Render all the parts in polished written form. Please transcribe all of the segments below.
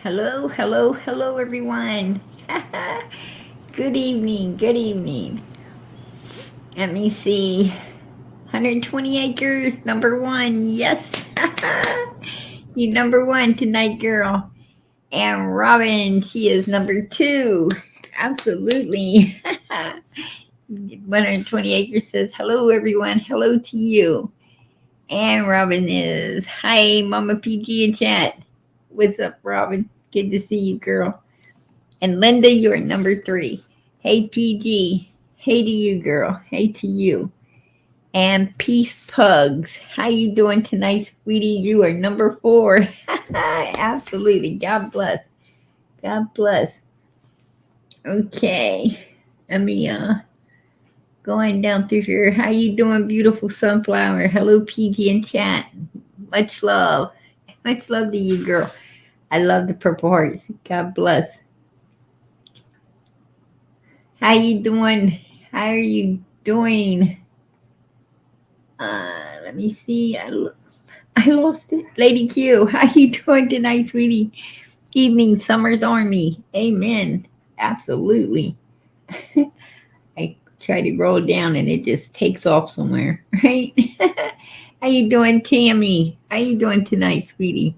Hello, hello, hello, everyone. Good evening, good evening. Let me see. 120 acres, number one. Yes. You number one tonight, girl. And Robin, she is number two. Absolutely. 120 acres says, hello, everyone. Hello to you. And Robin is, hi, Mama PG in chat. What's up, Robin? Good to see you, girl. And Linda, you're number three. Hey, PG. Hey to you, girl. Hey to you. And Peace Pugs. How you doing tonight, sweetie? You are number four. Absolutely. God bless. God bless. Okay. Let me going down through here. How you doing, beautiful sunflower? Hello, PG in chat. Much love. Much love to you, girl. I love the purple hearts. God bless. How you doing? How are you doing? Let me see. I lost it. Lady Q, how you doing tonight, sweetie? Evening, Summer's Army. Amen. Absolutely. I try to roll down and it just takes off somewhere, right? How you doing, Tammy? How you doing tonight, sweetie?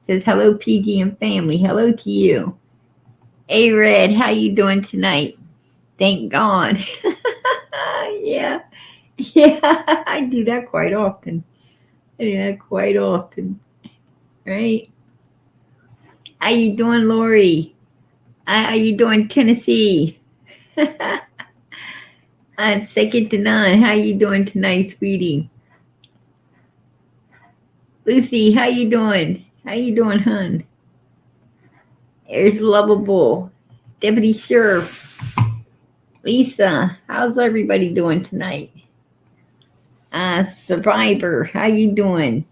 Says hello, PG and family. Hello to you. A Red, how you doing tonight? Thank God. Yeah. Yeah, I do that quite often. I do that quite often, right? How you doing, Lori? How you doing, Tennessee? Second to none. How you doing tonight, sweetie? Lucy, how you doing? How you doing, hun? There's Lovable. Deputy Sheriff. Lisa, how's everybody doing tonight? Survivor, how you doing?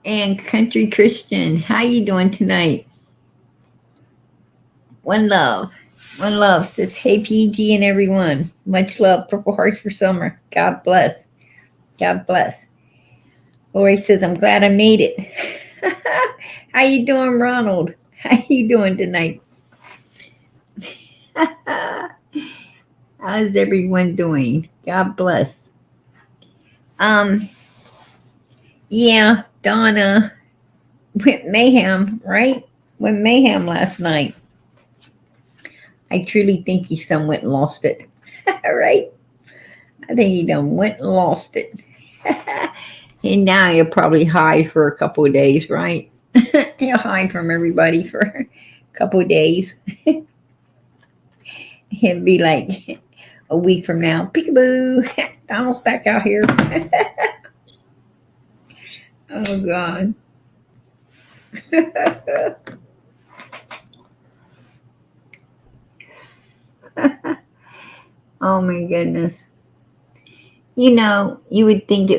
And Country Christian, how you doing tonight? One love. One love says, hey PG and everyone. Much love. Purple hearts for summer. God bless. God bless. Lori says, I'm glad I made it. How you doing, Ronald? How you doing tonight? How's everyone doing? God bless. Yeah, Donna went mayhem, right? Went mayhem last night. I truly think he some went and lost it. Right? I think he done went and lost it. And now he'll probably hide for a couple of days, right? He'll hide from everybody for a couple of days. He'll be like a week from now, peekaboo, Donald's back out here. Oh God. Oh my goodness. You know, you would think at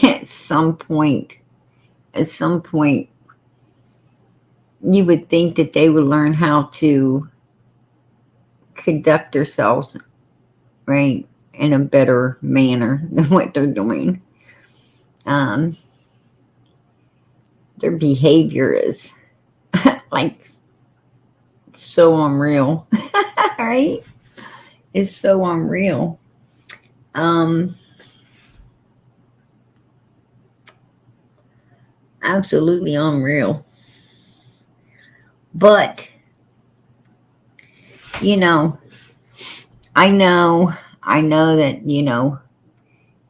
at some point, you would think that they would learn how to conduct themselves, right, in a better manner than what they're doing. Um, their behavior is like so unreal, right? It's so unreal. Um, Absolutely unreal. But you know, I know that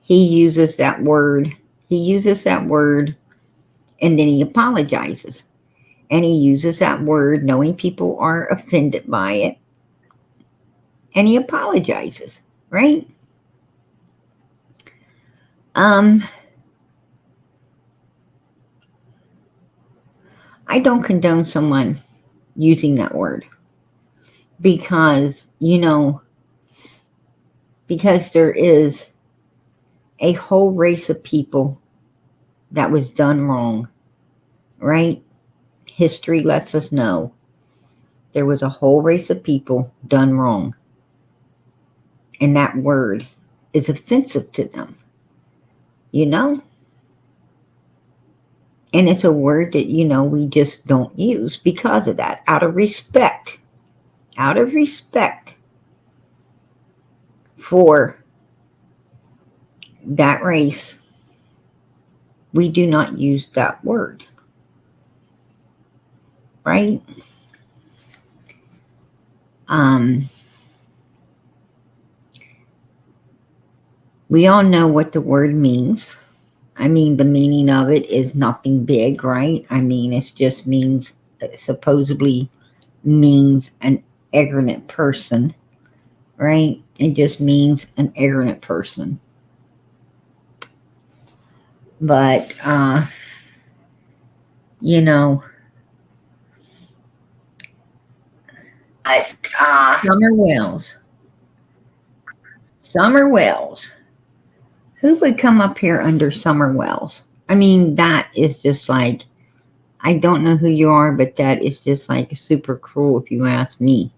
he uses that word. He uses that word, and then he apologizes, and he uses that word knowing people are offended by it, and he apologizes, right? Um, I don't condone someone using that word because, because there is a whole race of people that was done wrong, right? History lets us know there was a whole race of people done wrong, and that word is offensive to them, you know? And it's a word that, we just don't use because of that, out of respect. Out of respect for that race, we do not use that word, right? Um, we all know what the word means. I mean, the meaning of it is nothing big, right? I mean, it just means, supposedly means an ignorant person, right? It just means an ignorant person. But, you know, Summer Wells. Summer Wells. Who would come up here under Summer Wells? I mean, that is just like, I don't know who you are, but that is just like super cruel if you ask me.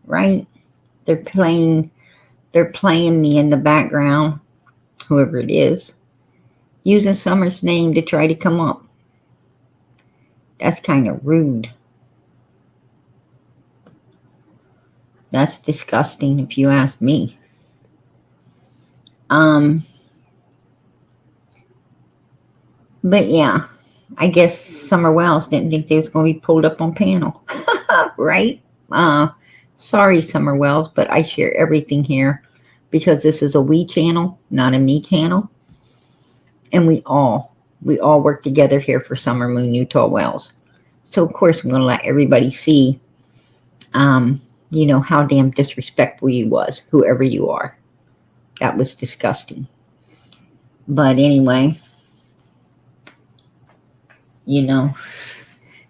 Right? They're playing me in the background, whoever it is, using Summer's name to try to come up. That's kind of rude. That's disgusting if you ask me. But yeah, I guess Summer Wells didn't think they was going to be pulled up on panel. Right? Sorry, Summer Wells, but I share everything here because this is a we channel, not a me channel. And we all work together here for Summer Moon Utah Wells. So of course I'm going to let everybody see, how damn disrespectful you was, whoever you are. That was disgusting. But anyway,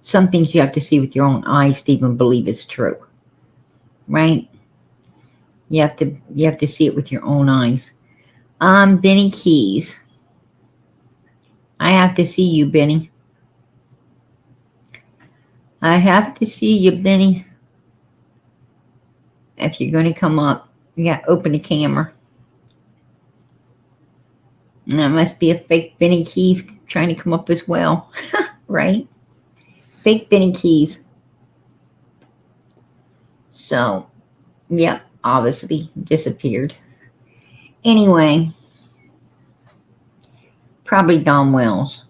some things you have to see with your own eyes to even believe it's true. Right? You have to see it with your own eyes. Benny Keys. I have to see you, Benny. I have to see you, Benny. If you're going to come up, you got to open the camera. That must be a fake Benny Keys trying to come up as well. Right? Fake Benny Keys. So, yeah, obviously disappeared. Anyway, probably Don Wells.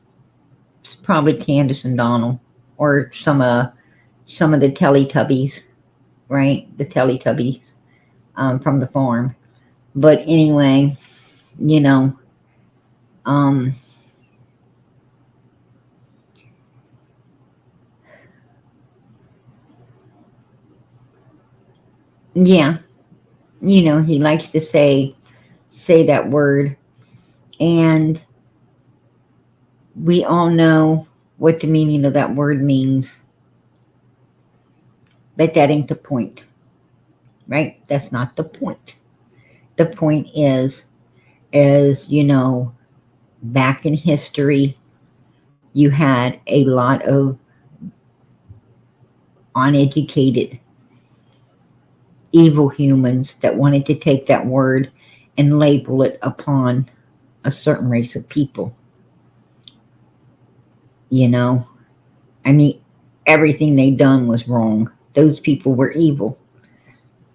It's probably Candace and Donald, or some of the Teletubbies, right? The Teletubbies from the farm. But anyway, yeah, he likes to say that word, and we all know what the meaning of that word means, but that ain't the point, right? That's not the point. The point is back in history, you had a lot of uneducated, evil humans that wanted to take that word and label it upon a certain race of people. I mean, everything they done was wrong. Those people were evil.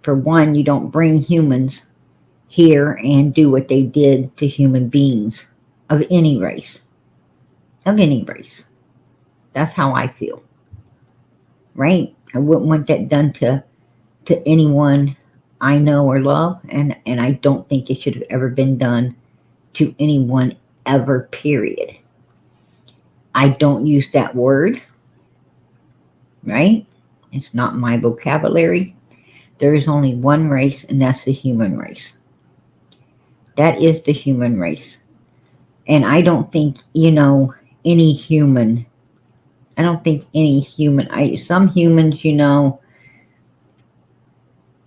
For one, you don't bring humans here and do what they did to human beings of any race. Of any race. That's how I feel. Right? I wouldn't want that done to anyone I know or love, and I don't think it should have ever been done to anyone ever, period. I don't use that word, right? It's not my vocabulary. There is only one race, and that's the human race. That is the human race. And I don't think, any human, some humans,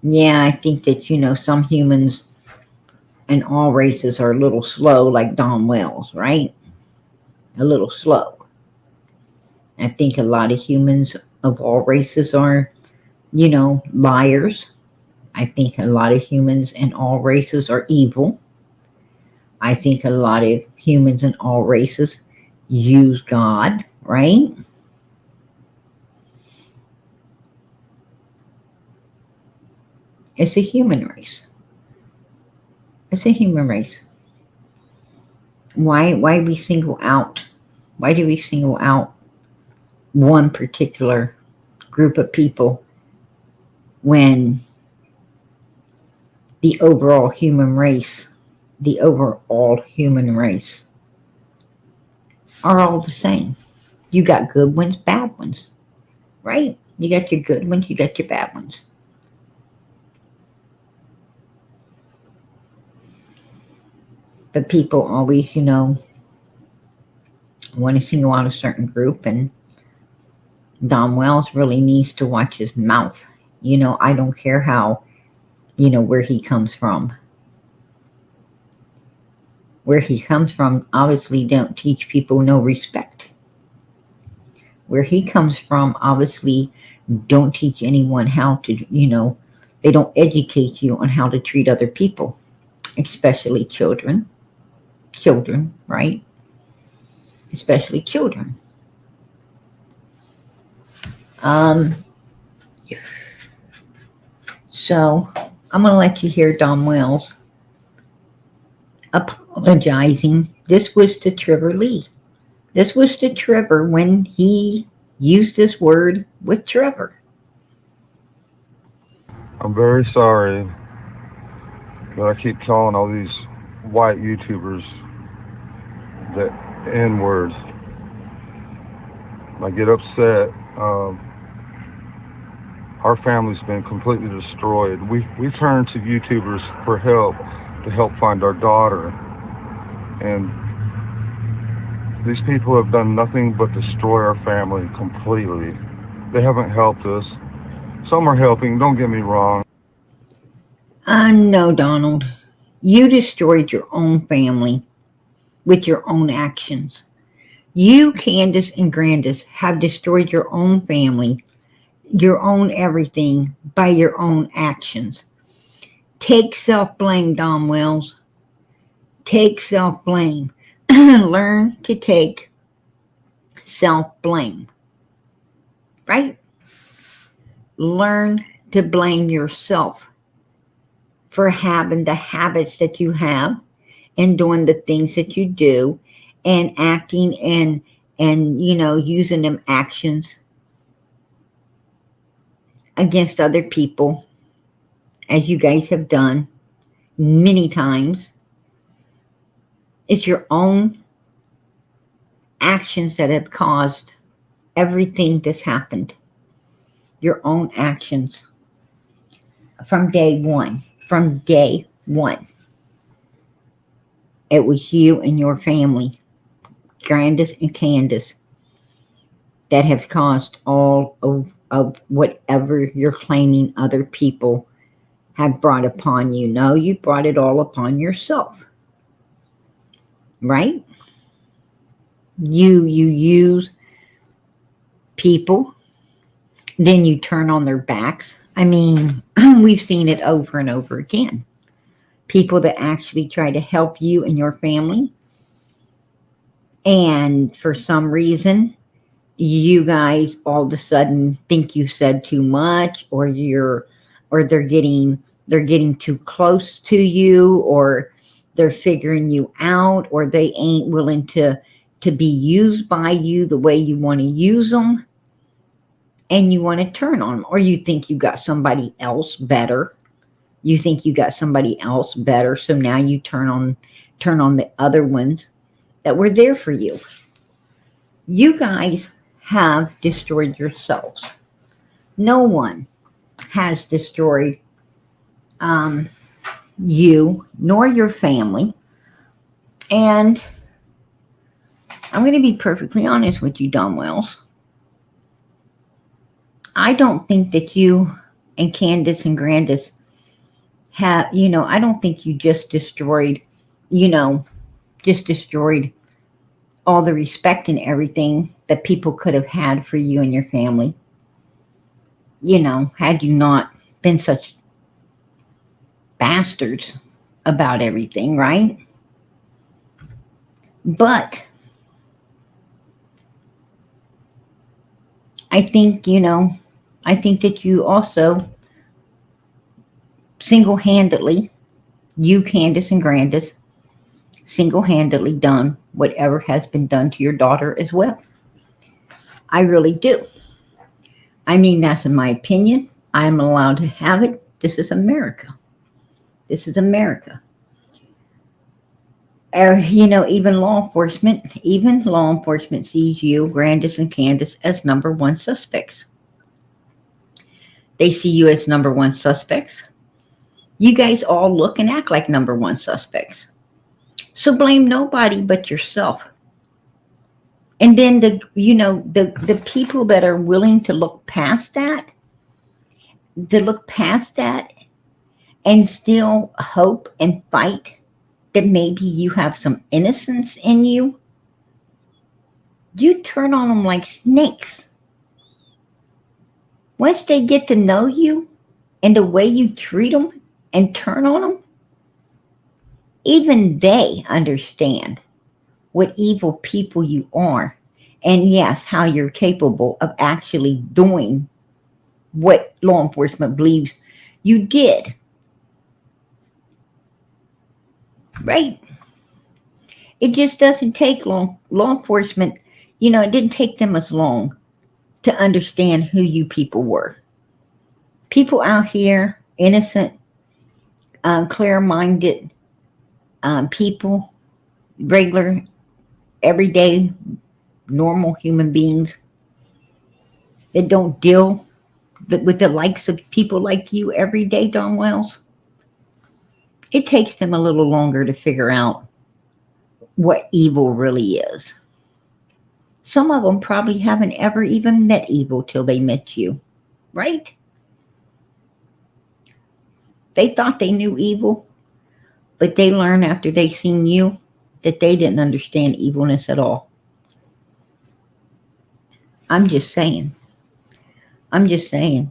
yeah, I think that, some humans and all races are a little slow, like Don Wells, right? A little slow. I think a lot of humans of all races are, liars. I think a lot of humans in all races are evil. I think a lot of humans in all races use God, right? It's a human race. It's a human race. Why we single out? Why do we single out one particular group of people when the overall human race, are all the same? You got good ones, bad ones, right? You got your good ones, you got your bad ones. But people always, want to single out a certain group, and Don Wells really needs to watch his mouth. I don't care how, where he comes from. Where he comes from obviously don't teach people no respect. Where he comes from obviously don't teach anyone how to, they don't educate you on how to treat other people, especially children. Children, right? Especially children. Um, so I'm going to let you hear Don Wells apologizing. This was to Trevor Lee. This was to Trevor when he used this word with Trevor. I'm very sorry that I keep calling all these white YouTubers the N words. I get upset. Our family's been completely destroyed. We turned to YouTubers for help to help find our daughter, and these people have done nothing but destroy our family completely. They haven't helped us. Some are helping, don't get me wrong. No, Donald. You destroyed your own family with your own actions. You, Candace, and Grandis have destroyed your own family, your own everything by your own actions. Take self blame, Don Wells. Take self blame. Learn to take self blame, right? Learn to blame yourself for having the habits that you have and doing the things that you do and acting and using them actions against other people as you guys have done many times. It's your own actions that have caused everything that's happened. Your own actions from day one. From day one. It was you and your family, Candace and Candace, that has caused all of whatever you're claiming other people have brought upon you. No, you brought it all upon yourself. Right? You use people, then you turn on their backs. I mean, we've seen it over and over again. People that actually try to help you and your family, and for some reason you guys all of a sudden think you said too much, or they're getting too close to you, or they're figuring you out, or they ain't willing to be used by you the way you want to use them, and you want to turn on them, or you think you got somebody else better. So now you turn on the other ones that were there for you. You guys have destroyed yourselves. No one has destroyed you nor your family. And I'm going to be perfectly honest with you, Don Wells. I don't think that you and Candace and Grandis have, I don't think you just destroyed all the respect and everything that people could have had for you and your family. Had you not been such bastards about everything, right? But I think, I think that you also single handedly, you, Candace and Grandis, single handedly done whatever has been done to your daughter as well. I really do. I mean, that's in my opinion. I'm allowed to have it. This is America. This is America. Even law enforcement sees you, Grandis and Candace, as number one suspects. They see you as number one suspects. You guys all look and act like number one suspects. So blame nobody but yourself. And then the people that are willing to look past that and still hope and fight that maybe you have some innocence in you, you turn on them like snakes. Once they get to know you and the way you treat them and turn on them, even they understand what evil people you are. And yes, how you're capable of actually doing what law enforcement believes you did. Right? It just doesn't take law enforcement, it didn't take them as long to understand who you people were. People out here, innocent, clear minded people, regular, everyday, normal human beings that don't deal with the likes of people like you every day, Don Wells. It takes them a little longer to figure out what evil really is. Some of them probably haven't ever even met evil till they met you, right? They thought they knew evil, but they learned after they seen you that they didn't understand evilness at all. I'm just saying. I'm just saying.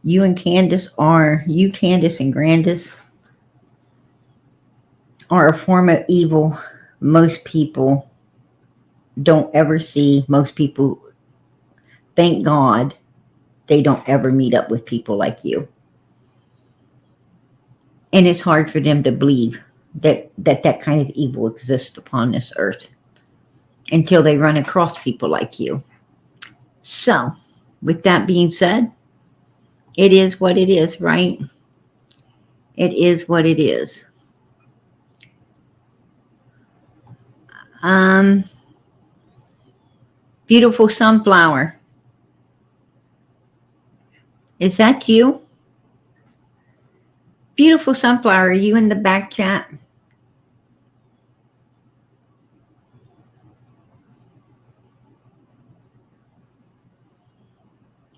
You, Candace and Grandis, are a form of evil most people don't ever see. Most people, thank God, they don't ever meet up with people like you. And it's hard for them to believe that kind of evil exists upon this earth until they run across people like you. So, with that being said, it is what it is, right? It is what it is. Beautiful sunflower. Is that you? Beautiful sunflower, are you in the back chat?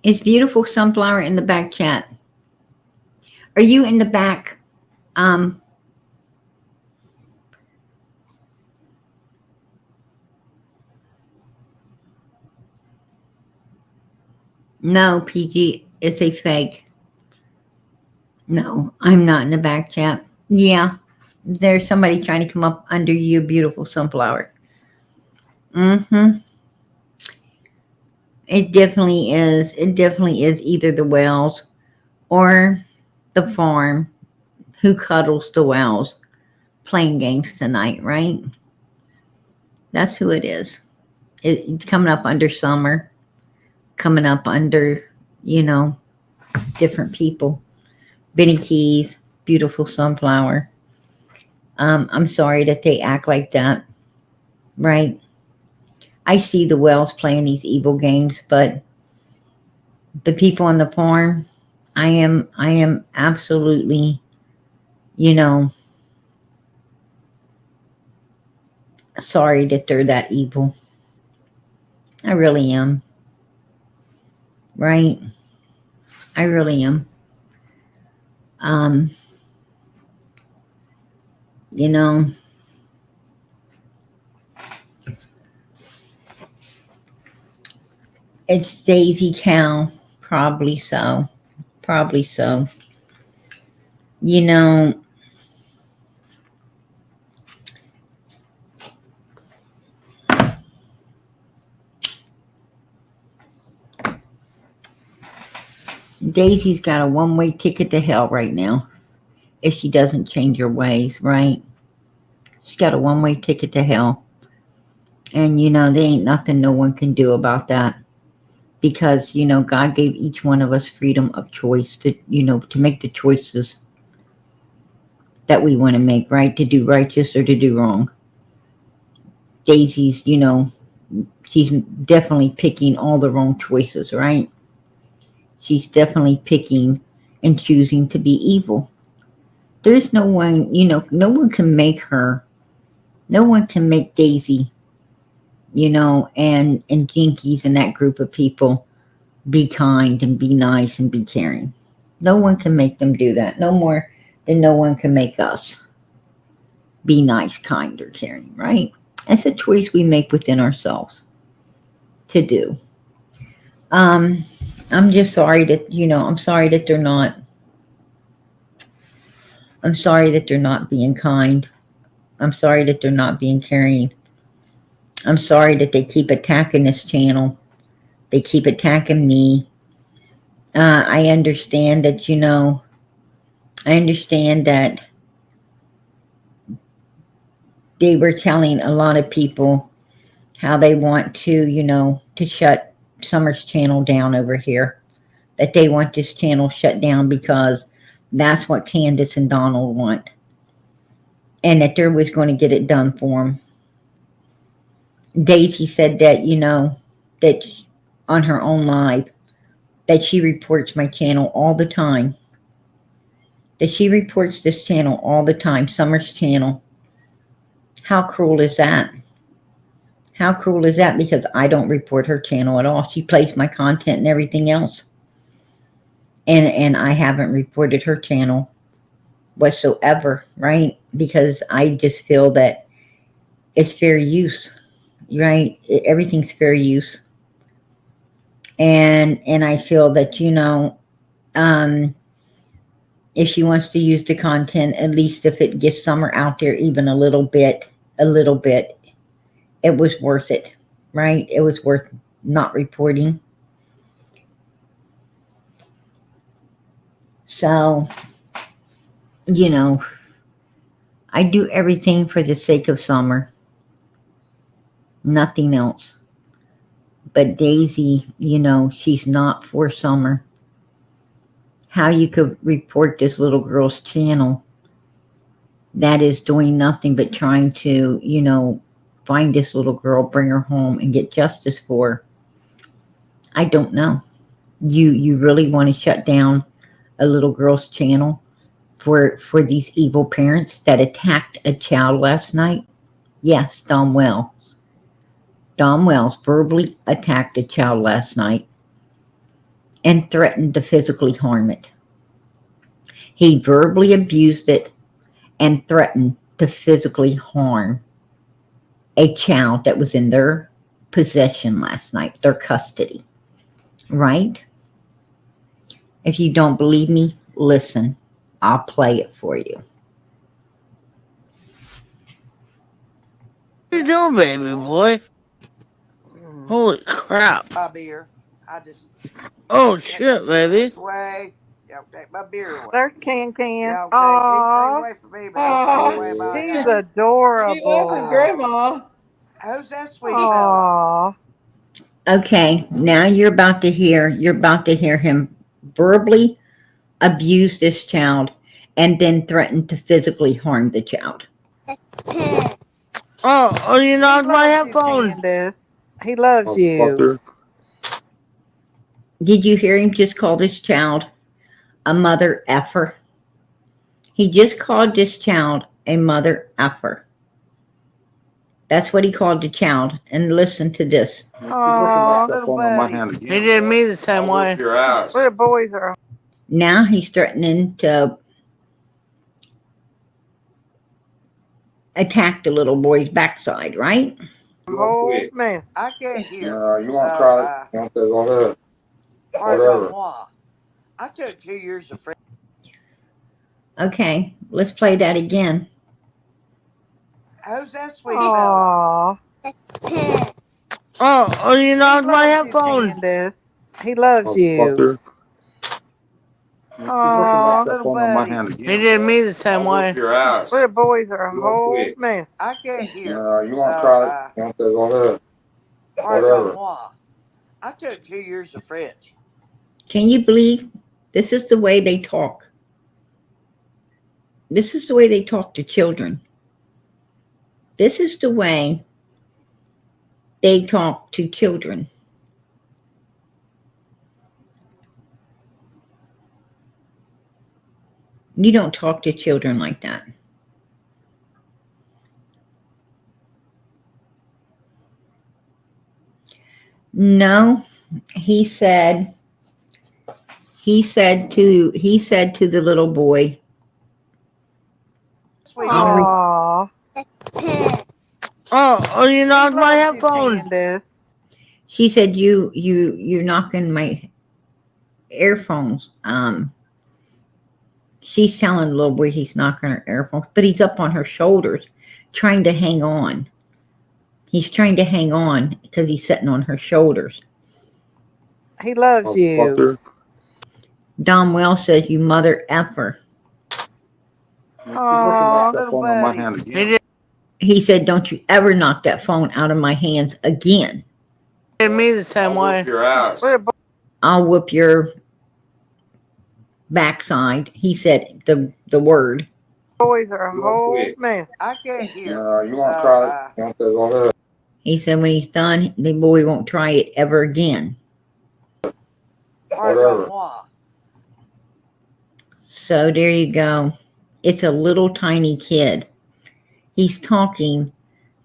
Is beautiful sunflower in the back chat? Are you in the back? No, PG, it's a fake. No, I'm not in the back chat. Yeah, there's somebody trying to come up under you, beautiful sunflower. It definitely is. It definitely is either the Wells or the farm who cuddles the Wells playing games tonight, right? That's who it is. It's coming up under summer, coming up under, different people. Benny Keys, beautiful sunflower. I'm sorry that they act like that, right? I see the Wells playing these evil games, but the people on the farm, I am absolutely, sorry that they're that evil. I really am. Right? I really am. You know, it's Daisy Cow. Probably so. Probably so. You know, Daisy's got a one-way ticket to hell right now if she doesn't change her ways, right? She's got a one-way ticket to hell. And there ain't nothing no one can do about that. Because, God gave each one of us freedom of choice to make the choices that we want to make, right? To do righteous or to do wrong. Daisy's, she's definitely picking all the wrong choices, right? She's definitely picking and choosing to be evil. There's no one, no one can make her, no one can make Daisy, and Jinkies and that group of people be kind and be nice and be caring. No one can make them do that. No more than no one can make us be nice, kind, or caring, right? It's a choice we make within ourselves to do. Um, I'm just sorry that, I'm sorry that they're not, I'm sorry that they're not being kind. I'm sorry that they're not being caring. I'm sorry that they keep attacking this channel. They keep attacking me. I understand that, I understand that they were telling a lot of people how they want to, to shut Summer's channel down over here. That they want this channel shut down because that's what Candace and Donald want. And that they're always going to get it done for them. Daisy said that, that on her own live, that she reports my channel all the time. That she reports this channel all the time, Summer's channel. How cruel is that? How cruel is that? Because I don't report her channel at all. She plays my content and everything else. And I haven't reported her channel whatsoever, right? Because I just feel that it's fair use, right? Everything's fair use. And I feel that, if she wants to use the content, at least if it gets Summer out there even a little bit, it was worth it, right? It was worth not reporting. So, I do everything for the sake of Summer. Nothing else. But Daisy, she's not for Summer. How you could report this little girl's channel that is doing nothing but trying to, find this little girl, bring her home, and get justice for her. I don't know. You really want to shut down a little girl's channel for these evil parents that attacked a child last night? Yes, Dom Wells. Dom Wells verbally attacked a child last night and threatened to physically harm it. He verbally abused it and threatened to physically harm a child that was in their possession last night, their custody. Right? If you don't believe me, listen. I'll play it for you. What you doing, baby boy? Holy crap. My beer. I just Oh take my shit, baby. cigarettes away. Y'all take my beer away. There's Can. Y'all take anything away from me, but don't take away my He's happy. adorable. He loves his grandma. Who's that sweet fella? Aww. Okay, now you're about to hear him verbally abuse this child and then threaten to physically harm the child. Oh, you knocked my He loves you, headphones. Candace. He loves you. Motherfucker. He loves you. Did you hear him just call this child a mother effer? He just called this child a mother effer. That's what he called the child. And listen to this. Aww. Little buddy. He did me the same way. Little boys are. Now he's threatening to attack the little boy's backside, right? A whole mess. I can't hear. You want to try it? You want to go ahead. Pardon moi. I took 2 years of free. Okay, let's play that again. Who's that sweet fella? Aww. Oh, you He knocked my loves you, headphones. Candace. He loves you. Motherfucker. Aw. Little buddy. He did me the same way. Little boys are a whole mess. I can't hear. You want to try it? You want to go ahead. Whatever. Pardon-moi. I took 2 years of French. Can you believe this is the way they talk? This is the way they talk to children. This is the way they talk to children. You don't talk to children like that. No, he said to the little boy, Sweet Aw. Oh, you knocked my He loves you, headphones. Candace. she said, you're knocking my earphones. She's telling the little boy he's knocking her earphones, but he's up on her shoulders trying to hang on. He's trying to hang on because he's sitting on her shoulders. He loves you. Don Wells says, you mother effer. Aw. little buddy. He did He said, don't you ever knock that phone out of my hands again. me the same way. Little I'll whoop your backside. He said the word. boys are a whole mess. I can't hear. You want to try it? You want to go ahead. He said when he's done, the boy won't try it ever again. Pardon-moi. So there you go. It's a little tiny kid. He's talking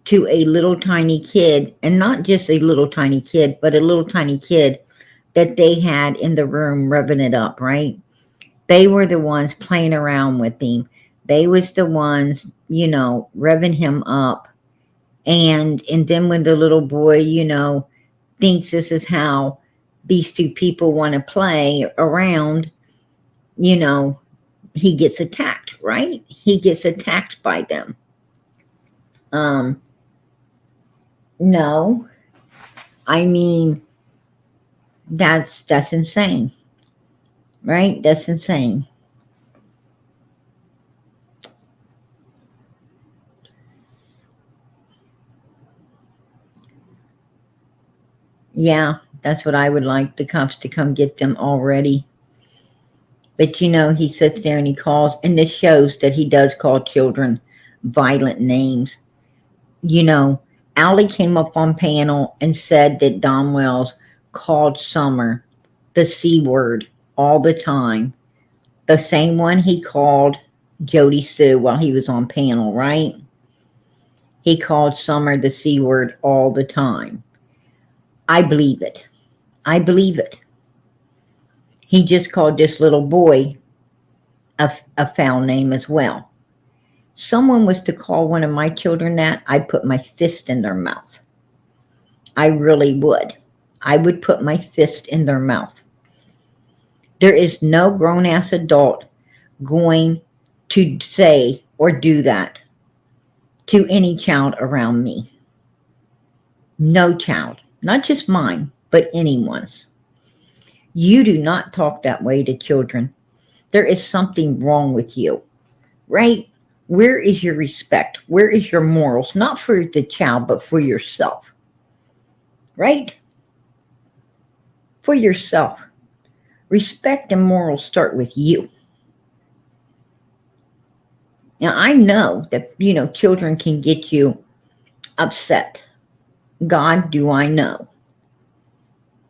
to a little tiny kid, and not just a little tiny kid, but a little tiny kid that they had in the room rubbing it up, right? They were the ones playing around with him. They was the ones, revving him up. And then when the little boy, thinks this is how these two people want to play around, he gets attacked, right? He gets attacked by them. No, I mean, that's insane, right? That's insane. Yeah, that's what I would like, the cops to come get them already. But he sits there and he calls, and this shows that he does call children violent names. Allie came up on panel and said that Don Wells called Summer the C word all the time. The same one he called Jody Sue while he was on panel, right? He called Summer the C word all the time. I believe it. I believe it. He just called this little boy a foul name as well. Someone was to call one of my children that, I'd put my fist in their mouth. I really would. I would put my fist in their mouth. There is no grown-ass adult going to say or do that to any child around me. No child. Not just mine, but anyone's. You do not talk that way to children. There is something wrong with you, right? Where is your respect? Where is your morals? Not for the child, but for yourself, right? For yourself. Respect and morals start with you. Now, I know that, children can get you upset. God, do I know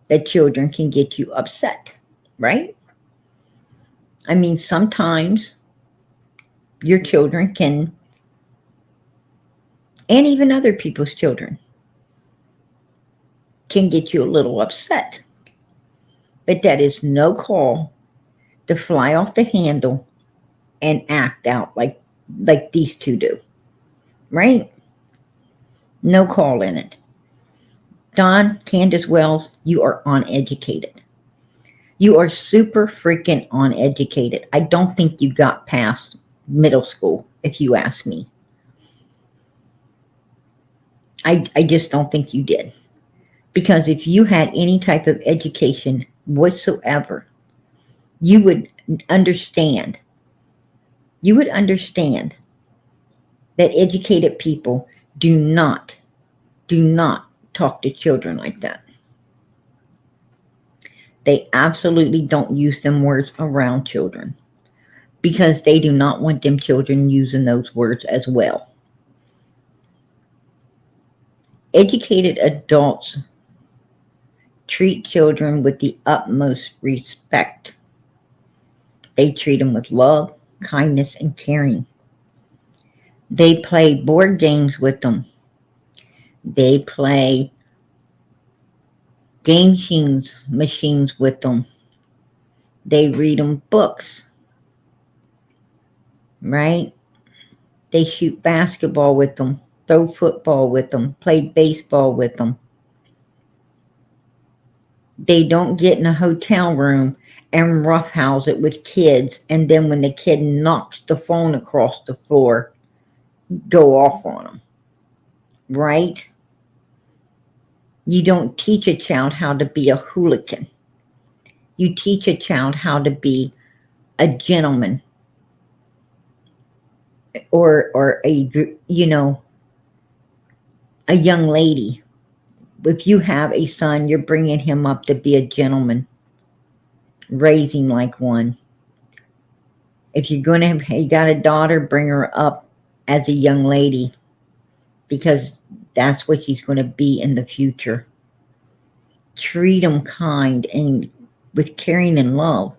that children can get you upset, right? I mean, sometimes your children can, and even other people's children, can get you a little upset. But that is no call to fly off the handle and act out like these two do, right? No call in it. Don, Candace Wells, you are uneducated. You are super freaking uneducated. I don't think you got past middle school, if you ask me. I just don't think you did. Because if you had any type of education whatsoever, you would understand. You would understand that educated people do not talk to children like that. They absolutely don't use them words around children because they do not want them children using those words as well. Educated adults treat children with the utmost respect. They treat them with love, kindness, and caring. They play board games with them. They play game machines with them. They read them books, right? They shoot basketball with them, throw football with them, play baseball with them. They don't get in a hotel room and roughhouse it with kids, and then when the kid knocks the phone across the floor, go off on them, right? You don't teach a child how to be a hooligan. You teach a child how to be a gentleman or a, you know, a young lady. If you have a son, you're bringing him up to be a gentleman, raising like one. If you're going to have, you got a daughter, bring her up as a young lady, because that's what she's going to be in the future. Treat them kind and with caring and love.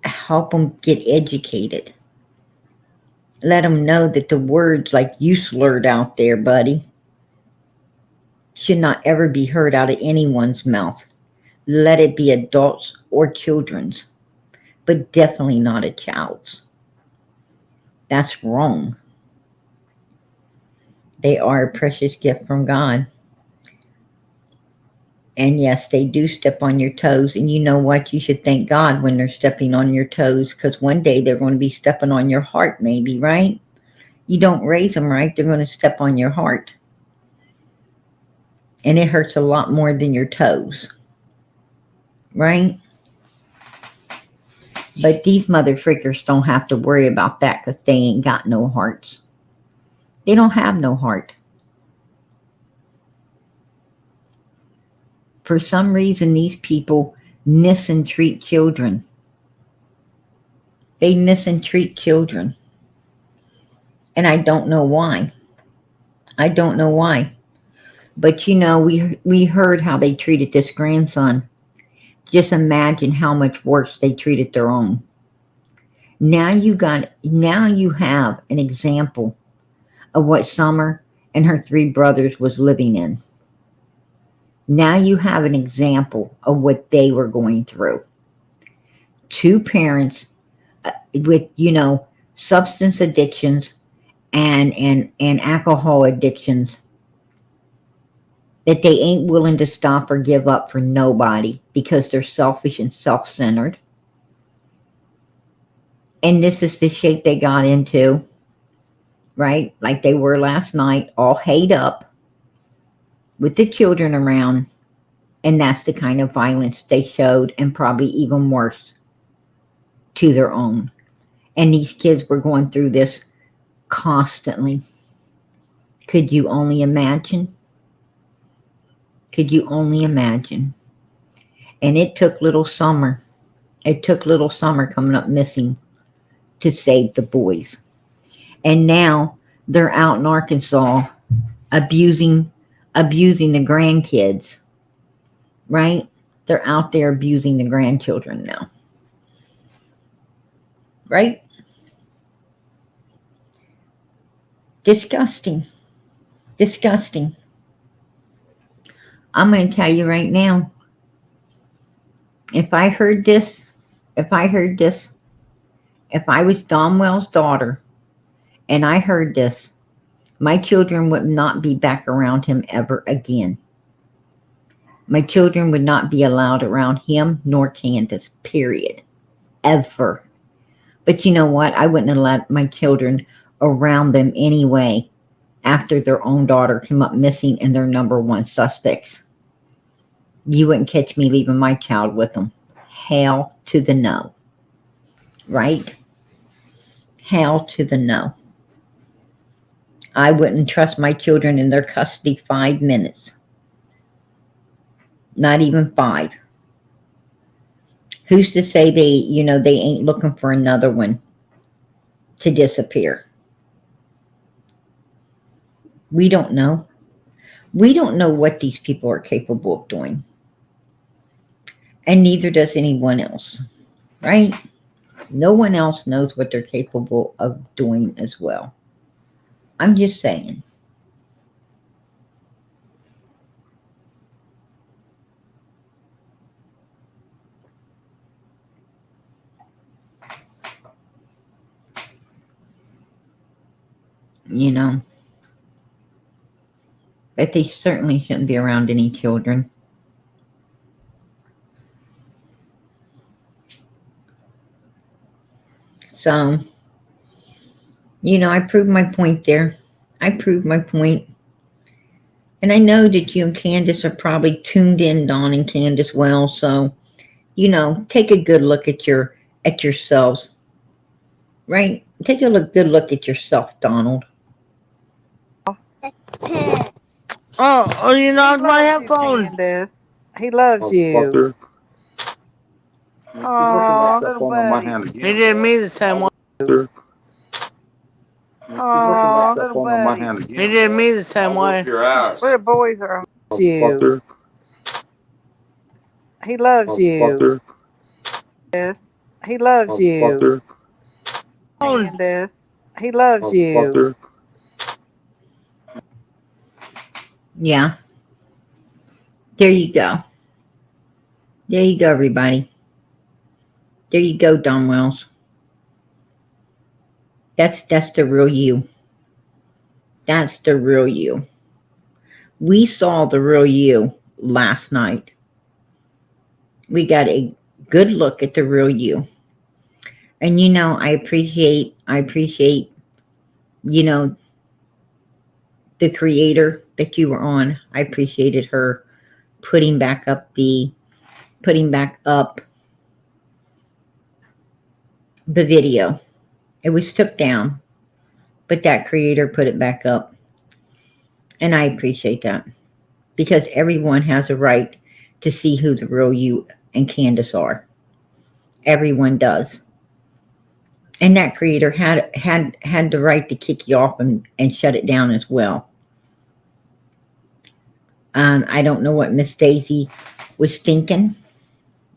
Help them get educated. Let them know that the words like you slurred out there, buddy, should not ever be heard out of anyone's mouth. Let it be adults or children's, but definitely not a child's. That's wrong. They are a precious gift from God. And yes, they do step on your toes. And you know what? You should thank God when they're stepping on your toes, because one day they're going to be stepping on your heart, maybe, right? You don't raise them right, they're going to step on your heart. And it hurts a lot more than your toes, right? But these mother freakers don't have to worry about that because they ain't got no hearts. They don't have no heart. For some reason, these people mistreat children. They mistreat children. And I don't know why. I don't know why. But you know, we heard how they treated this grandson. Just imagine how much worse they treated their own. Now you have an example of what Summer and her 3 brothers was living in. Now you have an example of what they were going through. 2 parents with, you know, substance addictions and alcohol addictions that they ain't willing to stop or give up for nobody because they're selfish and self-centered. And this is the shape they got into, right? Like they were last night, all hayed up with the children around. And that's the kind of violence they showed, and probably even worse to their own. And these kids were going through this constantly. Could you only imagine? Could you only imagine? And it took little Summer. It took little Summer coming up missing to save the boys. And now they're out in Arkansas abusing the grandkids, right? They're out there abusing the grandchildren now, right? Disgusting. Disgusting. I'm going to tell you right now, if I was Domwell's daughter and I heard this, my children would not be back around him ever again. My children would not be allowed around him nor Candace, period. Ever. But you know what? I wouldn't have let my children around them anyway after their own daughter came up missing and their number 1 suspects. You wouldn't catch me leaving my child with them. Hell to the no. Right? Hell to the no. I wouldn't trust my children in their custody 5 minutes. Not even 5. Who's to say they ain't looking for another one to disappear? We don't know. We don't know what these people are capable of doing. And neither does anyone else. Right? No one else knows what they're capable of doing as well. I'm just saying. You know. But they certainly shouldn't be around any children. So, I proved my point there. I proved my point. And I know that you and Candace are probably tuned in, Dawn and Candace, well. So, take a good look at yourselves. Right? Take a good look at yourself, Donald. Oh, you knocked my headphones. Candace. He loves you. Aw. Little buddy. He did me the same way. Aw. Little buddy. He did me the same way. Little boys are you. He loves you. Yes. He loves you. Candace. He loves you. Yeah. There you go. There you go, everybody. There you go, Don Wells. That's the real you. That's the real you. We saw the real you last night. We got a good look at the real you. And I appreciate, the creator that you were on. I appreciated her putting back up the video. It was took down, but that creator put it back up. And I appreciate that, because everyone has a right to see who the real you and Candace are. Everyone does. And that creator had the right to kick you off and shut it down as well. I don't know what Miss Daisy was thinking,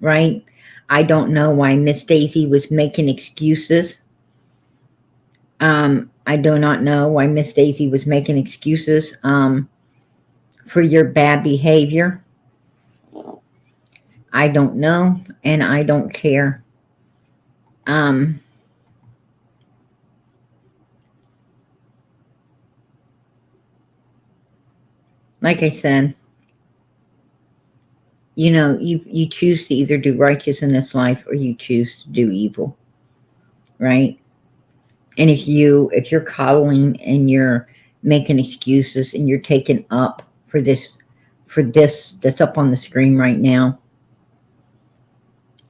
right? I don't know why Miss Daisy was making excuses. I do not know why Miss Daisy was making excuses for your bad behavior. I don't know, and I don't care. Like I said, you choose to either do righteous in this life or you choose to do evil, right? And if you're coddling and you're making excuses and you're taking up for this that's up on the screen right now,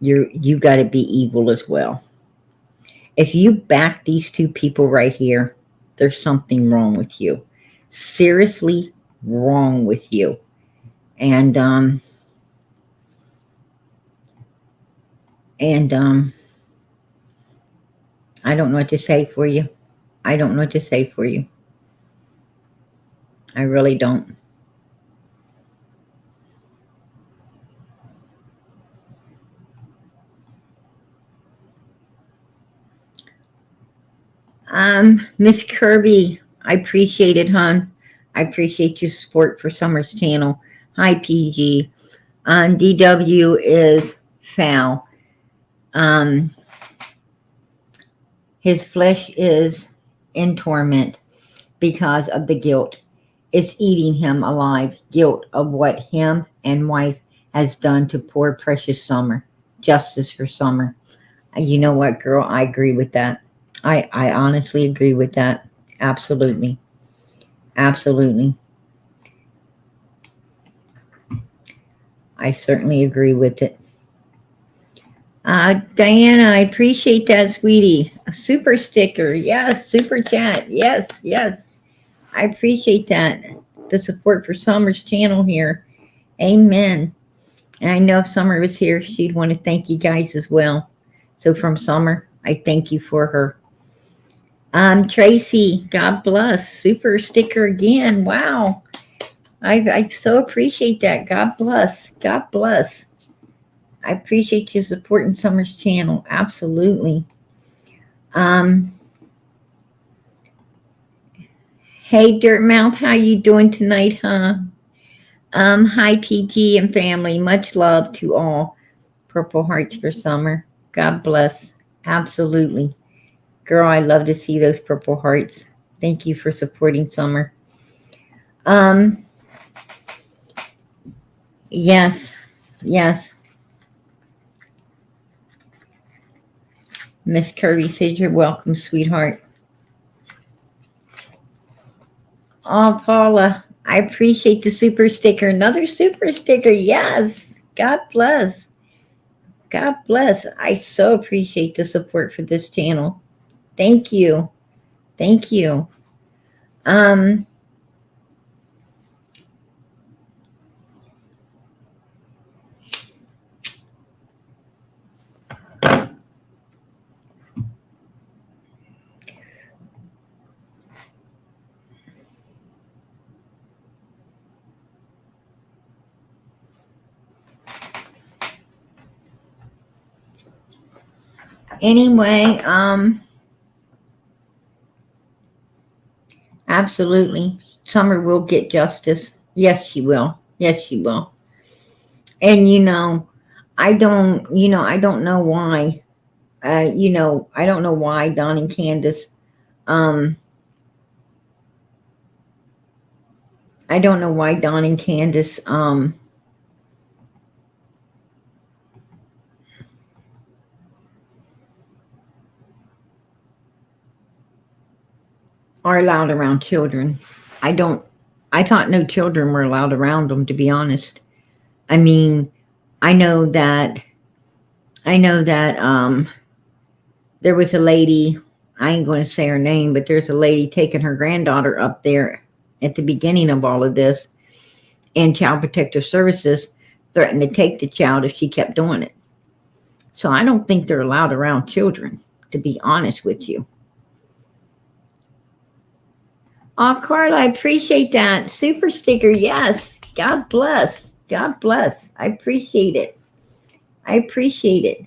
you got to be evil as well. If you back these two people right here, there's something wrong with you. Seriously wrong with you. And I don't know what to say for you. I don't know what to say for you. I really don't. Miss Kirby, I appreciate it, hon. I appreciate your support for Summer's channel. Hi, PG. DW is foul. His flesh is in torment because of the guilt. It's eating him alive. Guilt of what him and wife has done to poor precious Summer. Justice for Summer. You know what, girl? I agree with that. I honestly agree with that. Absolutely. Absolutely. I certainly agree with it. Diana, I appreciate that, sweetie. A super sticker. Yes. Super chat. Yes. Yes. I appreciate that. The support for Summer's channel here. Amen. And I know if Summer was here, she'd want to thank you guys as well. So from Summer, I thank you for her. Tracy, God bless. Super sticker again. Wow. I so appreciate that. God bless. God bless. I appreciate you supporting Summer's channel. Absolutely. Hey, Dirtmouth, how you doing tonight, huh? Hi, PG and family. Much love to all. Purple hearts for Summer. God bless. Absolutely. Girl, I love to see those purple hearts. Thank you for supporting Summer. Yes. Yes. Miss Kirby says you're welcome, sweetheart. Oh, Paula, I appreciate the super sticker. Another super sticker. Yes. God bless. God bless. I so appreciate the support for this channel. Thank you. Thank you. Anyway, absolutely. Summer will get justice. Yes, she will. Yes, she will. And I don't know why. I don't know why Don and Candace. I don't know why Don and Candace. Are allowed around children. I thought no children were allowed around them, to be honest. I mean, I know that there was a lady, I ain't going to say her name, but there's a lady taking her granddaughter up there at the beginning of all of this, and Child Protective Services threatened to take the child if she kept doing it. So I don't think they're allowed around children, to be honest with you. Oh, Carla, I appreciate that. Super sticker, yes. God bless. God bless. I appreciate it. I appreciate it.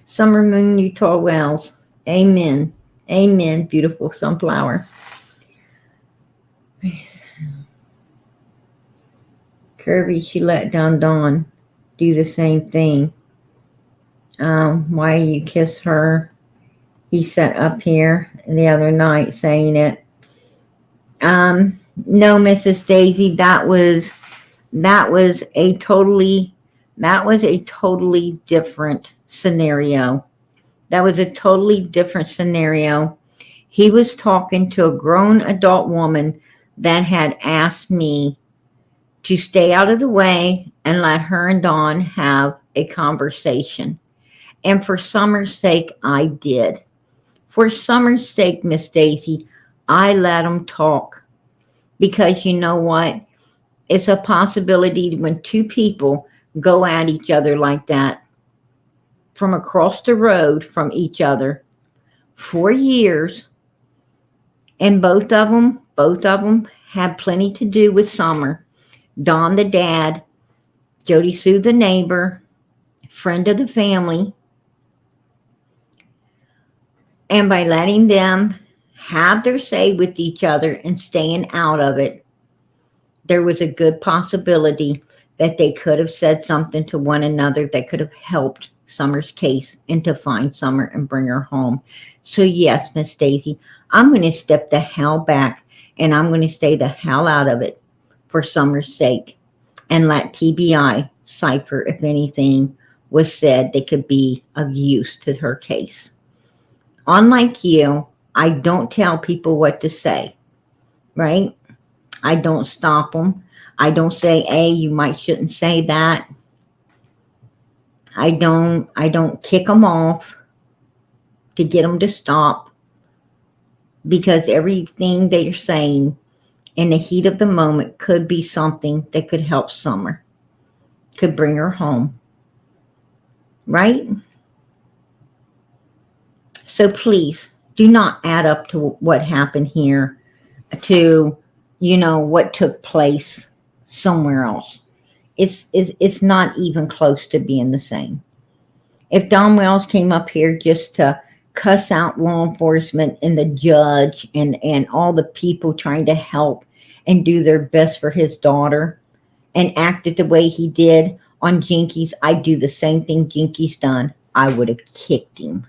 Summer moon, you tall wells. Amen. Amen, beautiful sunflower. Kirby, she let down Dawn do the same thing. Why you kiss her? He sat up here the other night saying it. No, Mrs. Daisy, that was a totally different scenario. That was a totally different scenario. He was talking to a grown adult woman that had asked me to stay out of the way and let her and Dawn have a conversation. And for Summer's sake, I did. For Summer's sake, Miss Daisy, I let them talk. Because you know what? It's a possibility when two people go at each other like that from across the road from each other for years, and both of them had plenty to do with Summer. Don the dad, Jody Sue the neighbor, friend of the family. And by letting them have their say with each other and staying out of it, there was a good possibility that they could have said something to one another that could have helped Summer's case and to find Summer and bring her home. So yes, Miss Daisy, I'm going to step the hell back and I'm going to stay the hell out of it for Summer's sake and let TBI cipher if anything was said that could be of use to her case. Unlike you, I don't tell people what to say, right? I don't stop them. I don't say, hey, you might shouldn't say that. I don't kick them off to get them to stop, because everything they're saying in the heat of the moment could be something that could help Summer, could bring her home, right? So please do not add up to what happened here to, what took place somewhere else. It's not even close to being the same. If Don Wells came up here just to cuss out law enforcement and the judge and all the people trying to help and do their best for his daughter and acted the way he did on Jinkies, I'd do the same thing Jinkies done. I would have kicked him.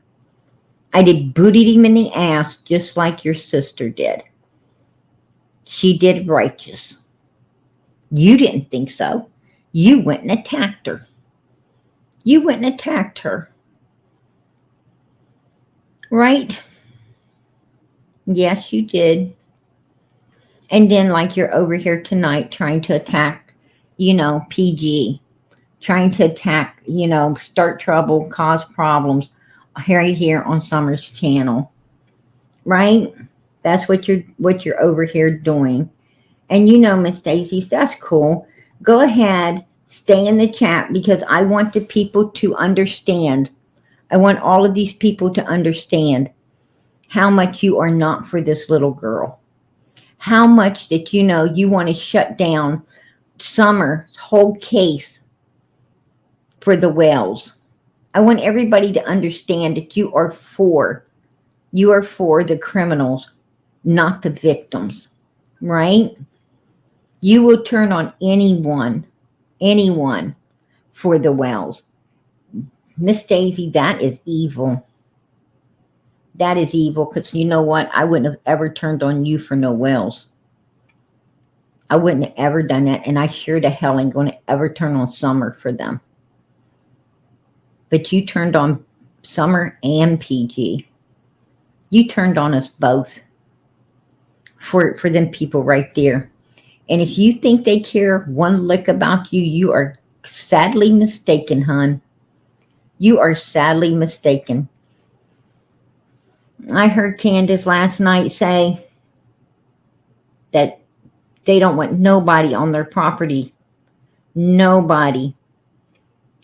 I'd have booted him in the ass just like your sister did. She did righteous. You didn't think so. You went and attacked her. You went and attacked her. Right? Yes, you did. And then like you're over here tonight trying to attack, PG. Trying to attack, start trouble, cause problems right here on Summer's channel. Right? That's what you're over here doing. And Miss Daisy, that's cool. Go ahead, stay in the chat, because I want the people to understand. I want all of these people to understand how much you are not for this little girl. How much that you want to shut down Summer's whole case for the Wells. I want everybody to understand that you are for the criminals, not the victims, right? You will turn on anyone for the Wells. Miss Daisy, that is evil. That is evil, because you know what? I wouldn't have ever turned on you for no Wells. I wouldn't have ever done that, and I sure to hell ain't going to ever turn on Summer for them. But you turned on Summer and PG. You turned on us both for them people right there. And if you think they care one lick about you, you are sadly mistaken, hon. You are sadly mistaken. I heard Candace last night say that they don't want nobody on their property. Nobody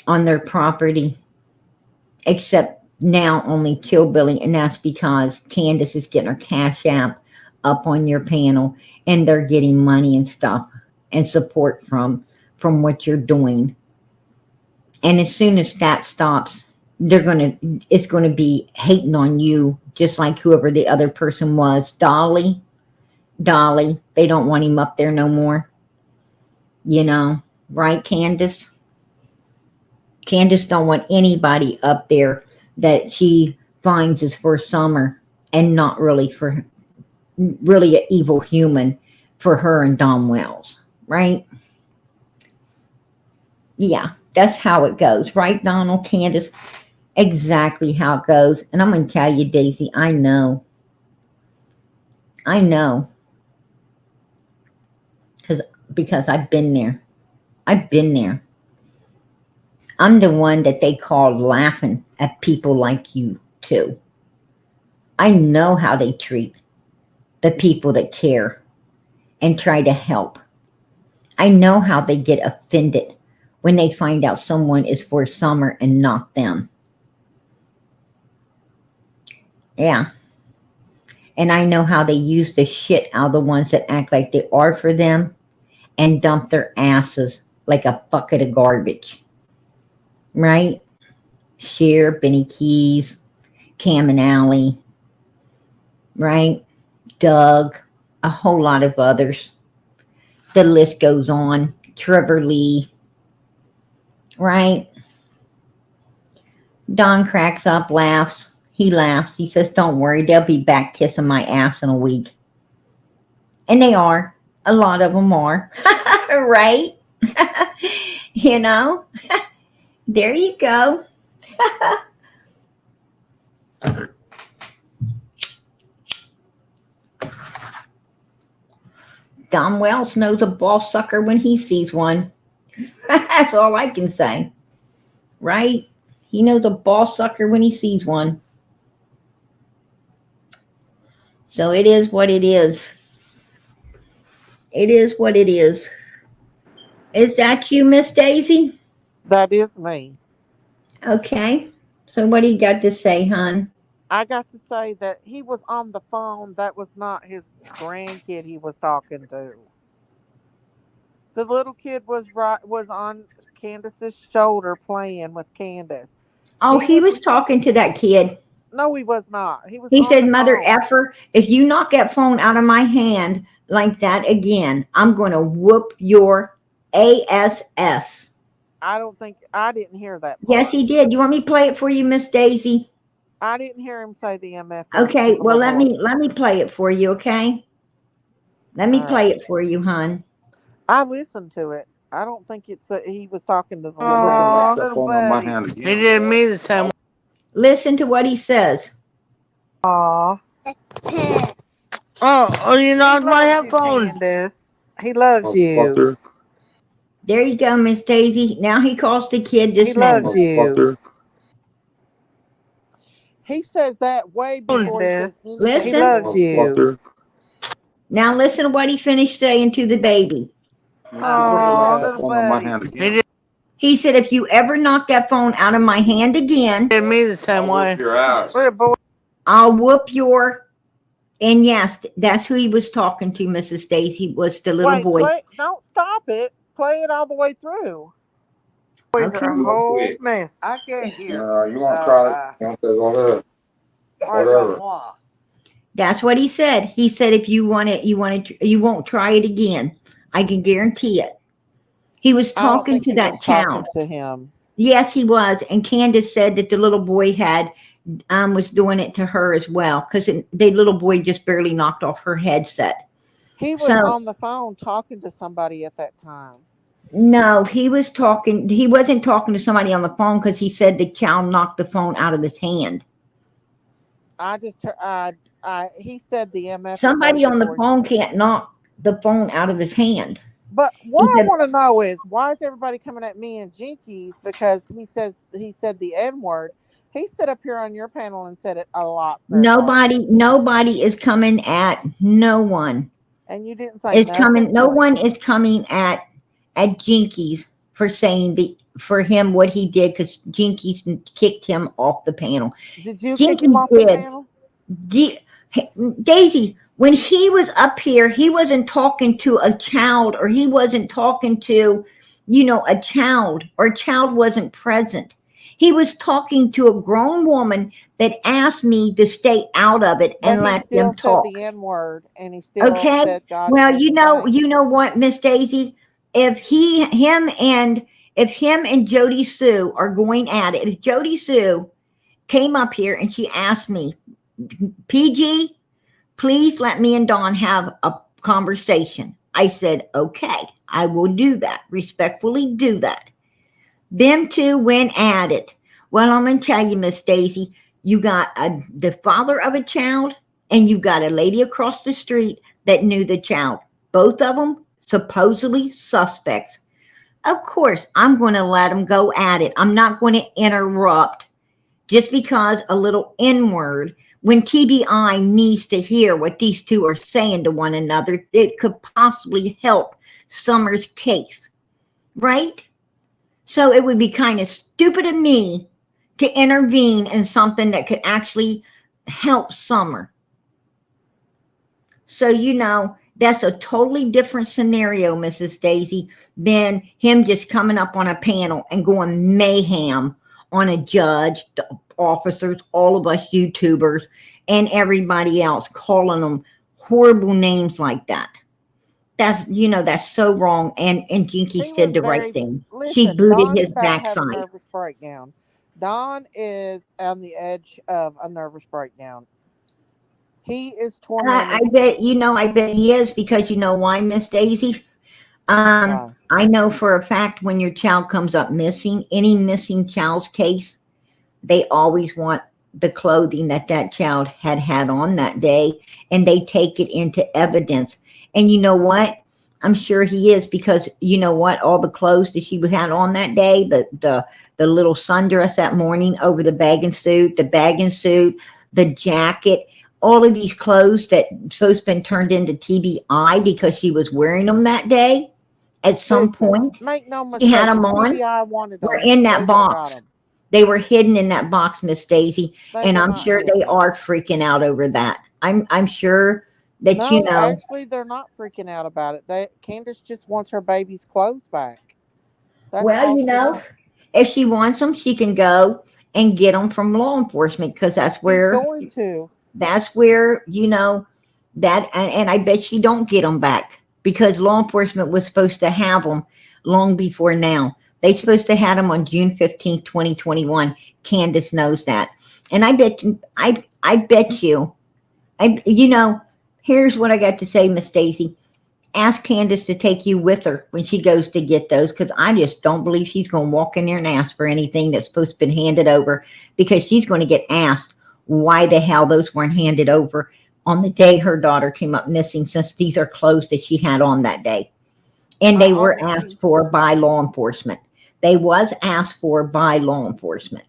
on their property except now only Chillbilly, and that's because Candace is getting her Cash App up on your panel, and they're getting money and stuff and support from what you're doing. And as soon as that stops, it's gonna be hating on you, just like whoever the other person was. Dolly, they don't want him up there no more. Right, Candace? Candace don't want anybody up there that she finds is for Summer and not really an evil human for her and Dom Wells, right? Yeah, that's how it goes, right, Donald, Candace? Exactly how it goes. And I'm going to tell you, Daisy, I know. Because I've been there. I'm the one that they call laughing at people like you, too. I know how they treat the people that care and try to help. I know how they get offended when they find out someone is for Summer and not them. Yeah. And I know how they use the shit out of the ones that act like they are for them and dump their asses like a bucket of garbage. Right? Cher, Benny Keys, Cam and Alley, right? Doug, a whole lot of others. The list goes on. Trevor Lee, right? Don cracks up, laughs. He laughs. He says, don't worry, they'll be back kissing my ass in a week. And they are. A lot of them are. Right? There you go. Don Wells knows a ball sucker when he sees one. That's all I can say. Right? He knows a ball sucker when he sees one. So it is what it is. It is what it is. Is that you, Miss Daisy? That is me. Okay. So what do you got to say, hon? I got to say that he was on the phone. That was not his grandkid he was talking to. The little kid was on Candace's shoulder playing with Candace. Oh, he was talking to that kid. No, he was not. He was. He on said, the Mother phone. effer, if you knock that phone out of my hand like that again, I'm going to whoop your ass. I don't think I didn't hear that part. Yes, he did. You want me to play it for you, Miss Daisy? I didn't hear him say the MF. Okay, well let me play it for you, okay? Let me play it for you, hon. I listened to it. I don't think it's he was talking to the Little buddy. He didn't mean the same. Listen to what he says. Aw. Oh, you knocked my headphones. Candace. He loves you. There you go, Miss Daisy. Now he calls the kid this He name. loves you. He says that way before he says anything. Listen. He loves you. Now listen to what he finished saying to the baby. Little buddy. He said, if you ever knock that phone out of my hand again, Didn't mean the same way. I'll whoop your... And yes, that's who he was talking to, Mrs. Daisy, was the little boy. Don't stop it. Play it all the way through. Okay. A whole mess. I can't hear. You want to try it? Go ahead. That's what he said. He said, if you want it, you won't try it again. I can guarantee it. He was talking to that child. To him. Yes, he was. And Candace said that the little boy was doing it to her as well, because the little boy just barely knocked off her headset. He was on the phone talking to somebody at that time. No, he wasn't talking to somebody on the phone, because he said the child knocked the phone out of his hand. He said the MF. Somebody on the phone can't knock the phone out of his hand. But what I want to know is, why is everybody coming at me and Jinkies because he said the N word? He stood up here on your panel and said it a lot. Nobody is coming at no one. And you didn't say nothing. No one is coming at Jinkies for saying for him what he did, because Jinkies kicked him off the panel. Did you kick him off the panel? Daisy, when he was up here, he wasn't talking to a child, or he wasn't talking to, a child, or a child wasn't present. He was talking to a grown woman that asked me to stay out of it and let them talk. He still said the N word, and he still said God. Well, you know what, Miss Daisy, if him and Jody Sue are going at it, if Jody Sue came up here and she asked me, PG, please let me and Dawn have a conversation. I said, okay, I will do that. Respectfully do that. Them two went at it. Well, I'm going to tell you, Miss Daisy, you got the father of a child, and you got a lady across the street that knew the child. Both of them supposedly suspects. Of course, I'm going to let them go at it. I'm not going to interrupt just because a little N-word. When TBI needs to hear what these two are saying to one another, it could possibly help Summer's case, right? So it would be kind of stupid of me to intervene in something that could actually help Summer. So, that's a totally different scenario, Mrs. Daisy, than him just coming up on a panel and going mayhem on a judge, the officers, all of us YouTubers, and everybody else, calling them horrible names like that. That's so wrong. And Jinky did the right thing. She booted his backside. Nervous breakdown. Don is on the edge of a nervous breakdown. He is tormented. I bet he is, because you know why, Miss Daisy? I know for a fact when your child comes up missing, any missing child's case, they always want the clothing that child had on that day, and they take it into evidence. And you know what? I'm sure he is, because you know what? All the clothes that she had on that day, the little sundress that morning over the bathing suit, the jacket, all of these clothes that supposed to been turned into TBI because she was wearing them that day. At some Listen, point, make no she had mistake. If them on. TBI wanted Were them, in that they would have got box. them. They were hidden in that box, Miss Daisy, They and were I'm not sure they hidden. are freaking out over that. I'm sure that you No, know. actually, they're not freaking out about it. Candace just wants her baby's clothes back. That's Well, all you she know, wants. if she wants them, she can go and get them from law enforcement, because She's going to. that's where you know that, and I bet she don't get them back, because law enforcement was supposed to have them long before now. They supposed to have them on June 15th, 2021. Candace knows that, and I bet you, you know, here's what I got to say, Miss Daisy. Ask Candace to take you with her when she goes to get those, because I just don't believe she's going to walk in there and ask for anything that's supposed to be handed over, because she's going to get asked why the hell those weren't handed over on the day her daughter came up missing, since these are clothes that she had on that day. And I they were honestly, asked for by law enforcement. They was asked for by law enforcement.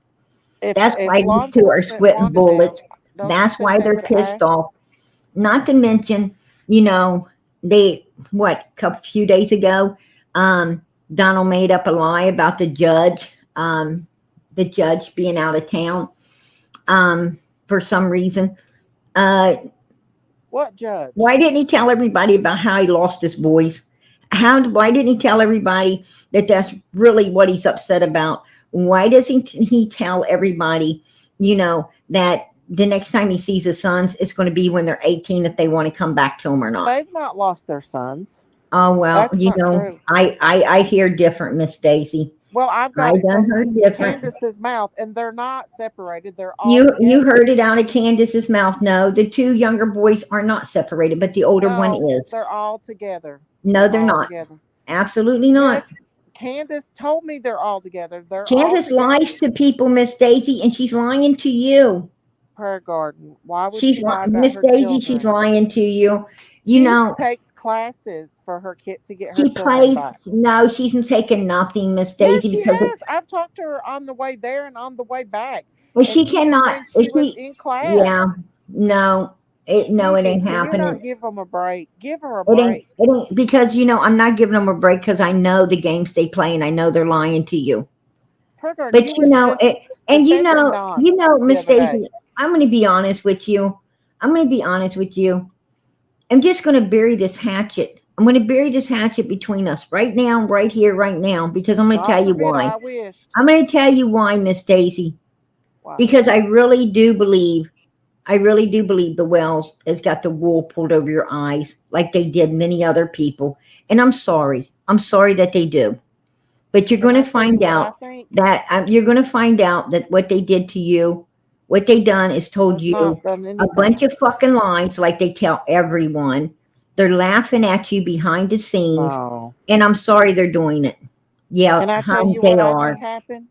That's if why law these two are enforcement sweating wanted them, bullets. don't you That's think why they they're would have pissed asked? off. Not to mention, you know, they what a few days ago, Donald made up a lie about the judge being out of town, for some reason. Uh, What judge? why didn't he tell everybody about how he lost his boys? Why didn't he tell everybody that that's really what he's upset about? Why doesn't he tell everybody, that the next time he sees his sons, it's going to be when they're 18, if they want to come back to him or not? They've not lost their sons. Oh, well, That's not true. I hear different, Miss Daisy. Well, I've I got it done from heard different. Candace's mouth, and they're not separated. They're all You together. heard it out of Candace's mouth. No, the two younger boys are not separated, but the older one No, is. they're all together. No, They're they're all not. together. Absolutely not. Yes, Candace told me they're all together. They're all Candace together. lies to people, Miss Daisy, and she's lying to you. Prayer Garden. Why would she lie about Miss her Daisy, she's children? lying to you. You She know, takes classes for her kid to get her she children plays. back. No, she's taking nothing, Miss Yes, Daisy, she because has. I've talked to her on the way there and on the way back. well, And she even cannot. when she was in class. Yeah, no, no, it Gigi, ain't can you not happening. give them a break? Give her a It ain't. break. It ain't because I'm not giving them a break, because I know the games they play, and I know they're lying to you. Prayer Garden, But you was just it, and defending Don the Miss other day. Daisy, I'm going to be honest with you. I'm going to be honest with you. I'm just going to bury this hatchet. I'm going to bury this hatchet between us right now, right here, right now, because I'm going to God tell you forbid, why. I wished. I'm going to tell you why, Miss Daisy, Wow. because I really do believe the Wells has got the wool pulled over your eyes like they did many other people. And I'm sorry. I'm sorry that they do. But you're Can going to I tell you find what I out think? that you're going to find out that what they did to you, what they done is told I've you not done a bunch anything. of fucking lies like they tell everyone. They're laughing at you behind the scenes. No. And I'm sorry they're doing it. Yeah, Can I tell hon, you they what I are. think happened?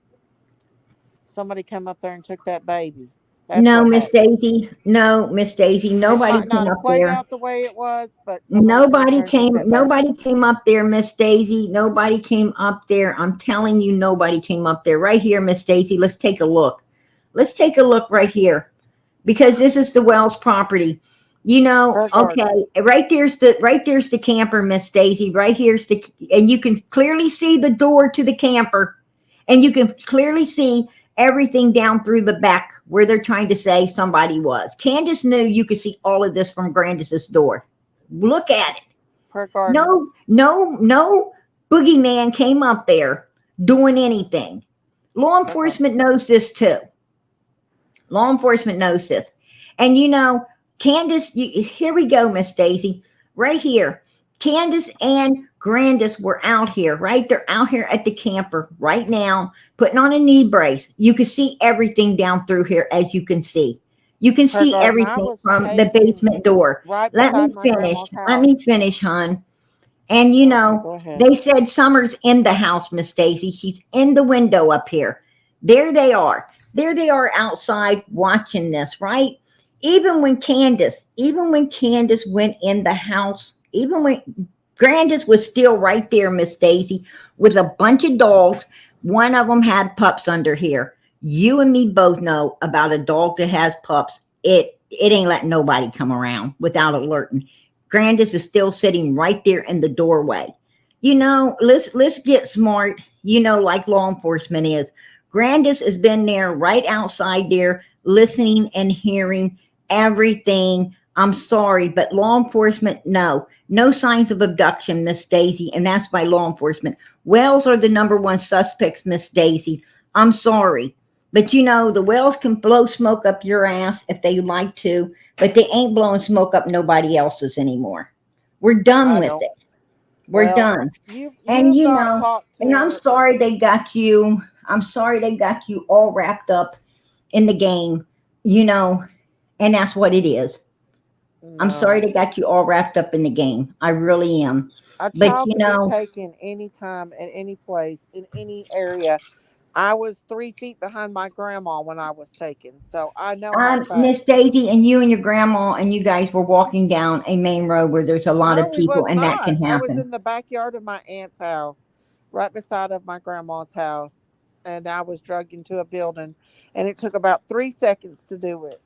Somebody come up there and took that baby. That's No, what Miss happened. Daisy. No, Miss Daisy. It Nobody might came not have up played there. out the way it was, but somebody came up there and took that baby. Nobody came up there, Miss Daisy. Nobody came up there. I'm telling you, nobody came up there. Right here, Miss Daisy. Let's take a look. Let's take a look right here, because this is the Wells property. Prayer Garden. Okay, right there's the camper, Miss Daisy. Right here's and you can clearly see the door to the camper, and you can clearly see everything down through the back where they're trying to say somebody was. Candace knew you could see all of this from Grandis's door. Look at it. Prayer Garden. No boogeyman came up there doing anything. Law Prayer Garden. enforcement knows this too. Law enforcement knows this. And Candace, here we go, Miss Daisy. Right here. Candace and Grandis were out here, right? They're out here at the camper right now, putting on a knee brace. You can see everything down through here, as you can see. You can Prayer see Garden. I everything was from the pacing basement door. right Let me beside my finish. grandma's Let house. me finish, hon. And Okay, go ahead. they said Summer's in the house, Miss Daisy. She's in the window up here. There they are. There they are outside watching this, right? Even when Candace went in the house, even when Grandis was still right there, Miss Daisy, with a bunch of dogs. One of them had pups under here. You and me both know about a dog that has pups. It ain't letting nobody come around without alerting. Grandis is still sitting right there in the doorway. Let's get smart, like law enforcement is. Grandis has been there right outside there listening and hearing everything. I'm sorry, but law enforcement, no signs of abduction, Miss Daisy, and that's by law enforcement. Whales are the number one suspects, Miss Daisy. I'm sorry. But the whales can blow smoke up your ass if they like to, but they ain't blowing smoke up nobody else's anymore. We're done I with don't. it. We're Well, done. you've got talked And I'm to. sorry they got you. I'm sorry they got you all wrapped up in the game, you know, and that's what it is. I'm sorry No, they got you all wrapped up in the game. I really am. a But child can be taken anytime at any place in any area. I was 3 feet behind my grandma when I was taken, so I know how fast. Miss Daisy, and you and your grandma and you guys were walking down a main road where there's a lot No, of we people, was and that not. can I was happen. in the backyard of my aunt's house, right beside of my grandma's house, and I was dragged into a building, and it took about 3 seconds to do it.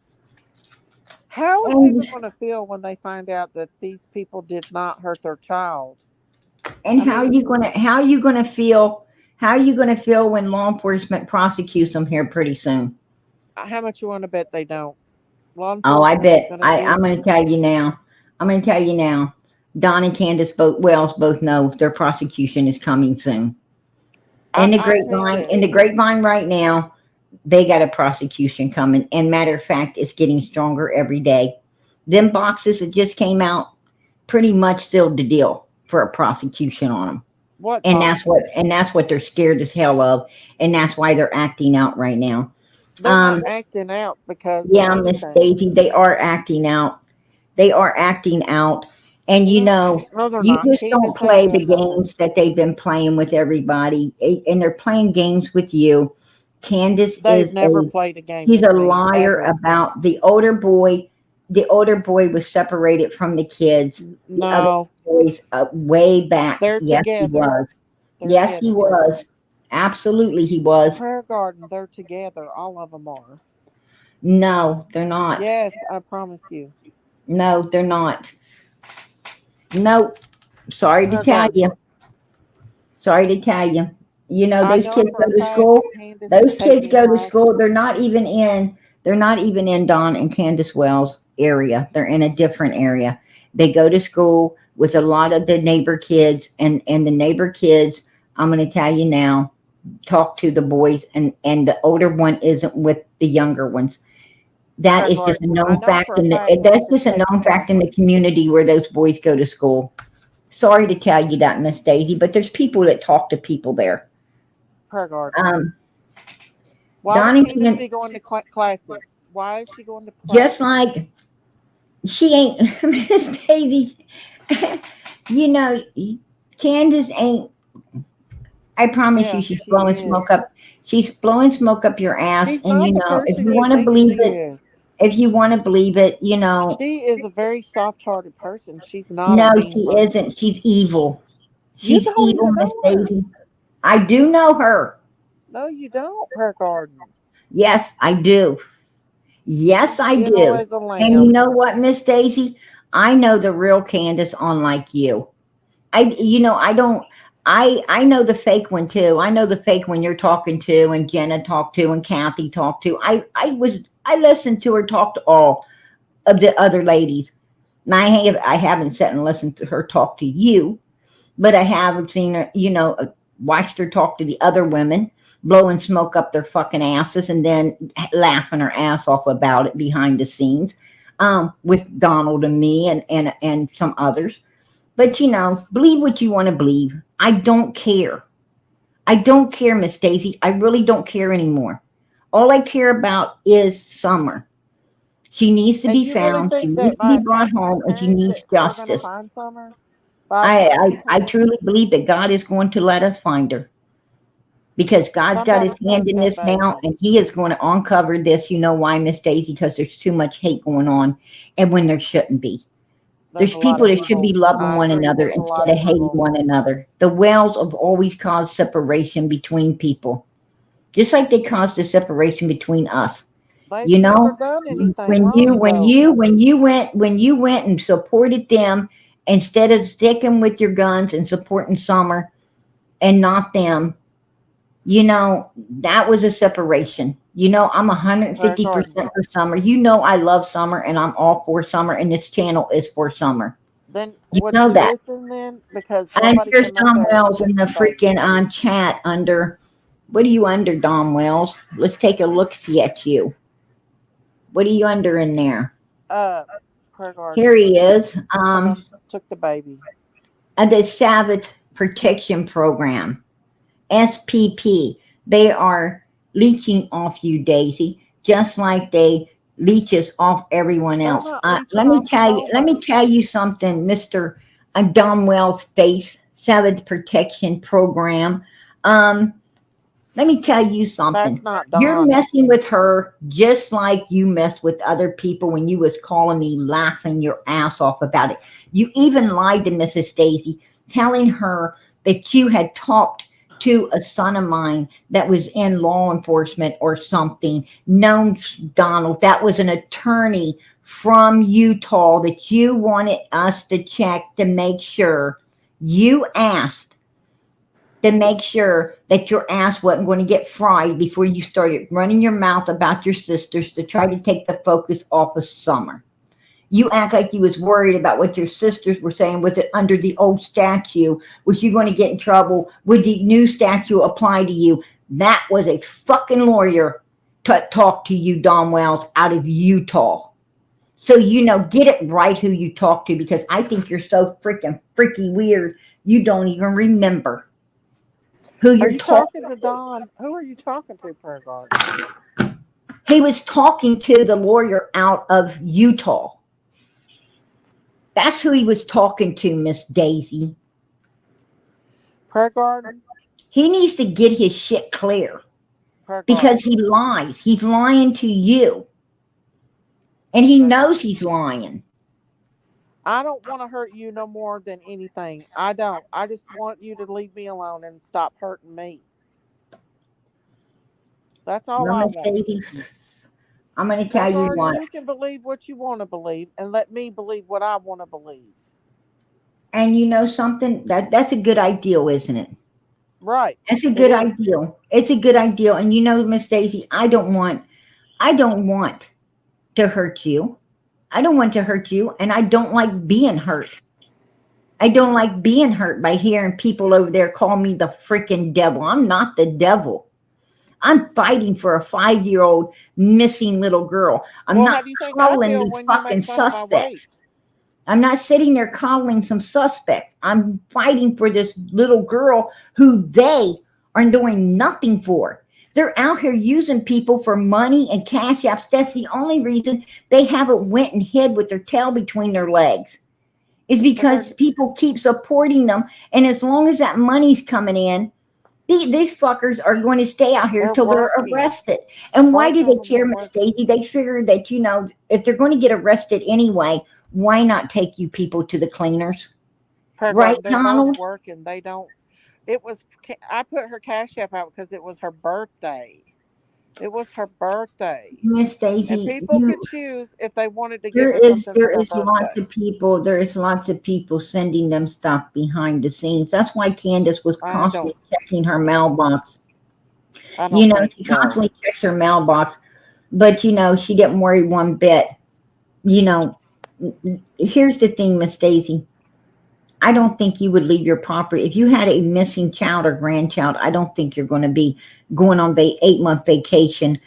How is And people going to feel when they find out that these people did not hurt their child? and I mean, how you gonna feel when law enforcement prosecutes them here pretty soon? how much you want to bet they don't? Law Oh, I enforcement is bet. going to I'm do. going to tell you now. I'm going to tell you now. Don and Candace both Wells both know their prosecution is coming soon. I tell you In this. the grapevine right now, they got a prosecution coming. And matter of fact, it's getting stronger every day. Them boxes that just came out pretty much sealed the deal for a prosecution on them. What And boxes? that's what they're scared as hell of. And that's why they're acting out right now. They're not acting out because of Yeah, Miss anything. Daisy, they are acting out. They are acting out. And No, they're you not. just don't Candace ain't play the doing nothing. games that they've been playing with everybody. And they're playing games with you. Candace They've never played a game she's with a me liar ever. about the older boy. The older boy was separated from the kids. The other No, boys way back. they're Yes, he together. was. They're Yes, he together, prayer was. garden. Absolutely, he was. Prayer garden, they're together. All of them are. No, they're not. Yes, I promise you. No, they're not. No, sorry to Prayer tell garden. you. Sorry to tell you. I Those know kids for go a to fact school. that Candace is Those kids taking go to my. school. They're not even in Don and Candace Wells area. They're in a different area. They go to school with a lot of the neighbor kids, and the neighbor kids, I'm going to tell you now, talk to the boys, and the older one isn't with the younger ones. That Prayer is just a garden. I known know fact for a fact that's Candace just a takes known my. fact in the community where those boys go to school. Sorry to tell you that, Miss Daisy, but there's people that talk to people there. Prayer garden. Um, Why would Candace Donington, be going to classes? Why is she going to just classes? like she ain't Miss Daisy. you know, Candace ain't. I promise you, Yeah, she's she blowing is. smoke up. She's blowing smoke up your ass, She's and not the if person you you want to think believe she it, is. if you want to believe it, She is a very soft-hearted person. She's not a no, mean she person. isn't. She's evil. You She's don't evil, even Miss know her. Daisy. I do know her. No, you don't, Prayer Garden. Yes, I do. Yes, She's I gentle do. as a And you lamb. know what, Miss Daisy? I know the real Candace unlike you. I don't. I know the fake one too. I know the fake one you're talking to, and Jenna talked to, and Kathy talked to. I listened to her talk to all of the other ladies. And I haven't sat and listened to her talk to you, but I have seen her, watched her talk to the other women, blowing smoke up their fucking asses, and then laughing her ass off about it behind the scenes, with Donald and me and some others. But believe what you want to believe. I don't care. I don't care, Miss Daisy. I really don't care anymore. All I care about is Summer. She needs to And be you really found. She think needs that to be by brought attacking her home, and she parents that needs we're going to justice. find Summer? By attacking I her? truly believe that God is going to let us find her, because God's got his Somebody hand take in that this now, baby. and he is going to uncover this. You know why, Miss Daisy? Because there's too much hate going on, and when there shouldn't be. There's There's a lot people of that should be evil. loving I one agree. another There's a lot instead of of hating evil. one another. The wells have always caused separation between people, just like they caused a separation between us. They've You never know, done anything when you wrong, though. when you went and supported them instead of sticking with your guns and supporting Summer and not them, you know, that was a separation. You know, I'm Prayer garden. 150% for Summer. You know, I love Summer and I'm all for Summer, and this channel is for Summer. Then You would know you that. listen then? Because And somebody here's came up Dom there and Wells in kicked the the baby. freaking on chat under. What are you under, Dom Wells? Let's take a look see at you. What are you under in there? Prayer garden. Here he is. Someone took the baby. And the Sabbath Protection Program, SPP. They are leeching off you, Daisy, just like they leech us off everyone They're else. not Let leeching me off tell you. Let me nobody. tell you something, Mister Dom Wells Face Sabbath Protection Program. Um, Let me tell you something. That's not You're Don. messing with her just like you messed with other people when you was calling me laughing your ass off about it. You even lied to Mrs. Daisy, telling her that you had talked to a son of mine that was in law enforcement or something. No, Donald, that was an attorney from Utah that you wanted us to check to make sure you asked to make sure that your ass wasn't going to get fried before you started running your mouth about your sisters to try to take the focus off of Summer. You act like you was worried about what your sisters were saying. Was it under the old statute? Was you going to get in trouble? Would the new statute apply to you? That was a fucking lawyer to talk to you, Don Wells, out of Utah. So, get it right who you talk to, because I think you're so freaking freaky weird, you don't even remember who Are you're you talking. talking to Don? Who are you talking to, Prayer garden? He was talking to the lawyer out of Utah. That's who he was talking to, Miss Daisy. Prayer garden. He needs to get his shit clear Prayer because garden. he lies. He's lying to you. And he Prayer knows garden. he's lying. I don't want to hurt you no more than anything. I don't. I just want you to leave me alone and stop hurting me. That's all Well, I Miss want. Daisy, I'm going to Prayer tell you garden, what. you can believe what you want to believe and let me believe what I want to believe. And you know something? That's a good ideal, isn't it? Right. That's a It good is. ideal. It's a good ideal. And Miss Daisy, I don't want to hurt you. I don't want to hurt you, and I don't like being hurt. I don't like being hurt by hearing people over there call me the freaking devil. I'm not the devil. I'm fighting for a 5-year-old missing little girl. I'm Well, how not do you think I coddling feel these when you fucking make fun of my weight? suspects. I'm not sitting there coddling some suspects. I'm fighting for this little girl who they are doing nothing for. They're out here using people for money and cash apps. That's the only reason they haven't went and hid with their tail between their legs, is But because people keep supporting them. And as long as that money's coming in, these fuckers are going to stay out here they're till they're working. arrested. And why Both do of they them are care, Miss working. Daisy? They figure that, if they're going to get arrested anyway, why not take you people to the cleaners? Prayer Right, garden, they're both Donald? working. They don't. It was. I put her cash app out because it was her birthday. It was her birthday. Miss And Daisy, people could choose if they wanted to give there her is something there for her is lots birthday. of people. There is lots of people sending them stuff behind the scenes. That's why Candace was I constantly don't. checking her mailbox. I don't think She so. constantly checks her mailbox, but she didn't worry one bit. You know, Here's the thing, Miss Daisy. I don't think you would leave your property if you had a missing child or grandchild. I don't think you're going to be going on 8-month vacation,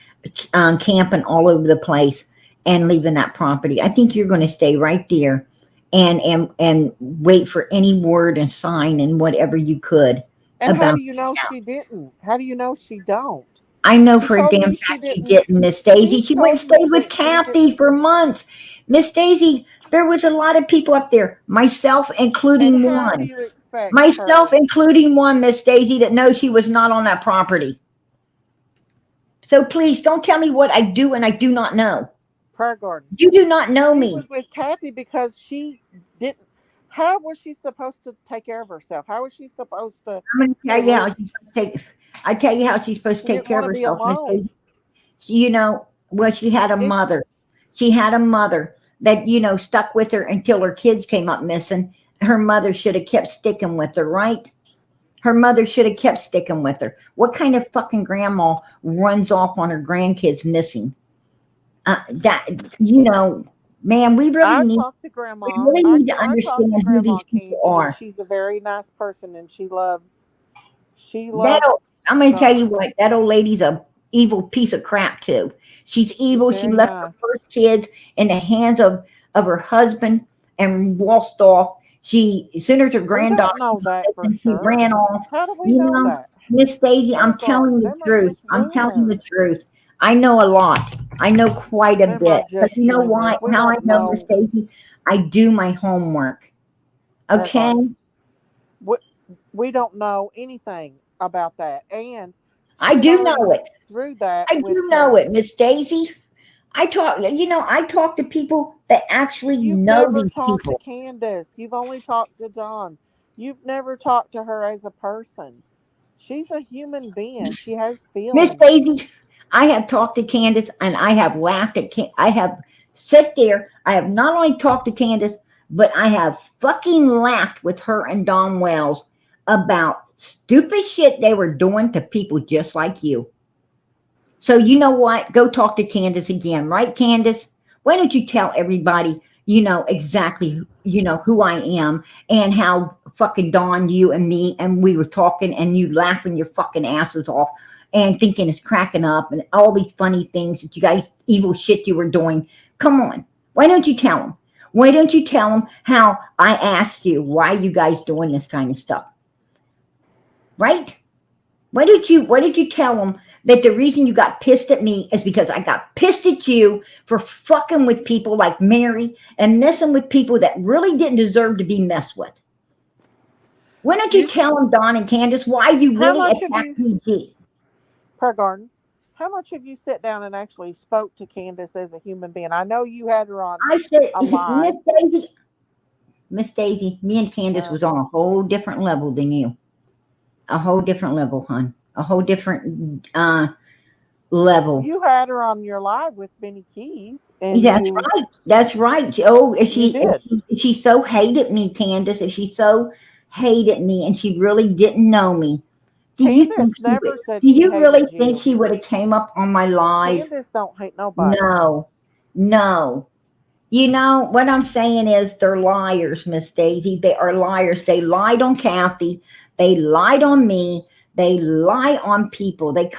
camping all over the place and leaving that property. I think you're going to stay right there and wait for any word and sign and whatever you could And how about. do you know she didn't? How do you know she don't? I know She for a told damn me she fact she didn't. didn't, Miss Daisy. She She went and told me stayed with that she didn't. Kathy for months. Miss Daisy, there was a lot of people up there, myself And including how do one. you expect Myself her? including one, Miss Daisy, that knows she was not on that property. So please don't tell me what I do and I do not know. Prayer garden. You do not know She me. was with Kathy because she How was she supposed to take care of herself? How was she supposed to? I'm going to tell you how live? she's supposed to take. I tell you how she's supposed to She take didn't care want of to be herself, Miss alone. Daisy. You know, well, she had a It's mother. She had a mother that stuck with her until her kids came up missing. Her mother should have kept sticking with her, right? Her mother should have kept sticking with her. What kind of fucking grandma runs off on her grandkids missing? That man, I talked to we Grandma. really I need to I talked understand to who Grandma these people Candy, and are. she's a very nice person, and she That loves old, I'm going to tell you God. what, that old lady's a evil piece of crap too. She's She's evil. She very left her nice. first kids in the hands of her husband and waltzed off. She, as soon as her We granddaughter don't know that for she sure. ran off. How do we You know know, that? Miss Daisy, I'm Prayer telling garden. you the Them are truth. just I'm telling you rumors. the truth. I know a lot. I know quite a Them are bit. But just you know rumors. why? We How I don't know, Miss know. Daisy? I do my homework. Prayer Okay? garden. We, we don't know anything about that, and I she's do already know it. went through that I with do know her. it, Miss Daisy. I talk to people that actually You've know never these talked to people. Candace. You've only talked to Don. You've never talked to her as a person. She's a human being. She has Miss feelings. Daisy, I have talked to Candace and I have laughed at I have sat there. I have not only talked to Candace, but I have fucking laughed with her and Don Wells about stupid shit they were doing to people just like you. So you know what? Go talk to Candace again, right, Candace? Why don't you tell everybody, exactly, who I am and how fucking Dawn, you and me, and we were talking and you laughing your fucking asses off and thinking it's cracking up and all these funny things that you guys, evil shit you were doing. Come on. Why don't you tell them? Why don't you tell them how I asked you why you guys doing this kind of stuff? Right? Why did you tell them that the reason you got pissed at me is because I got pissed at you for fucking with people like Mary and messing with people that really didn't deserve to be messed with? Why don't you You, tell them, Don and Candace, why you how really much have attacked you, me, G? Per Garden? How much have you sat down and actually spoke to Candace as a human being? I know you had her on I said, a Miss live. Daisy, Miss Daisy, me and Candace Uh, was on a whole different level than you. A whole different level, hon. A whole different level. you had her on your live with Benny Keys, and That's right. That's right. Oh, if you she if did. she, if she so hated me, Candace, if she so hated me and she really didn't know me, do you think Candace never said do she you really hated think you. she would have came up on my live? Candace don't hate nobody. No. No. You know what I'm saying is they're liars, Miss Daisy. They are liars. They lied on Kathy. They lied on me. They lie on people. They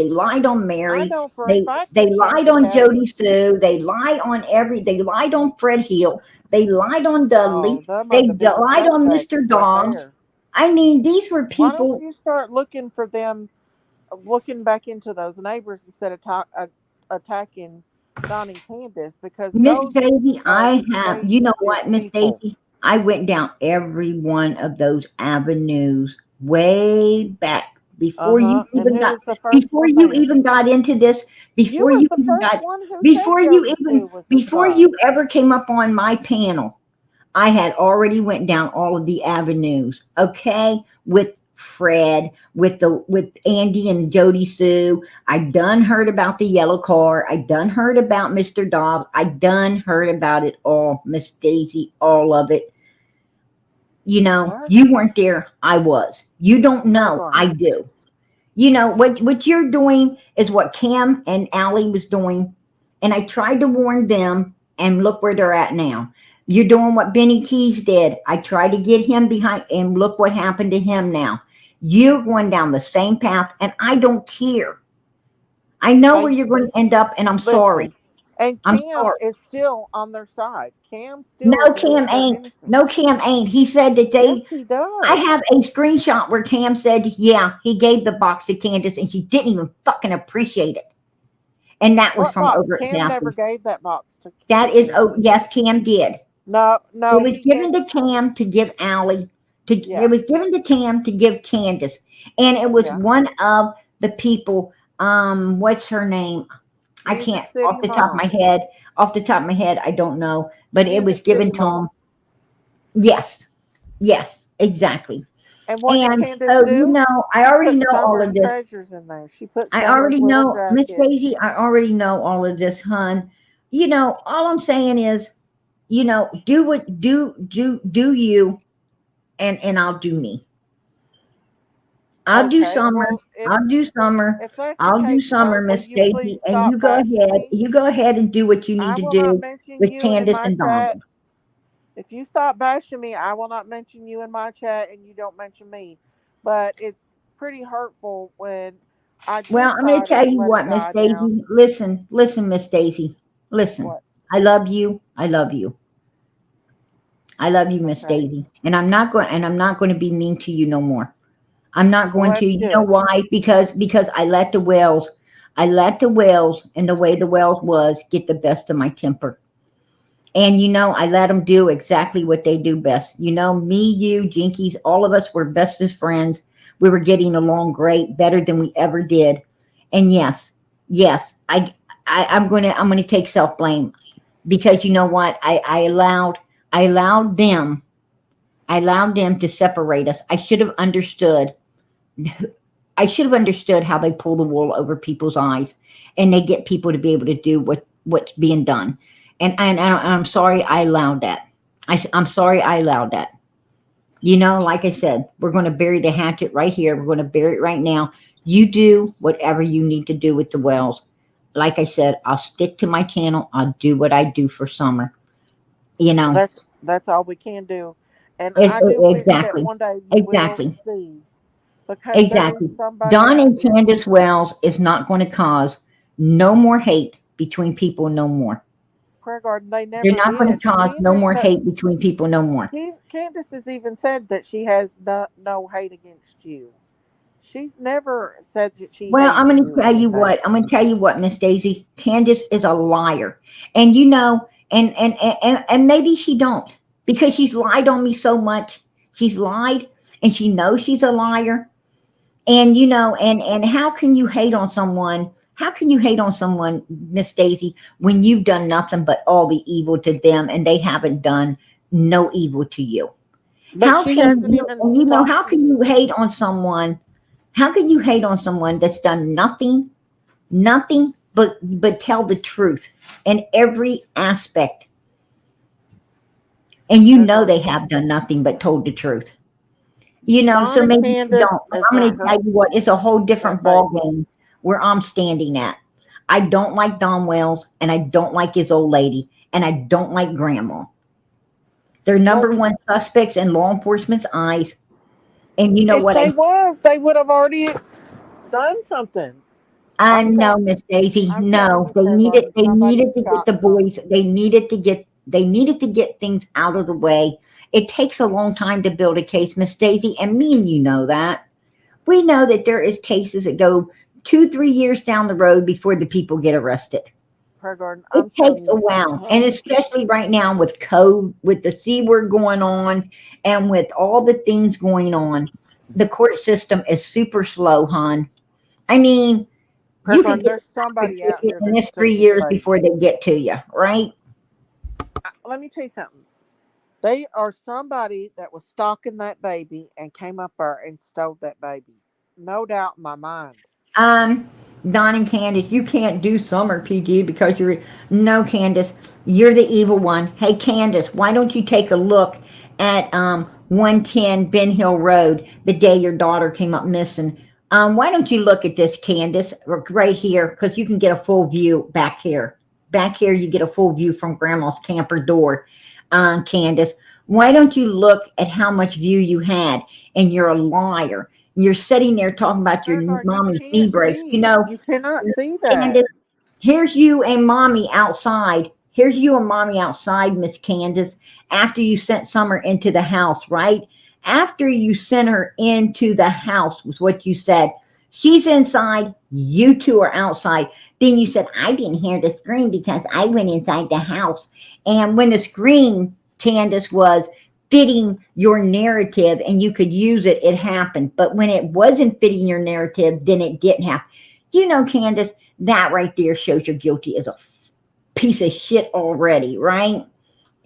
lied on I Mary. know for a They fact they that she lied was on happy. Jody Sue. They lied on Fred Hill. They lied on Oh, Dudley. them are They the biggest lied on nutbags Mr. right Dobbs. there. I mean, these were Why don't people. you start looking for them, looking back into those neighbors instead of attacking Don and Candace, because Miss those Daisy, are you know dangerous what, Miss people. Daisy? I went down every one of those avenues way back Uh huh. And who was the first before one you there? even got into this, You before was you the even first got, one who said Jody Sue was a before stud. you ever came up on my panel, I had already went down all of the avenues, okay? With Fred, with Andy and Jody Sue. I done heard about the yellow car. I done heard about Mr. Dobbs. I done heard about it all, Miss Daisy, all of it. What? You weren't there. I was. You don't know. Program. I do. What you're doing is what Cam and Allie was doing, and I tried to warn them, and look where they're at now. You're doing what Benny Keys did. I tried to get him behind, and look what happened to him now. You're going down the same path, and I don't care. I know where They you're going to end up, and I'm sorry. listen. And I'm Cam sorry. is still on their side. Cam still No, believes Cam they're ain't. innocent. No, Cam ain't. He said that Yes, he I does. have a screenshot where Cam said, yeah, he gave the box to Candace and she didn't even fucking appreciate it. And that was What from box? over at Cam never Kathy. gave that box That to is, oh, Candace. yes, Cam did. No, It no, was he gave given it. to Cam to give Allie, Yeah, it was given to Cam to give Candace. And it was yeah. one of the people, what's her name? I Music can't, City off the top of Mom. my head, I don't know, but it was Music given City to him. Mom. Yes, yes, exactly. And what did And Candace so, do? I She already put know all Summer's of this. treasures in there. She put I Summer's already little know, Miss jacket. Daisy, I already know all of this, hun. All I'm saying is, do what do you, and I'll do me. I'll do Okay. summer. Well, if I'll do summer. if that's the I'll do case, summer, will Miss you Daisy, please and stop you go bashing ahead. me? You go ahead and do what you need I to will not do mention with you in Candace my and chat. Donald. If you stop bashing me, I will not mention you in my chat, and you don't mention me. But it's pretty hurtful when I Well, did I'm going try to tell to you let a what, Miss guy down. Daisy. Listen, listen, Miss Daisy. Listen. What? I love you. I love you. I love you, Miss Okay. Daisy. And I'm not going to be mean to you no more. I'm not Well, going to. that's You know good. why? Because I let the whales and the way the whales was get the best of my temper. And I let them do exactly what they do best. Me, you, Jinkies, all of us were bestest friends. We were getting along great, better than we ever did. And yes, yes, I'm gonna take self blame because you know what? I allowed them to separate us. I should have understood how they pull the wool over people's eyes, and they get people to be able to do what's being done. And I'm sorry I allowed that. I'm sorry I allowed that. Like I said, we're going to bury the hatchet right here. We're going to bury it right now. You do whatever you need to do with the wells. Like I said, I'll stick to my channel. I'll do what I do for summer. You Well, know, that's all we can do. And I do wish that exactly, one day you will exactly. see, because there is Exactly. somebody Don out and there. Candace Wells is not going to cause no more hate between people no more. Prayer Garden, they They're never not going did. to cause no more hate between people no more. Candace has even said that she has no hate against you. She's never said that she Well, I'm hates going you to or tell you anything. what. I'm going to tell you what, Miss Daisy. Candace is a liar, and and maybe she don't because she's lied on me so much. She's lied, and she knows she's a liar. And and how can you hate on someone? How can you hate on someone, Miss Daisy, when you've done nothing but all the evil to them and they haven't done no evil to you? But How she can hasn't you even and talked how to can you you. hate on someone? How can you hate on someone that's done nothing but tell the truth in every aspect? And Prayer they Garden. have done nothing but told the truth. Dawn So and maybe you Candace don't. But is I'm going not to tell you what, it's a whole her different ball baby. game where I'm standing at. I don't like Don Wells, and I don't like his old lady, and I don't like Grandma. They're Well, number one suspects in law enforcement's eyes. And you know if what? they was, they would have already done something. I I'm know, telling Miss Daisy. I'm telling No, you, they Prayer needed. Garden, They somebody's needed to get got the boys. something. They needed to get things out of the way. It takes a long time to build a case, Miss Daisy, and me and you know that. We know that there is cases that go 2, 3 years down the road before the people get arrested. Prayer Garden, It I'm takes telling a you. while, and especially right now with code, with the C word going on, and with all the things going on, the court system is super slow, hon. I mean, Prayer you could Garden, get there's a traffic somebody out ticket here in that this took three this years before baby. they get to you, right? Let me tell you something. They are somebody that was stalking that baby and came up there and stole that baby. No doubt in my mind. Um, Don and Candace, you can't do summer PG because you're no Candace, you're the evil one. Hey Candace, why don't you take a look at 110 Ben Hill Road the day your daughter came up missing? Why don't you look at this, Candace, right here, because you can get a full view back here. Back here, you get a full view from Grandma's camper door, Candace. Why don't you look at how much view you had? And you're a liar. You're sitting there talking about your Prayer Garden, you mommy's knee can't brace. see. You cannot see Candace, that. here's you and mommy outside. Here's you and mommy outside, Miss Candace, after you sent Summer into the house, right? After you sent her into the house, was what you said. She's inside, you two are outside. Then you said, I didn't hear the scream because I went inside the house. And when the scream, Candace, was fitting your narrative and you could use it, it happened. But when it wasn't fitting your narrative, then it didn't happen. Candace, that right there shows you're guilty as a piece of shit already, right?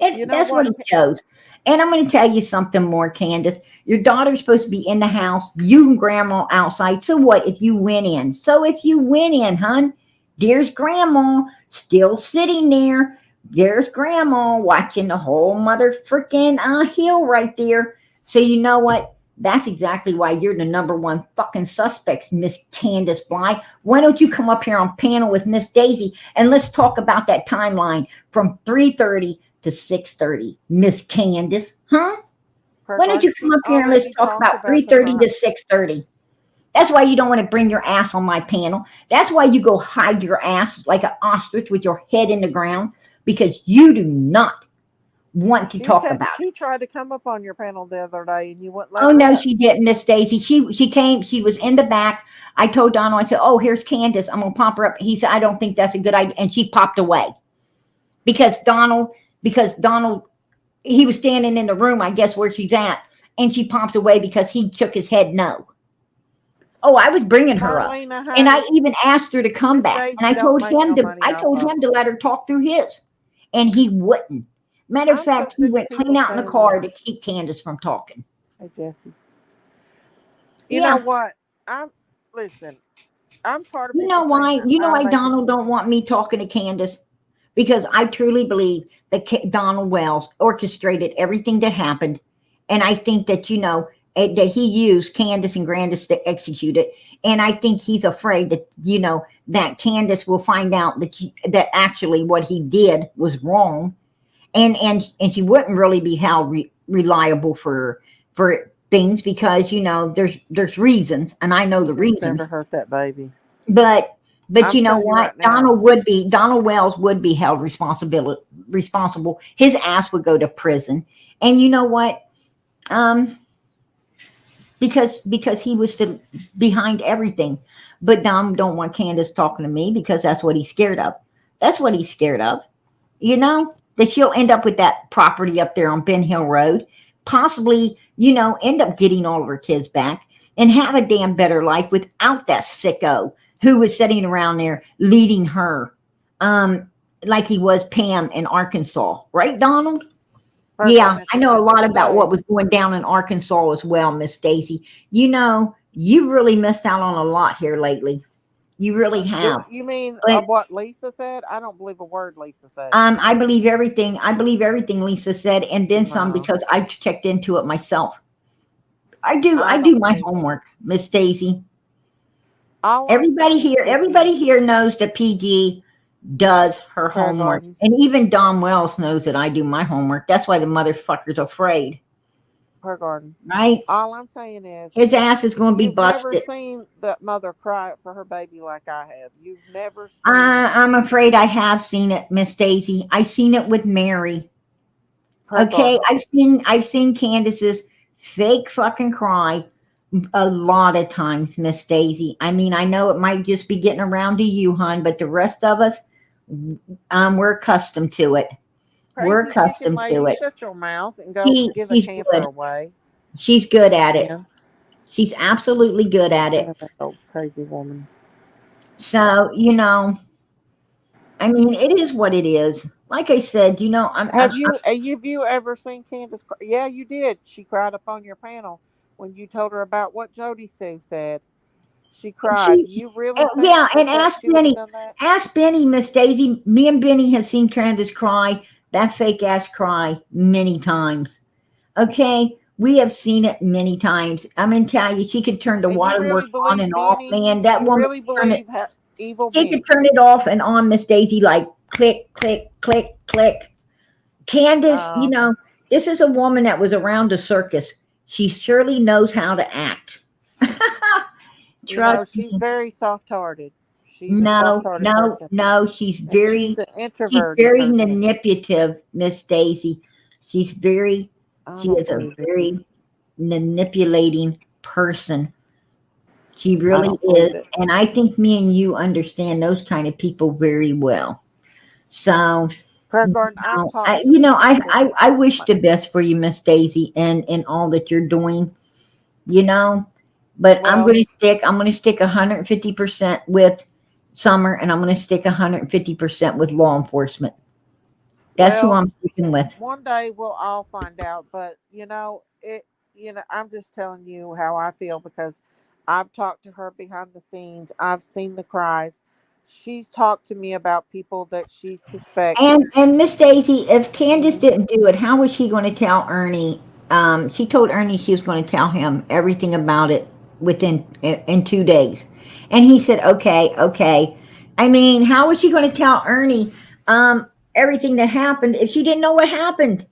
You know That's what what? it shows. And I'm going to tell you something more, Candace. Your daughter's supposed to be in the house, you and grandma outside. So what if you went in? So if you went in, hun, there's grandma still sitting there. There's grandma watching the whole mother freaking hill right there. So you know what? That's exactly why you're the number one fucking suspects, Miss Candace Bly. Why don't you come up here on panel with Miss Daisy and let's talk about that timeline from 3:30 to 6:30, Miss Candace, huh? Why don't you come She up here and let's already talk talked about about the 3:30 to time. 6:30? That's why you don't want to bring your ass on my panel. That's why you go hide your ass like an ostrich with your head in the ground because you do not want to talk about it. She tried to come up on your panel the other day, and you wouldn't let Oh her no, up. she didn't, Miss Daisy. She came. She was in the back. I told Donald. I said, "Oh, here's Candace. I'm gonna pop her up." He said, "I don't think that's a good idea," and she popped away because Donald he was standing in the room, I guess, where she's at, and she popped away because he shook his head no. Oh, I was bringing her up, Marlena, and I honey, even asked her to come Miss back, and Daisy don't make no money I off told of him to them. let her talk through his, and he wouldn't. Matter of I'm so fact, he sick of went clean people out in the saying that. car to keep Candace from talking. Hey, Jesse. You know Yeah, what? I'm listen. I'm part of you know people saying why? that You know I why make it. Donald don't want me talking to Candace? Because I truly believe that Donald Wells orchestrated everything that happened, and I think that that he used Candace and Grandis to execute it, and I think he's afraid that that Candace will find out that actually what he did was wrong, and she wouldn't really be held reliable for things because there's reasons, and I know the Just reasons, never hurt that baby. but I'm you know telling you what? right now. Donald Wells would be held responsible. His ass would go to prison. And you know what? Um, because he was behind everything. But Dom don't want Candace talking to me because that's what he's scared of. That's what he's scared of. That she'll end up with that property up there on Ben Hill Road, possibly, end up getting all of her kids back and have a damn better life without that sicko who was sitting around there leading her, like he was Pam in Arkansas, right, Donald? Her Yeah, garden at I the know a end of lot the about what day. was going down in Arkansas as well, Miss Daisy. You really missed out on a lot here lately. You really have. You mean But what Lisa said? I don't believe a word Lisa said. I believe everything. I believe everything Lisa said, and then some No, because I checked into it myself. I do. I I do don't my believe it. homework, Miss Daisy. All I'm saying, Everybody Cookie, here knows that PG does her prayer homework, garden, and even Don Wells knows that I do my homework. That's why the motherfucker's afraid, prayer garden. right? All I'm saying is, His ass is going to be you've never busted. seen that mother cry for her baby like I have. You've never seen it. I'm afraid I have seen it, Miss Daisy. I've seen it with Mary. Prayer Okay, garden. I've seen Candace's fake fucking cry a lot of times, Miss Daisy. I mean, I know it might just be getting around to you, hon, but the rest of us, we're accustomed to it. We're Crazy chicken accustomed to lady, it. shut your mouth and go give the She's camphor good. away. She's good at it. Yeah, She's absolutely good at look it. at that old crazy woman. So, I mean, it is what it is. Like I said, Have you ever seen Candace cry? Yeah, you did. She cried upon your panel when you told her about what Jody Sue said. She cried. she, Do you really think yeah, and that ask she would have Benny. done that? Ask Benny, Miss Daisy. Me and Benny have seen Candace cry, that fake ass cry, many times. Okay? We have seen it many times. I'm going to tell you, she can turn the And you really waterworks on believe and off, Benny? man. That You woman really can turn it. believe evil She can Benny? turn it off and on, Miss Daisy, like click, click, click, click. Candace, Uh, this is a woman that was around a circus. She surely knows how to act. Trust she's me. very soft-hearted. She's a No, soft-hearted no, person, no. and she's an She's introverted very person. manipulative, Miss Daisy. She's very, I she don't is a believe it. very manipulating person. She I really don't believe is. it. And I think me and you understand those kind of people very well. So, Prayer Garden, I've no, talked to people. I wish the best for you, Miss Daisy, and all that you're doing, you know. But Well, I'm gonna stick 150% with Summer, and I'm gonna stick 150% with law enforcement. That's who Well, I'm sticking with. one day we'll all find out, but it. I'm just telling you how I feel because I've talked to her behind the scenes. I've seen the cries. She's talked to me about people that she suspects. And Miss Daisy, if Candace Mhm. didn't do it, how was she going to tell Ernie? She told Ernie she was going to tell him everything about it within in 2 days, and he said, "Okay, okay." I mean, how was she going to tell Ernie everything that happened if she didn't know what happened?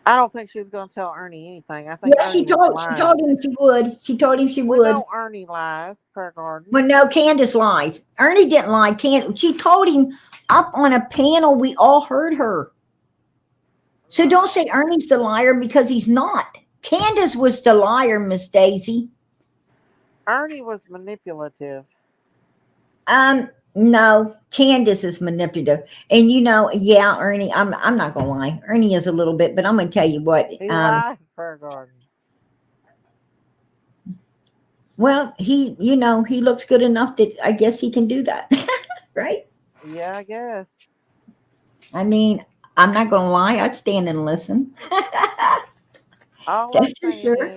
I don't think she was going to tell Ernie anything. I think Yeah, Ernie was she lying. told him she would. She told him she We would. know Ernie lies, per garden. But no, Candace lies. Ernie didn't lie. She told him up on a panel. We all heard her. So don't say Ernie's the liar because he's not. Candace was the liar, Miss Daisy. Ernie was manipulative. No, Candace is manipulative. And yeah, Ernie, I'm not gonna lie. Ernie is a little bit, but I'm gonna tell you what. He lies, per garden. Well, he looks good enough that I guess he can do that. Right? Yeah, I guess. I mean, I'm not gonna lie, I'd stand and listen. All I'm That's for saying sure.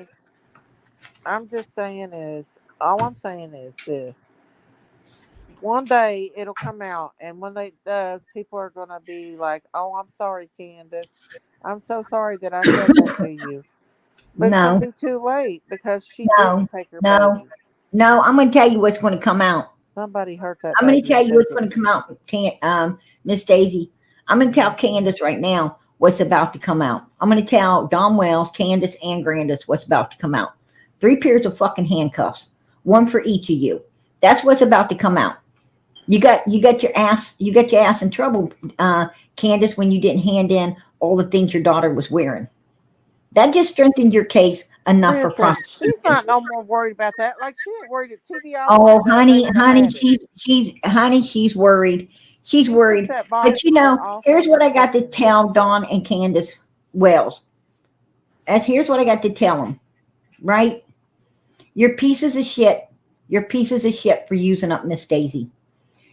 is, all I'm saying is this. One day it'll come out, and when it does, people are going to be like, "Oh, I'm sorry, Candace. I'm so sorry that I said that to you." But it's going to No, be too late because she didn't no, take her no, baby. no. I'm gonna tell you what's gonna come out. Somebody hurt that I'm going to baby tell and you took what's it. going to come out, Miss Daisy. I'm going to tell Mhm. Candace right now what's about to come out. I'm going to tell Don Wells, Candace, and Grandis what's about to come out. 3 pairs of fucking handcuffs, one for each of you. That's what's about to come out. You got your ass in trouble, Candace, when you didn't hand in all the things your daughter was wearing. That just strengthened your case enough for Listen, she's prosecution. not no more worried about that. Like she ain't worried at TBI Oh, wanted that honey, baby to honey, have it. she's worried. She's She took worried. that But body part off here's of what her I got to second. tell Dawn and Candace Wells. As here's what I got to tell them. Right? You're pieces of shit. You're pieces of shit for using up Miss Daisy.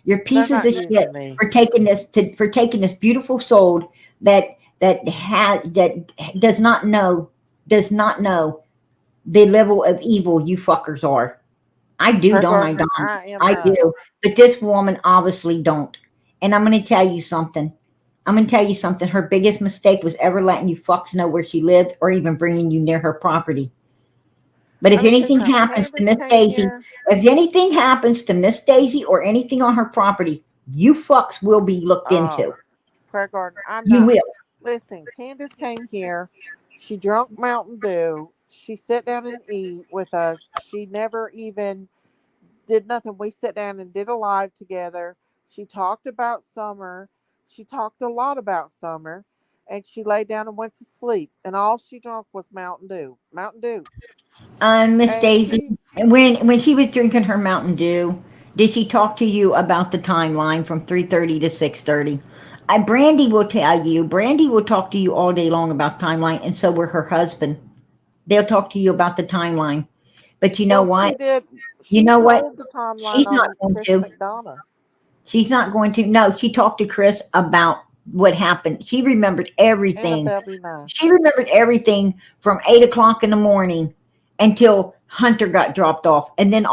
You're They're pieces not of shit using me. for taking this beautiful soul that does not know the level of evil you fuckers are. I do, Per don't I, garden, Don? I am I not. do. But this woman obviously don't. And I'm going to tell you something. I'm going to tell you something. Her biggest mistake was ever letting you fucks know where she lived or even bringing you near her property. But Let me tell you something. Candace came here. If anything happens to Miss Daisy or anything on her property, you fucks will be looked Oh, into. prayer garden. I'm You not. will. Listen, Candace came here. She drunk Mountain Dew. She sat down and eat with us. She never even did nothing. We sat down and did a live together. She talked about summer. She talked a lot about summer. And she laid down and went to sleep. And all she drank was Mountain Dew. Mountain Dew. Miss And Daisy, she when she was drinking her Mountain Dew, did she talk to you about the timeline from 3:30 to 6:30? Brandy will tell you. Brandy will talk to you all day long about timeline, and so will her husband. They'll talk to you about the timeline. But you know well, she what? did. You She know what? told the timeline She's not on going Chris to. McDonough She's not going to. No, she talked to Chris about what happened. She remembered and a everything. Belby knife. She remembered everything from 8 o'clock in the morning until Hunter got dropped off. And then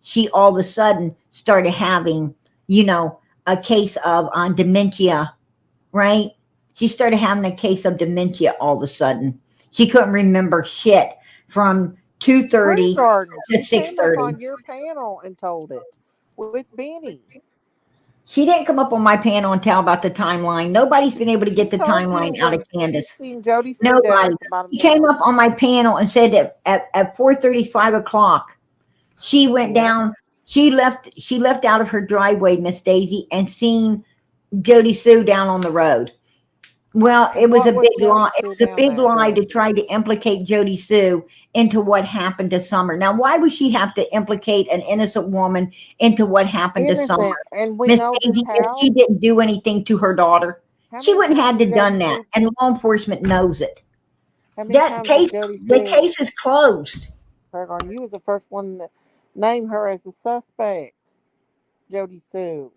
she all of a sudden started having, you know, a case of dementia, right? She started having a case of dementia all of a sudden. She couldn't remember shit from Prayer 2:30 Garden. to She came up 6:30. on your panel and told it with Benny. She didn't come up on my panel and tell about the timeline. Nobody's been able to She get the told you timeline out of when she Candace. seen Jody Sue down Nobody. at the bottom She of the came hill. up on my panel and said that at 4:30, 5 o'clock, she went Yeah. down. She left out of her driveway, Miss Daisy, and seen Jody Sue down on the road. Well, And what was Jody It Sue was a down big there lie to doing? try to implicate Jody Sue into what happened to Summer. Now, why would she have to implicate an innocent woman into what happened to Summer? Innocent. And we Miss know this Daisy, if how? she didn't do anything to her daughter, How she many wouldn't times have did to Jody done that, Sue? and law enforcement knows it. How many That times did case, Jody the Sue? case is closed. Prayer Garden, you was the first one to name her as a suspect. Jody Sue.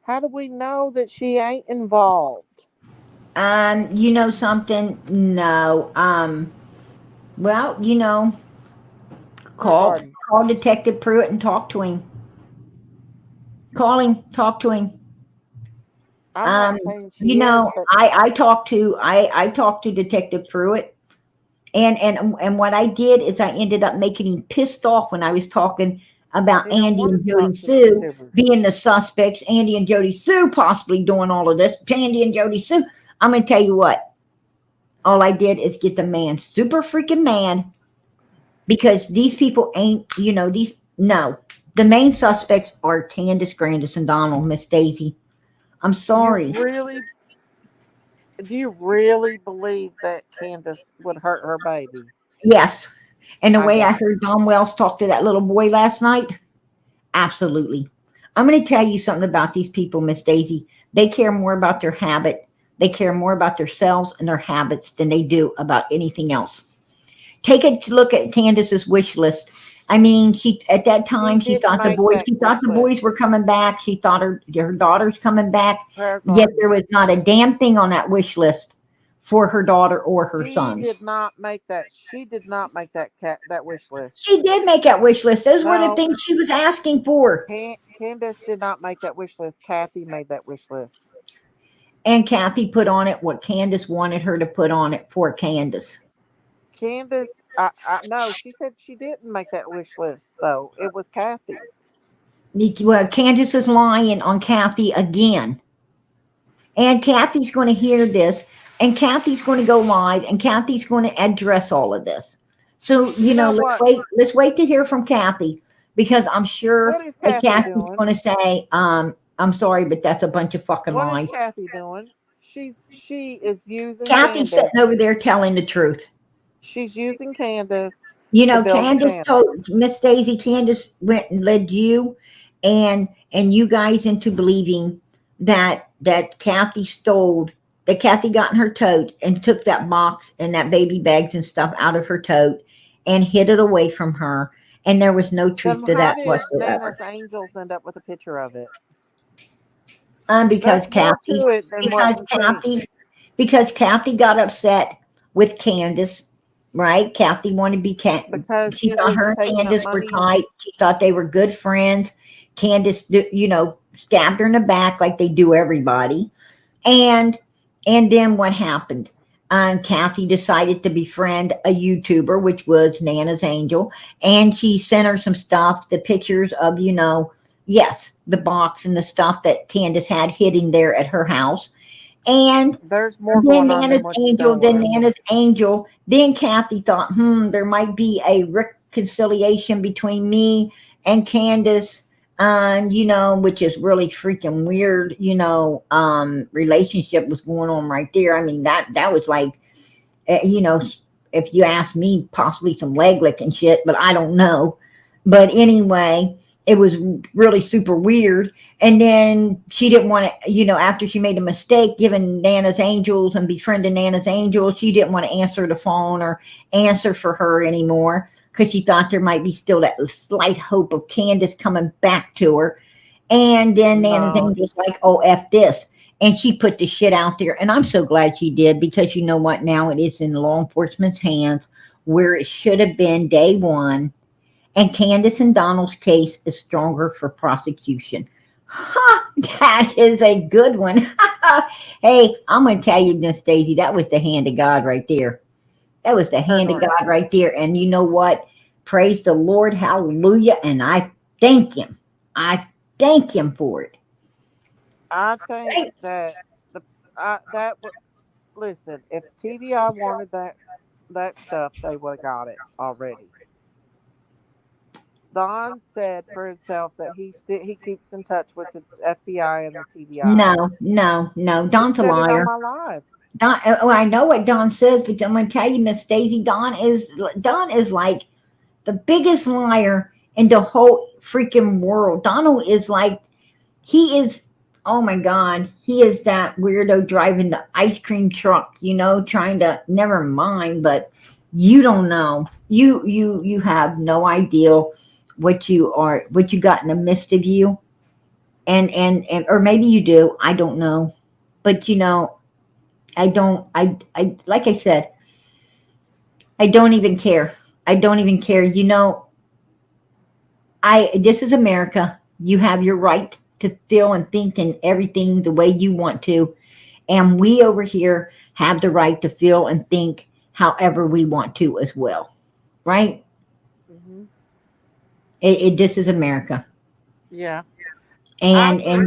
How do we know that she ain't involved? You know something? No. Well, you know, call Regarding, call Detective Pruitt and talk to him. Call him, talk to him. I'm Um, not saying you she is, know, but I talked to Detective Pruitt, and what I did is I ended up making him pissed off when I was talking about he don't Andy want and to Jody talk to the Sue YouTubers. being the suspects. Andy and Jody Sue possibly doing all of this. Andy and Jody Sue. I'm gonna tell you what. All I did is get the man super freaking mad because these people ain't, you know, these no. The main suspects are Candace, Grandis, and Donald, Miss Daisy. I'm You sorry. really, do you really believe that Candace would hurt her baby? Yes. And the I way I don't. heard Don Wells talk to that little boy last night, absolutely. I'm going to tell you something about these people, Miss Daisy. They care more about their habit. They care more about themselves and their habits than they do about anything else. Take a look at Candace's wish list. I mean, she at that She time didn't make that she thought wish the list. boys were coming back. She thought her daughter's coming back. Prayer Yet garden. there was not a damn thing on that wish list for her daughter or her She sons. did not make that. She did not make that wish list. She did make that wish list. Those were the No, things she was asking for. Candace did not make that wish list. Kathy made that wish list. And Kathy put on it what Candace wanted her to put on it for Candace. Candace, no, she said she didn't make that wish list though. It was Kathy. Well, Candace is lying on Kathy again. And Kathy's going to hear this, and Kathy's going to go live, and Kathy's going to address all of this. So, You you know, know what? let's wait to hear from Kathy because I'm sure What is that Kathy Kathy's doing? going to say, I'm sorry, but that's a bunch of fucking What is lies. Kathy doing? She is using Kathy's Candace. sitting over there telling the truth. She's using Candace You to know, build a Candace channel. told Miss Daisy, Candace went and led you and you guys into believing that Kathy stole that Kathy got in her tote and took that box and that baby bags and stuff out of her tote and hid it away from her. And there was no Then truth to how that did whatsoever. Nana's angels end up with a picture of it? Because There's more Kathy, to it than what because you think. Kathy, because Kathy got upset with Candace, right? Kathy wanted to be Because she she thought was her and taking up Candace were money and tight. She thought they were good friends. Candace, you know, stabbed her in the back like they do everybody. And and then what happened? Kathy decided to befriend a YouTuber, which was Nana's Angel, and she sent her some stuff, the pictures of, you know, yes, the box and the stuff that Candace had hidden there at her house. And there's more going on than what you know Then of. Nana's Angel, then Kathy thought, there might be a reconciliation between me and Candace, and you know, which is really freaking weird, you know, relationship was going on right there. I mean, that was like, you know, if you ask me, possibly some leg licking shit, but I don't know. But anyway, it was really super weird. And then she didn't want to, you know, after she made a mistake giving Nana's Angels and befriending Nana's Angels, she didn't want to answer the phone or answer for her anymore because she thought there might be still that slight hope of Candace coming back to her. And then Nana's No, Angels like, oh, F this. And she put the shit out there. And I'm so glad she did because you know what? Now it is in law enforcement's hands where it should have been day one. And Candace and Donald's case is stronger for prosecution. Ha! That is a good one. Hey, I'm going to tell you, Miss Daisy, that was the hand of God right there. That was the hand of certainly. God right there. And you know what? Praise the Lord. Hallelujah. And I thank Him. I thank Him for it. I think Right? that the that would listen. If TVI wanted that stuff, they would have got it already. Don said for himself that he keeps in touch with the FBI and the TVI. No, no, no. He Don's a said it on liar. my live. Don, oh, I know what Don says, but I'm going to tell you, Miss Daisy, Don is like the biggest liar in the whole freaking world. Donald is like he is. Oh my God, he is that weirdo driving the ice cream truck. You know, trying to never mind, but you don't know. You have no idea what you got in the midst of you. and or maybe you do, I don't know. But I don't, like I said, I don't even care. I don't even care. This is America. You have your right to feel and think and everything the way you want to. And we over here have the right to feel and think however we want to as well. Right? Hmm. This is America. Yeah, I And appreciate.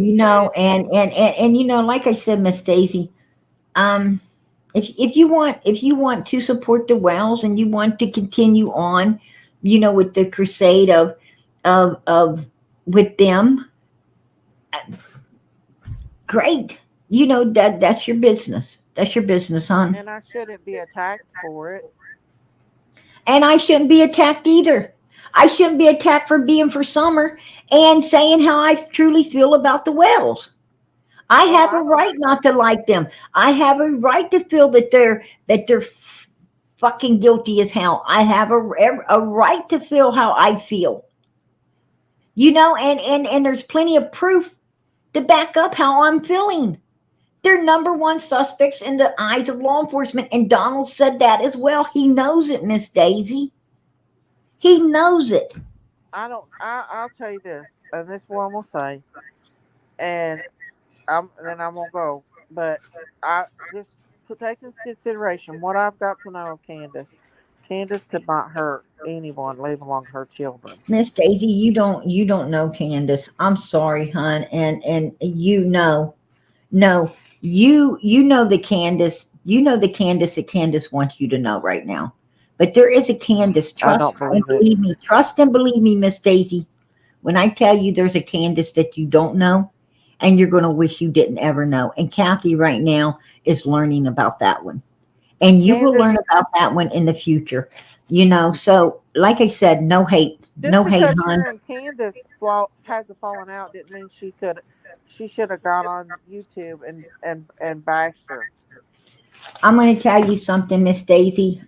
like I said, Miss Daisy, um, if you want to support the Wells and you want to continue on, with the crusade of with them, great. That's your business. That's your business, hon. And I shouldn't be attacked for it. And I shouldn't be attacked either. I shouldn't be attacked for being for summer and saying how I truly feel about the Wells. I Oh, have a I do. right not to like them. I have a right to feel that they're fucking guilty as hell. I have a right to feel how I feel. And there's plenty of proof to back up how I'm feeling. They're number one suspects in the eyes of law enforcement, and Donald said that as well. He knows it, Miss Daisy. He knows it. I don't. I'll tell you this, and this one will say, and I'm gonna go. But I just to take into consideration what I've got to know of Candace. Candace could not hurt anyone, leave alone her children. Miss Daisy, you don't know Candace. I'm sorry, hon, and no, you know the Candace, the Candace that Candace wants you to know right now. But there is a Candace. I don't Trust and believe it. believe me. Trust and believe me, Miss Daisy. When I tell you there's a Candace that you don't know, and you're going to wish you didn't ever know. And Kathy right now is learning about that one, and you will learn Candace, about that one in the future. So like I said, no hate, just no hate, because hon. her and Candace has a falling out, didn't mean she should have got on YouTube and bashed her. I'm going to tell you something, Miss Daisy.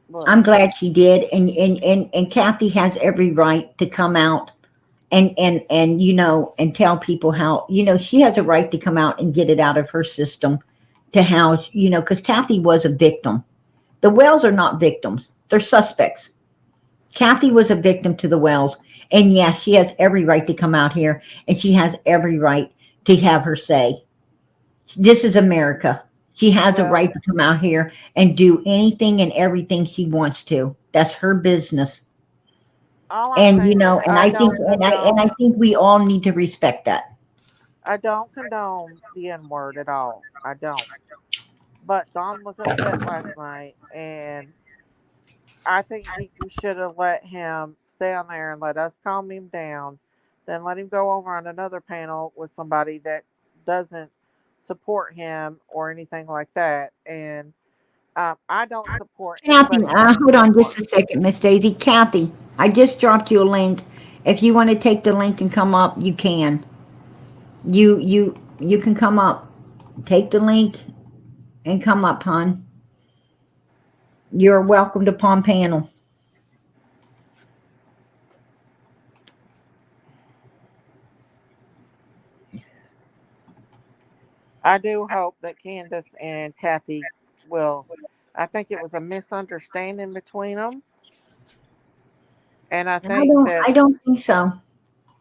Look, I'm glad she did, and Kathy has every right to come out and tell people how she has a right to come out and get it out of her system to how because Kathy was a victim. The Wells are not victims; they're suspects. Kathy was a victim to the Wells, and yes, she has every right to come out here, and she has every right to have her say. This is America. She has a well, right to come out here and do anything and everything she wants to. That's her business. all I'm And saying is and I think we all need to respect that. I don't condone the N word at all. I don't. But Don was upset last night, and I think we should have let him stay on there and let us calm him down, then let him go over on another panel with somebody that doesn't support him or anything like that. And I don't support Kathy, anybody saying hold the N on just word. a second, Miss Daisy. Kathy, I just dropped you a link. If you want to take the link and come up, you can. You can come up. Take the link and come up, hon. You're welcome to Palm Panel. I do hope that Candace and Kathy will. I think it was a misunderstanding between them, and I think that I don't think so.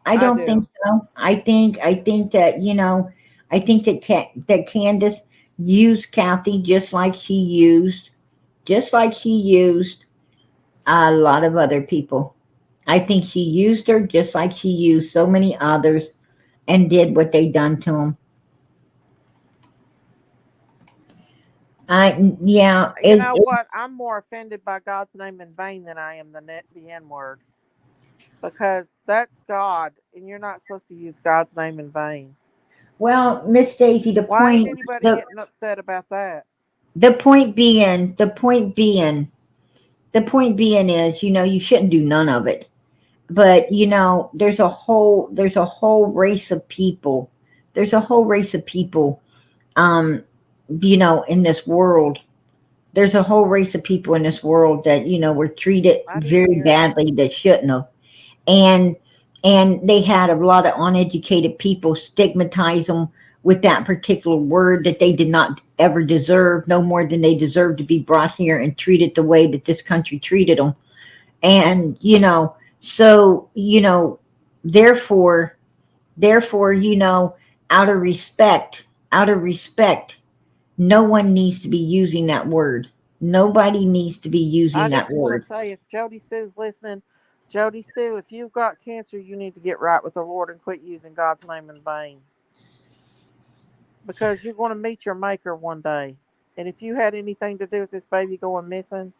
I I don't think do. so. I think that I think that that Candace used Kathy just like she used a lot of other people. I think she used her just like she used so many others and did what they done to them. Yeah, You know what? I'm more offended by God's name in vain than I am the N word, because that's God, and you're not supposed to use God's name in vain. well, Miss Daisy, Why ain't anybody getting upset about that? the point being the point being is you shouldn't do none of it. But there's a whole race of people. There's a whole race of people um in this world. There's a whole race of people in this world that were treated I didn't very hear you. badly that shouldn't have. And And they had a lot of uneducated people stigmatize them with that particular word that they did not ever deserve, no more than they deserve to be brought here and treated the way that this country treated them. And, so, therefore, out of respect, no one needs to be using that word. Nobody needs to be using I that just want word. to say, if Jody Sue's listening, Jody Sue, if you've got cancer, you need to get right with the Lord and quit using God's name in vain. Because you're going to meet your maker one day. And if you had anything to do with this baby going missing,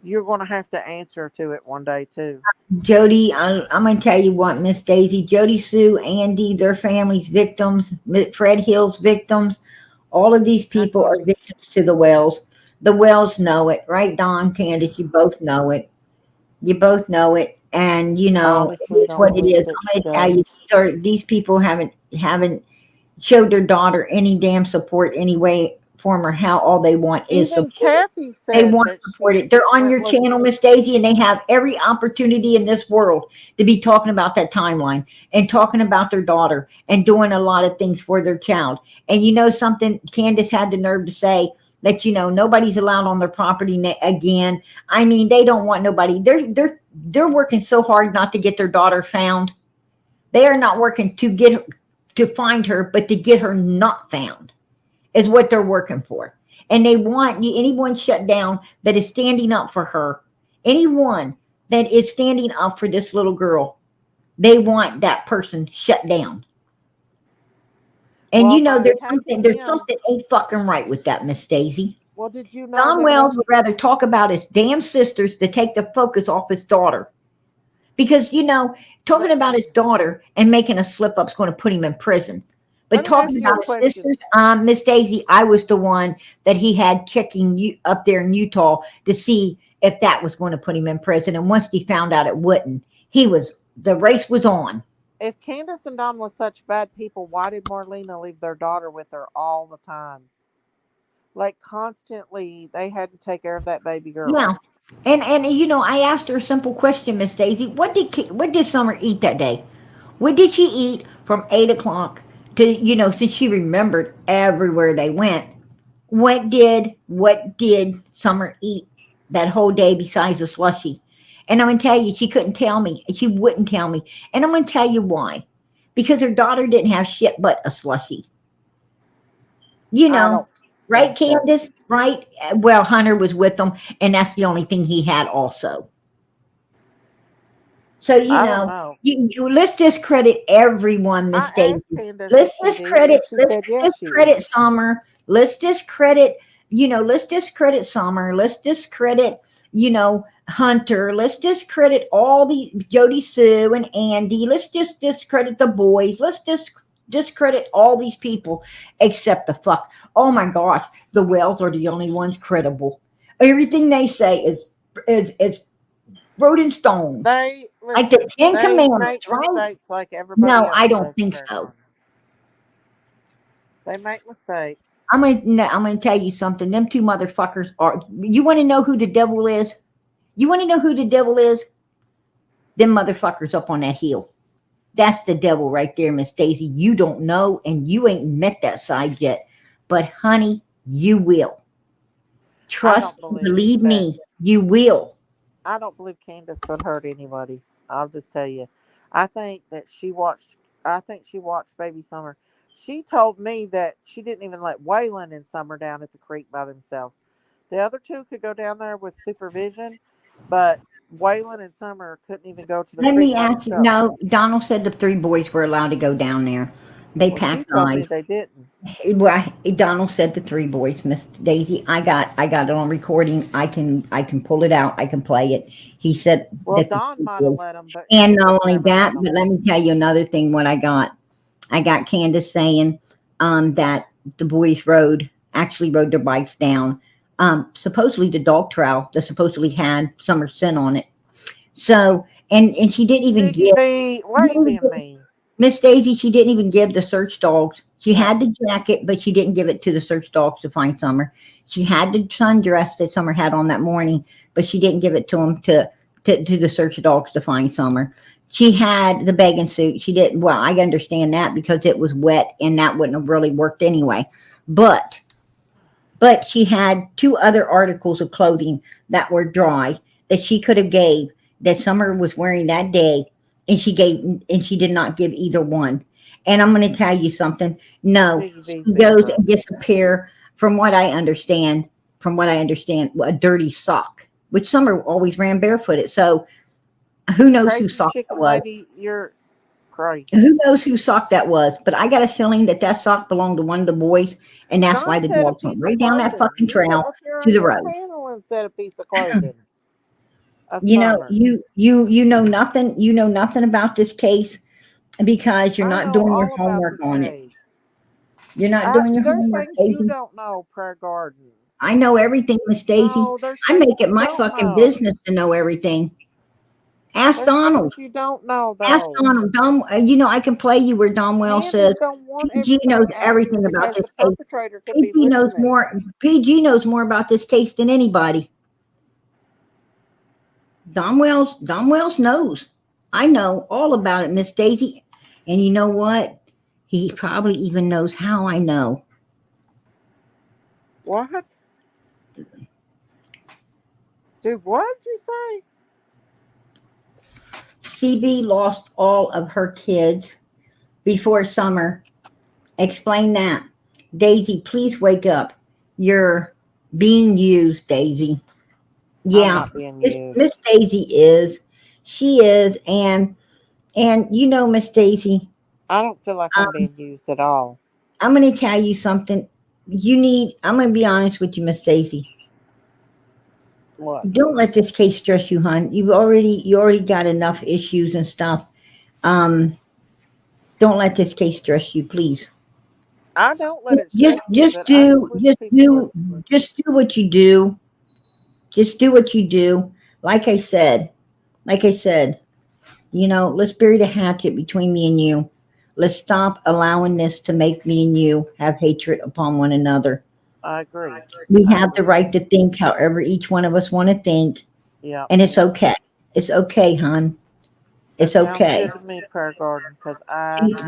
you're going to have to answer to it one day too. Jody, I'm going to tell you what, Miss Daisy, Jody Sue, Andy, their families, victims, Fred Hill's victims, all of these people are victims to the Wells. The Wells know it, right, Don, Candace? You both know it. You both know it. And, I it honestly is don't what it believe is. that I'm she going to tell you, these people haven't showed their daughter any damn support any way, form, or how. All they want is Even support. Kathy They said want that to support she it. They're on went your looking. channel, Miss Daisy, and they have every opportunity in this world to be talking about that timeline and talking about their daughter and doing a lot of things for their child. And you know something, Candace had the nerve to say that nobody's allowed on their property again. I mean, they don't want nobody. They're working so hard not to get their daughter found. They are not working to find her, but to get her not found is what they're working for. And they want anyone shut down that is standing up for her, anyone that is standing up for this little girl, they want that person shut down. And By there's attacking something ain't fucking right with that, Miss Daisy. Well, did you know Don that Wells would rather talk about his damn sisters to take the focus off his daughter. Because, talking about his daughter and making a slip up is going to put him in prison. But Let me ask talking you a about his question. sisters, Miss Daisy, I was the one that he had checking you up there in Utah to see if that was going to put him in prison. And once he found out it wouldn't, the race was on. If Candace and Don was such bad people, why did Marlena leave their daughter with her all the time? Like constantly, they had to take care of that baby girl. Yeah. And I asked her a simple question, Miss Daisy. What did Summer eat that day? What did she eat from 8 o'clock to since she remembered everywhere they went? What did Summer eat that whole day besides a slushy? And I'm gonna tell you, she couldn't tell me. She wouldn't tell me. And I'm gonna tell you why. Because her daughter didn't have shit but a slushy. I don't Right, think that. Candace? Right? Well, Hunter was with them, and that's the only thing he had also. So I don't know. let's discredit everyone, I Miss asked Daisy. Candace if Let's she eat, discredit. and she Let's said yes, she discredit eats. Summer. Let's discredit. Let's discredit Summer. Let's discredit. Hunter. Let's discredit all the Jody Sue and Andy. Let's just discredit the boys. Let's just discredit all these people except the fuck. Oh my gosh, the Wells are the only ones credible. Everything they say is wrote in stone. They Like the listen. Ten They make Commandments, right? mistakes like everybody No, else I don't does, think so. Catherine. They make mistakes. I'm gonna tell you something. Them two motherfuckers are. You want to know who the devil is? You want to know who the devil is? Them motherfuckers up on that hill. That's the devil right there, Miss Daisy. You don't know, and you ain't met that side yet. But honey, you will. I Trust don't and believe believe that. me, you will. I don't believe Candace would hurt anybody. I'll just tell you. I think that she watched. I think she watched Baby Summer. She told me that she didn't even let Waylon and Summer down at the creek by themselves. The other two could go down there with supervision, but Waylon and Summer couldn't even go to the Let creek me by ask you. themselves. No, Donald said the three boys were allowed to go down there. They Well, she packed told me knives. they didn't. Well, Donald said the three boys, Miss Daisy. I got it on recording. I can pull it out. I can play it. He said Well, that the Dawn three might have boys. let them, but And not Candace only never that, let them. but let me tell you another thing. What I got. I got Candace saying that the boys actually rode their bikes down. Supposedly the dog trail that supposedly had Summer scent on it. So and she didn't even Ziggy give. B, why are you being mean? Miss Daisy, she didn't even give the search dogs. She No. had the jacket, but she didn't give it to the search dogs to find Summer. She had the sundress that Summer had on that morning, but she didn't give it to them to the search dogs to find Summer. She had the bathing suit. She didn't. Well, I understand that because it was wet, and that wouldn't have really worked anyway. But she had two other articles of clothing that were dry that she could have gave that Summer was wearing that day, and she did not give either one. And I'm going to tell you something. No, Piggy V's she being goes drunk. and gets a pair. From what I understand, a dirty sock, which Summer always ran barefooted. So who knows whose Crazy sock that chicken was? lady, you're crazy. Who knows whose sock that was? But I got a feeling that sock belonged to one of the boys, and that's why John the said a dogs went piece of right down that clothing. fucking You sat trail up here to on the your road. panel and said a piece of clothing of You know, Summer. you know nothing. You know nothing about this case because you're I not know doing your all about homework this on it. case. You're not doing your There's homework, things you Daisy. don't know, Prayer Garden. I know everything, Miss Daisy. No, there's I things make it you my don't fucking know. business to know everything. Ask There's Donald. things you don't know, Ask though. Donald. I can play you where Don Wells says Candace don't want PG knows everything out here everything about because this the case. perpetrator could be PG knows listening. more. PG knows more about this case than anybody. Don Wells knows. I know all about it, Miss Daisy. And you know what? He probably even knows how I know. What? Dude, what did you say? CB lost all of her kids before Summer. Explain that. Daisy, please wake up. You're being used, Daisy. I'm Yeah, not being used. Miss Daisy is. She is, and Miss Daisy, I don't feel like I'm being used at all. I'm going to tell you something. I'm going to be honest with you, Miss Daisy. What? Don't let this case stress you, hon. You already got enough issues and stuff. Um, don't let this case stress you, please. I don't let it Just, stress me, just but I just do, wish just people do, would. just do what you do. Just do what you do. Like I said, like I said, let's bury the hatchet between me and you. Let's stop allowing this to make me and you have hatred upon one another. I agree. We I have the agree. right to think however each one of us want to think, Yeah. and it's okay. It's okay, hon. It's That sounds okay. good to me, Prayer Garden, because I Take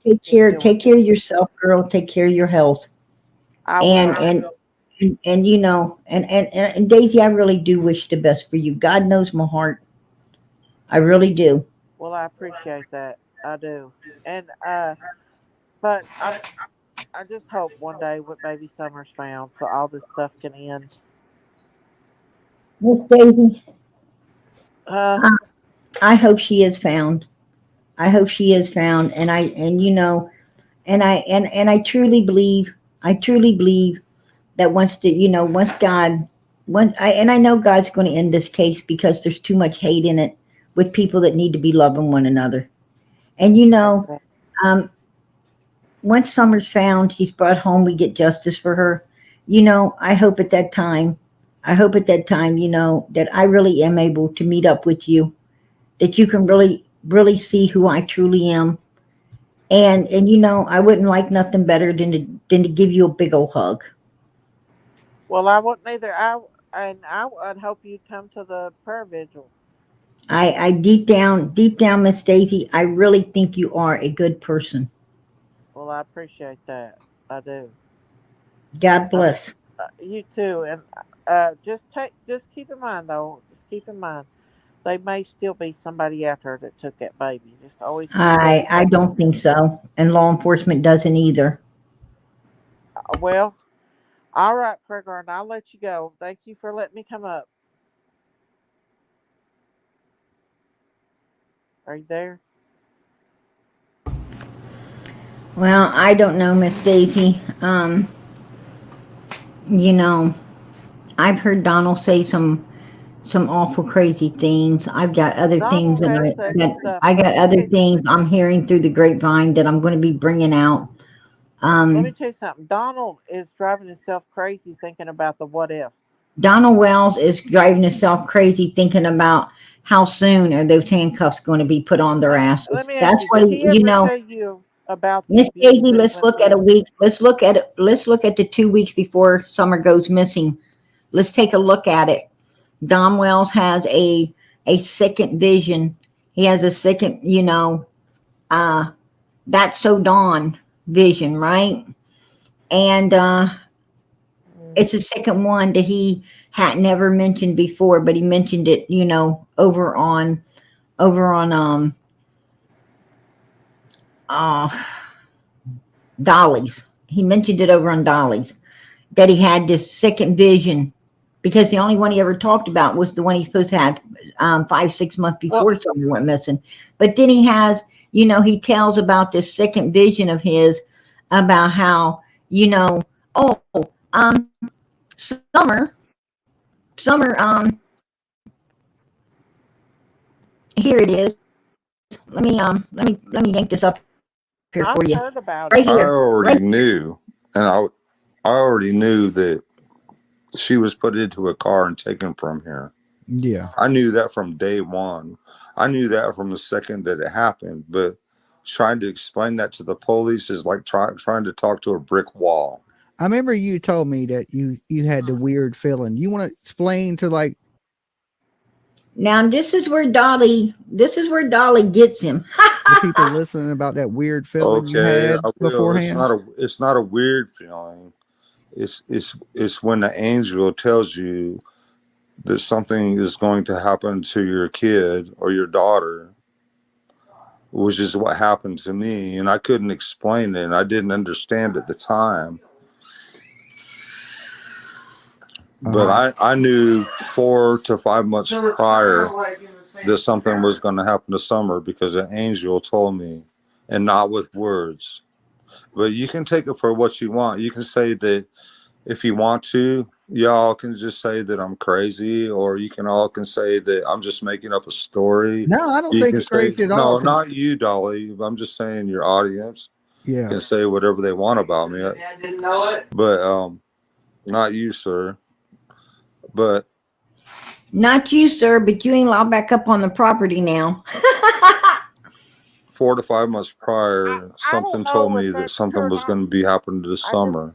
need to care. deal with Take care this. of yourself, girl. Take care of your health. I And will. and Daisy, I really do wish the best for you. God knows my heart. I really do. Well, I appreciate that. I do. And but I just hope one day what baby Summer's found so all this stuff can end. Miss Daisy, Uh I, I hope she is found. I hope she is found, and I truly believe that once God, I know God's going to end this case because there's too much hate in it with people that need to be loving one another. And um, once Summer's found, she's brought home, we get justice for her. I hope at that time, that I really am able to meet up with you, that you can really, really see who I truly am. And I wouldn't like nothing better than to give you a big old hug. well, I wouldn't either. I would hope you'd come to the prayer vigil. I deep down, Miss Daisy, I really think you are a good person. Well, I appreciate that. I do. God I do. bless. You too. And just keep in mind though. Just keep in mind they may still be somebody out there that took that baby. Just always keep that in I mind. don't think so, and law enforcement doesn't either. Well, all right, Gregor, I'll let you go. Thank you for letting me come up. Are you there? Well, I don't know, Miss Daisy. You know, I've heard Donald say some awful crazy things. I've got other things Donald that has said some stuff. I got Let me other tell you, things I'm hearing through the grapevine that I'm going to be bringing out. let me Um, tell you something. Donald is driving himself crazy thinking about the what ifs. Donald Wells is driving himself crazy thinking about how soon are those handcuffs going to be put on their Let asses. me ask That's you, what did he you ever know. tell you about the Miss abuse Daisy, that he let's went look at a through? week. Let's look at it. Let's look at the 2 weeks before Summer goes missing. Let's take a look at it. Don Wells has a second vision. He has a second, that's so Dawn vision, right? And it's the second one that he had never mentioned before, but he mentioned it, over on uh Dolly's. He mentioned it over on Dolly's that he had this second vision because the only one he ever talked about was the one he's supposed to have 5, 6 months before something went missing. But then he has, he tells about this second vision of his about how, oh, um, summer, here it is. Let me yank this up here I've for you. heard about Right it. I here. already knew, and I already knew that she was put into a car and taken from here. Yeah. I knew that from day one. I knew that from the second that it happened. But trying to explain that to the police is like trying to talk to a brick wall. I remember you told me that you had the weird feeling. You want to explain to like Now this is where Dolly gets him. the people listening about that weird feeling you Okay, had I will. beforehand? It's not a weird feeling. It's when the angel tells you that something is going to happen to your kid or your daughter, which is what happened to me, and I couldn't explain it, and I didn't understand at the time. But I knew 4 to 5 months prior that something was going to happen to Summer because an angel told me, and not with words. But you can take it for what you want. You can say that if you want to, y'all can just say that I'm crazy, or you can all can say that I'm just making up a story. No, I don't You think can it's say, crazy at no, all. not you, Dolly. I'm just saying your audience Yeah. can say whatever they want about me. I didn't know it. But not you, sir. But Not you, sir, but you ain't allowed back up on the property now. 4 to 5 months prior, I something don't know told me if that that's something true or was not. going to be happening this summer.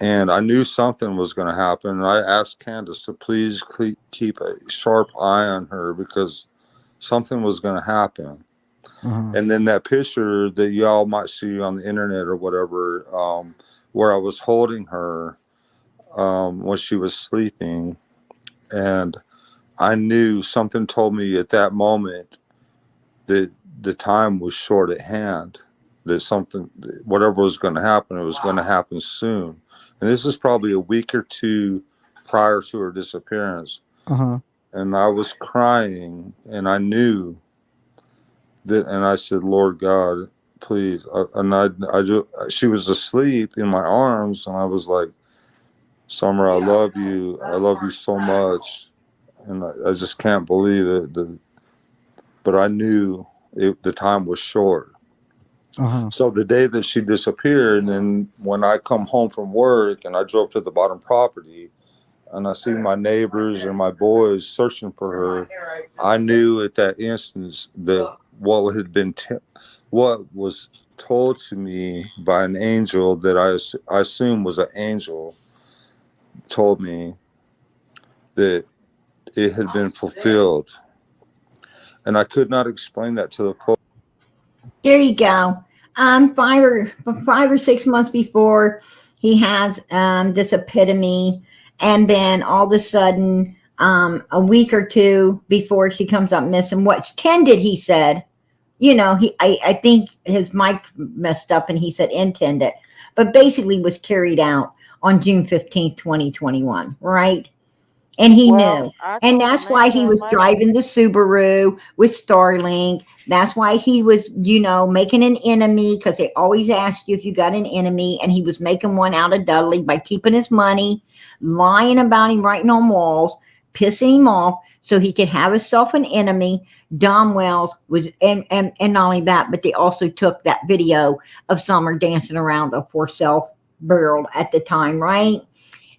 And I knew something was going to happen. I asked Candace to please keep a sharp eye on her because something was going to happen. And then that picture that y'all might see on the internet or whatever, where I was holding her when she was sleeping. And I knew something told me at that moment that the time was short at hand, that something, whatever was going to happen, it was going to happen soon. And this is probably a week or two prior to her disappearance. And I was crying, and I knew that, and I said, Lord God, please. She was asleep in my arms, and I was like, Summer, I love you. I love you so much. And I just can't believe it. But I knew the time was short. So the day that she disappeared, and then when I come home from work and I drove to the bottom property and I see my neighbors and my boys searching for her, I knew at that instance that what was told to me by an angel that I assume was an angel told me that it had been fulfilled. And I could not explain that to the police. There you go. 5 or 6 months before, he has this epitome, and then all of a sudden, a week or two before she comes up missing, what's tended, he said. I think his mic messed up, and he said intended, but basically was carried out on June 15th, 2021, right? And he knew. And that's why he was driving the Subaru with Starlink. That's why he was, making an enemy, because they always ask you if you got an enemy. And he was making one out of Dudley by keeping his money, lying about him, writing on walls, pissing him off so he could have himself an enemy. Dom Wells was, and not only that, but they also took that video of Summer dancing around a for sale barrel at the time, right?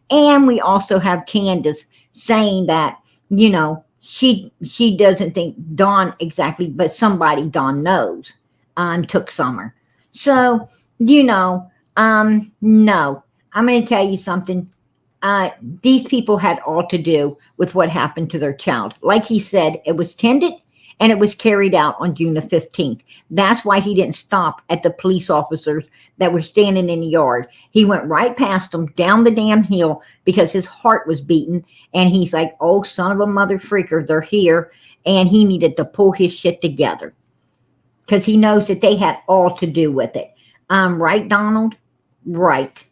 And we also have Candace saying that, she doesn't think Dawn exactly, but somebody Dawn knows took Summer. So, no. I'm going to tell you something. These people had all to do with what happened to their child. Like he said, it was tended and it was carried out on June the 15th. That's why he didn't stop at the police officers that were standing in the yard. He went right past them down the damn hill because his heart was beating. And he's like, oh, son of a mother freaker, they're here. And he needed to pull his shit together because he knows that they had all to do with it. Right, Donald? Right.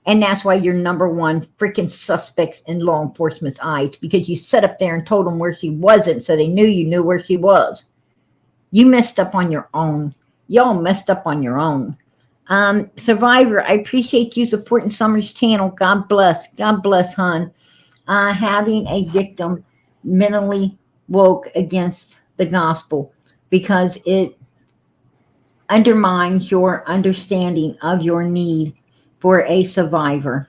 And that's why you're number one freaking suspects in law enforcement's eyes, because you sat up there and told them where she wasn't, so they knew you knew where she was. You messed up on your own. Y'all messed up on your own. Survivor, I appreciate you supporting Summer's channel. God bless. God bless, hon. Having a victim mentally woke against the gospel because it undermines your understanding of your need for a survivor.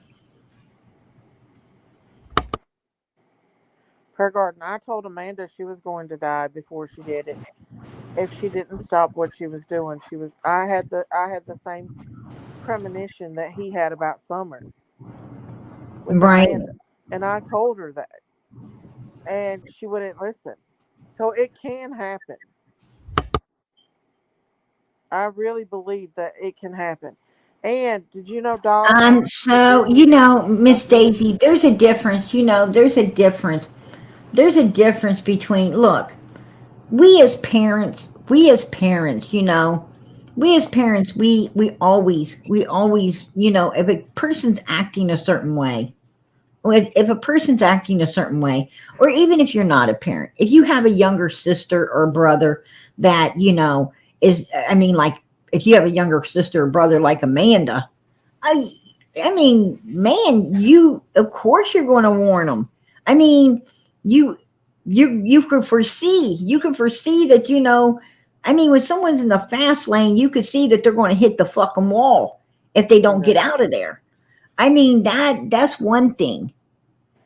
Per Garden, I told Amanda she was going to die before she did it. If she didn't stop what she was doing, I had the same premonition that he had about Summer with Right. Amanda. And I told her that. And she wouldn't listen. So it can happen. I really believe that it can happen. And did you know dogs? So, Miss Daisy, there's a difference. There's a difference. There's a difference between, look, we as parents, we always, if a person's acting a certain way, if a person's acting a certain way, or even if you're not a parent, if you have a younger sister or brother that, like if you have a younger sister or brother like Amanda, of course you're going to warn them. You can foresee that, when someone's in the fast lane, you could see that they're going to hit the fucking wall if they don't get out of there. That's one thing.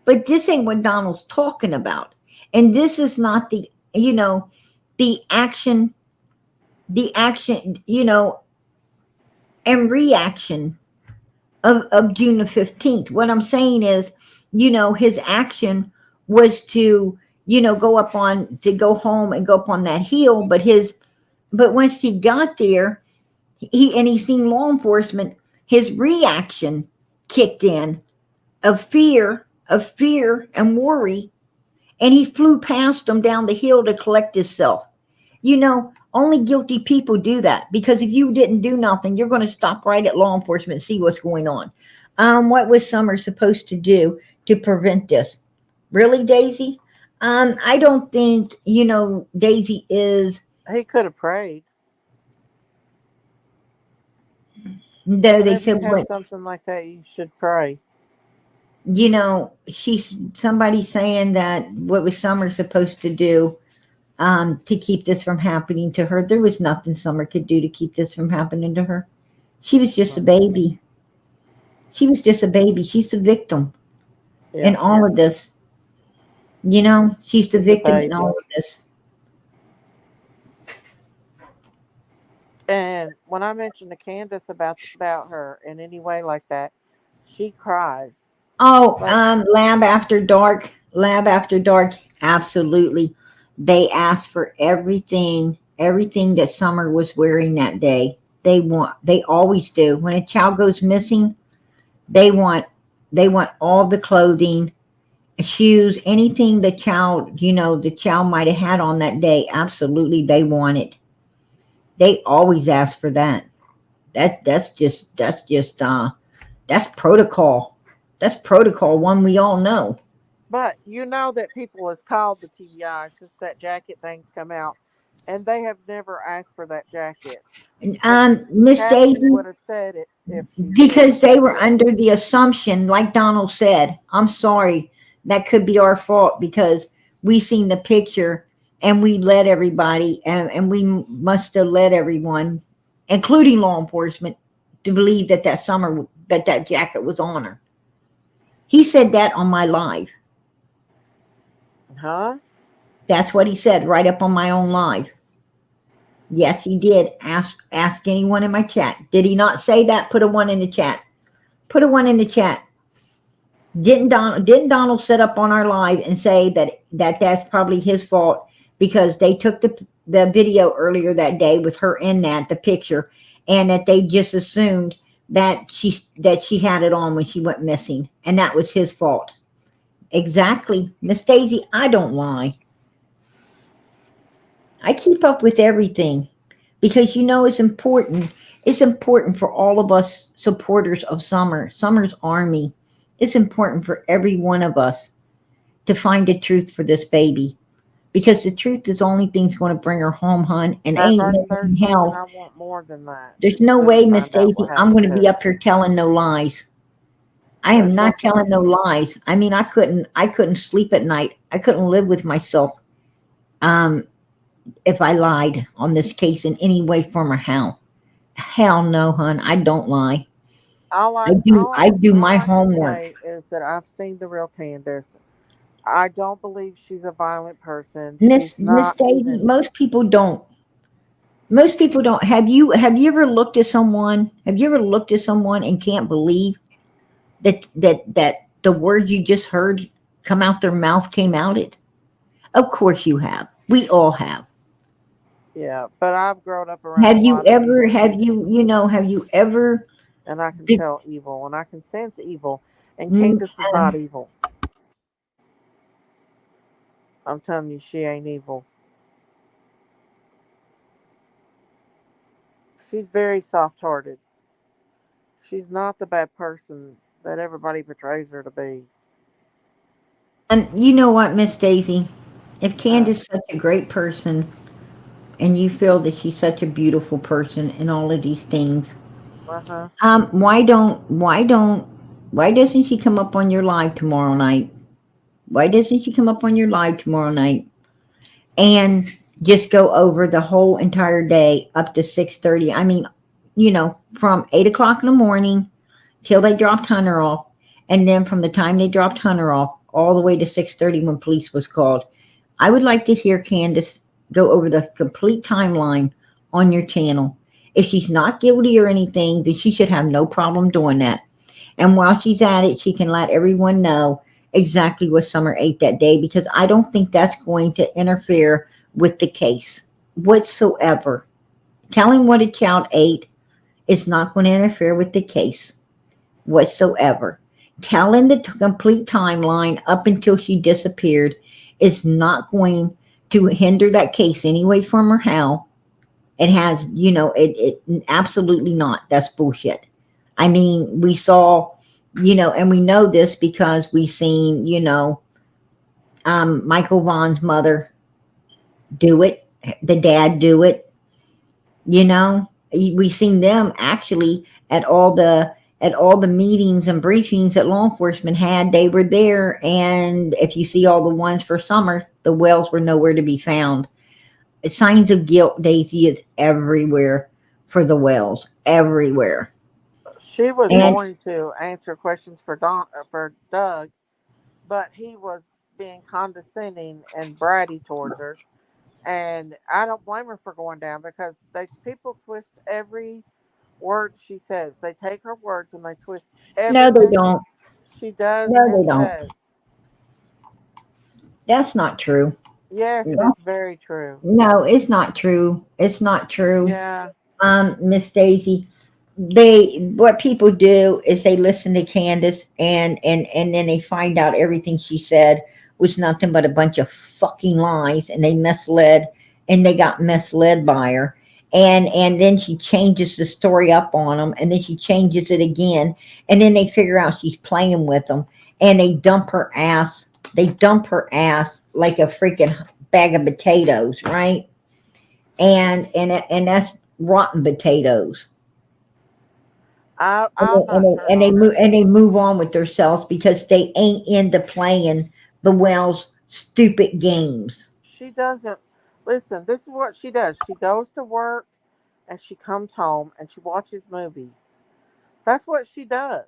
But this ain't what Donald's talking about. And this is not the action, and reaction of June the 15th. What I'm saying is, his action was to, go home and go up on that hill. But once he got there, he seen law enforcement, his reaction kicked in of fear and worry. And he flew past them down the hill to collect himself. Only guilty people do that, because if you didn't do nothing, you're going to stop right at law enforcement and see what's going on. What was Summer supposed to do to prevent this? Really, Daisy? I don't think, Daisy is. He could have prayed. Though they Whenever said, you have something like that, you should pray. Somebody saying that what was Summer supposed to do to keep this from happening to her? There was nothing Summer could do to keep this from happening to her. She was just a baby. She's the victim in all of this. She's the victim in all of this. And when I mentioned to Candace about her in any way like that, she cries. Oh, Lab After Dark. Absolutely. They asked for everything that Summer was wearing that day. They always do. When a child goes missing, they want all the clothing, shoes, anything the child might have had on that day. Absolutely, they want it. They always ask for that. That's protocol. That's protocol, one we all know. But you know that people has called the TBI since that jacket thing's come out, and they have never asked for that jacket. Miss Daisy would have said it because they were under the assumption, like Donald said. I'm sorry, that could be our fault because we seen the picture and we led everybody, and we must have led everyone, including law enforcement, to believe that that jacket was on her. He said that on my live. Huh? That's what he said right up on my own live. Yes, he did. Ask anyone in my chat. Did he not say that? Put a 1 in the chat. Put a 1 in the chat. Didn't Donald sit up on our live and say that that's probably his fault because they took the video earlier that day with her in that the picture, and that they just assumed that she had it on when she went missing, and that was his fault. Exactly, Miss Daisy. I don't lie. I keep up with everything because it's important. It's important for all of us supporters of Summer's Army. It's important for every one of us to find the truth for this baby, because the truth is the only thing's going to bring her home, hon. And That ain't right no way there's in something I hell. want more than that. There's no Than to way, Miss find out Daisy, what I'm happened going to to be her. up here telling no lies. I am There's not nothing. telling no lies. I mean, I couldn't sleep at night. I couldn't live with myself um, if I lied on this case in any way, form, or how. Hell no, hon. I don't lie. All I I do. all I do all my I can homework. say is that I've seen the real Candace. I don't believe she's a violent person. Miss She's Miss not Daisy, even. most people don't. Most people don't. Have you ever looked at someone? Have you ever looked at someone and can't believe that the words you just heard come out their mouth came out it? Of course you have. We all have. Yeah, but I've grown up around Have a you lot of ever? evil Have people, you ever? and I can Did, tell evil, and I can sense evil. And mm, Candace is not evil. I'm telling you, she ain't evil. She's very soft-hearted. She's not the bad person that everybody portrays her to be. and you know what, Miss Daisy? If Uh Candace's such a great person, and you feel that she's such a beautiful person, and all of these things, huh. why doesn't she come up on your live tomorrow night? Why doesn't she come up on your live tomorrow night and just go over the whole entire day up to 6:30? I mean, from 8 o'clock in the morning till they dropped Hunter off, and then from the time they dropped Hunter off all the way to 6:30 when police was called. I would like to hear Candace go over the complete timeline on your channel. If she's not guilty or anything, then she should have no problem doing that. And while she's at it, she can let everyone know exactly what Summer ate that day, because I don't think that's going to interfere with the case whatsoever. Telling what a child ate is not going to interfere with the case whatsoever. Telling the complete timeline up until she disappeared is not going to hinder that case anyway from her how. It has, it absolutely not. That's bullshit. I mean, we saw, and we know this because we seen, Michael Vaughn's mother do it, the dad do it, we seen them actually at all the meetings and briefings that law enforcement had. They were there, and if you see all the ones for Summer, the wells were nowhere to be found. Signs of guilt, Daisy, is everywhere for the wells, everywhere. She was And going to answer questions for Doug, but he was being condescending and bratty towards her. And I don't blame her for going down because they people twist every word she says. They take her words and they twist no, they everything don't. she does No, and they don't. says. That's not true. Yes, No, it's very true. no, it's not true. It's not true. Yeah. Miss Daisy, what people do is they listen to Candace, and then they find out everything she said was nothing but a bunch of fucking lies, and they got misled by her. And then she changes the story up on them, and then she changes it again, and then they figure out she's playing with them, and they dump her ass like a freaking bag of potatoes, right? And that's rotten potatoes. and I'm they, and not they, turned and they on move her. and they move on with themselves because they ain't into playing the Wells stupid games. She doesn't listen. This is what she does. She goes to work and she comes home and she watches movies. That's what she does.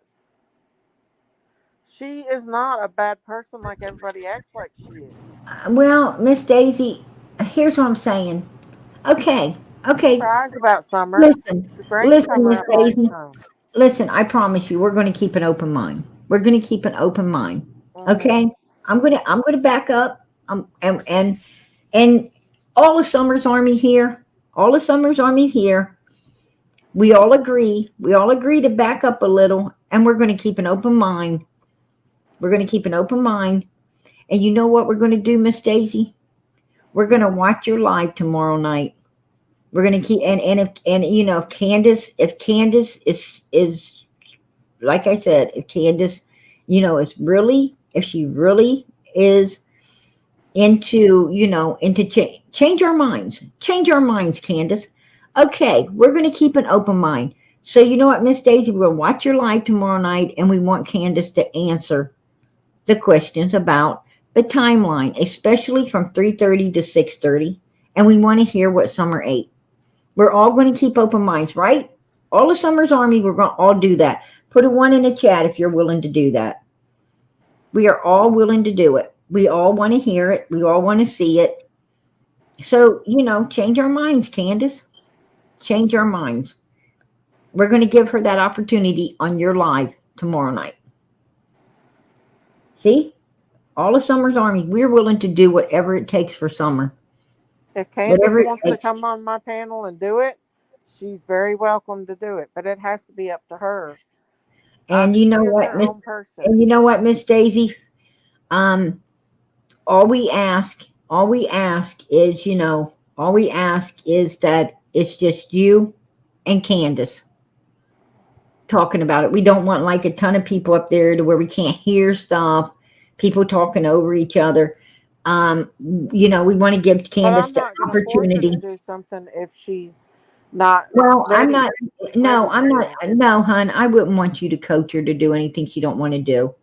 She is not a bad person like everybody acts like she is. Well, Miss Daisy, here's what I'm saying. Okay, She okay, cries about Summer. listen, She brings listen, Summer Miss up all the Daisy. time. Listen, I promise you, we're going to keep an open mind. We're going to keep an open mind. Hmm. Okay, I'm gonna back up. And all of Summer's Army here, all of Summer's Army here, we all agree. We all agree to back up a little, and we're going to keep an open mind. We're going to keep an open mind. And you know what we're going to do, Miss Daisy? We're going to watch your live tomorrow night. We're going to keep and you know, if Candace is like I said, if Candace, you know, is really, if she really is into, you know, into change our minds. Change our minds, Candace. Okay, we're going to keep an open mind. So you know what, Miss Daisy, we'll watch your live tomorrow night, and we want Candace to answer the questions about the timeline, especially from 3:30 to 6:30, and we want to hear what Summer ate. We're all going to keep open minds, right? All of Summer's Army, we're going to all do that. Put a 1 in the chat if you're willing to do that. We are all willing to do it. We all want to hear it. We all want to see it. So, you know, change our minds, Candace. Change our minds. We're going to give her that opportunity on your live tomorrow night. See? All of Summer's Army, we're willing to do whatever it takes for Summer. If Candace Whatever it wants to takes. come on my panel and do it, she's very welcome to do it. But it has to be up to her. And you know She is what, her Miss? own person. And you know what, Miss Daisy? All we ask is, you know, all we ask is that it's just you and Candace talking about it. We don't want like a ton of people up there to where we can't hear stuff, people talking over each other. You know, we want to give But Candace I'm the not going to force her opportunity. to do something if she's not Well, I'm ready. not. No, ready I'm to not. do it. No, hon, I wouldn't want you to coach her to do anything she don't want to do.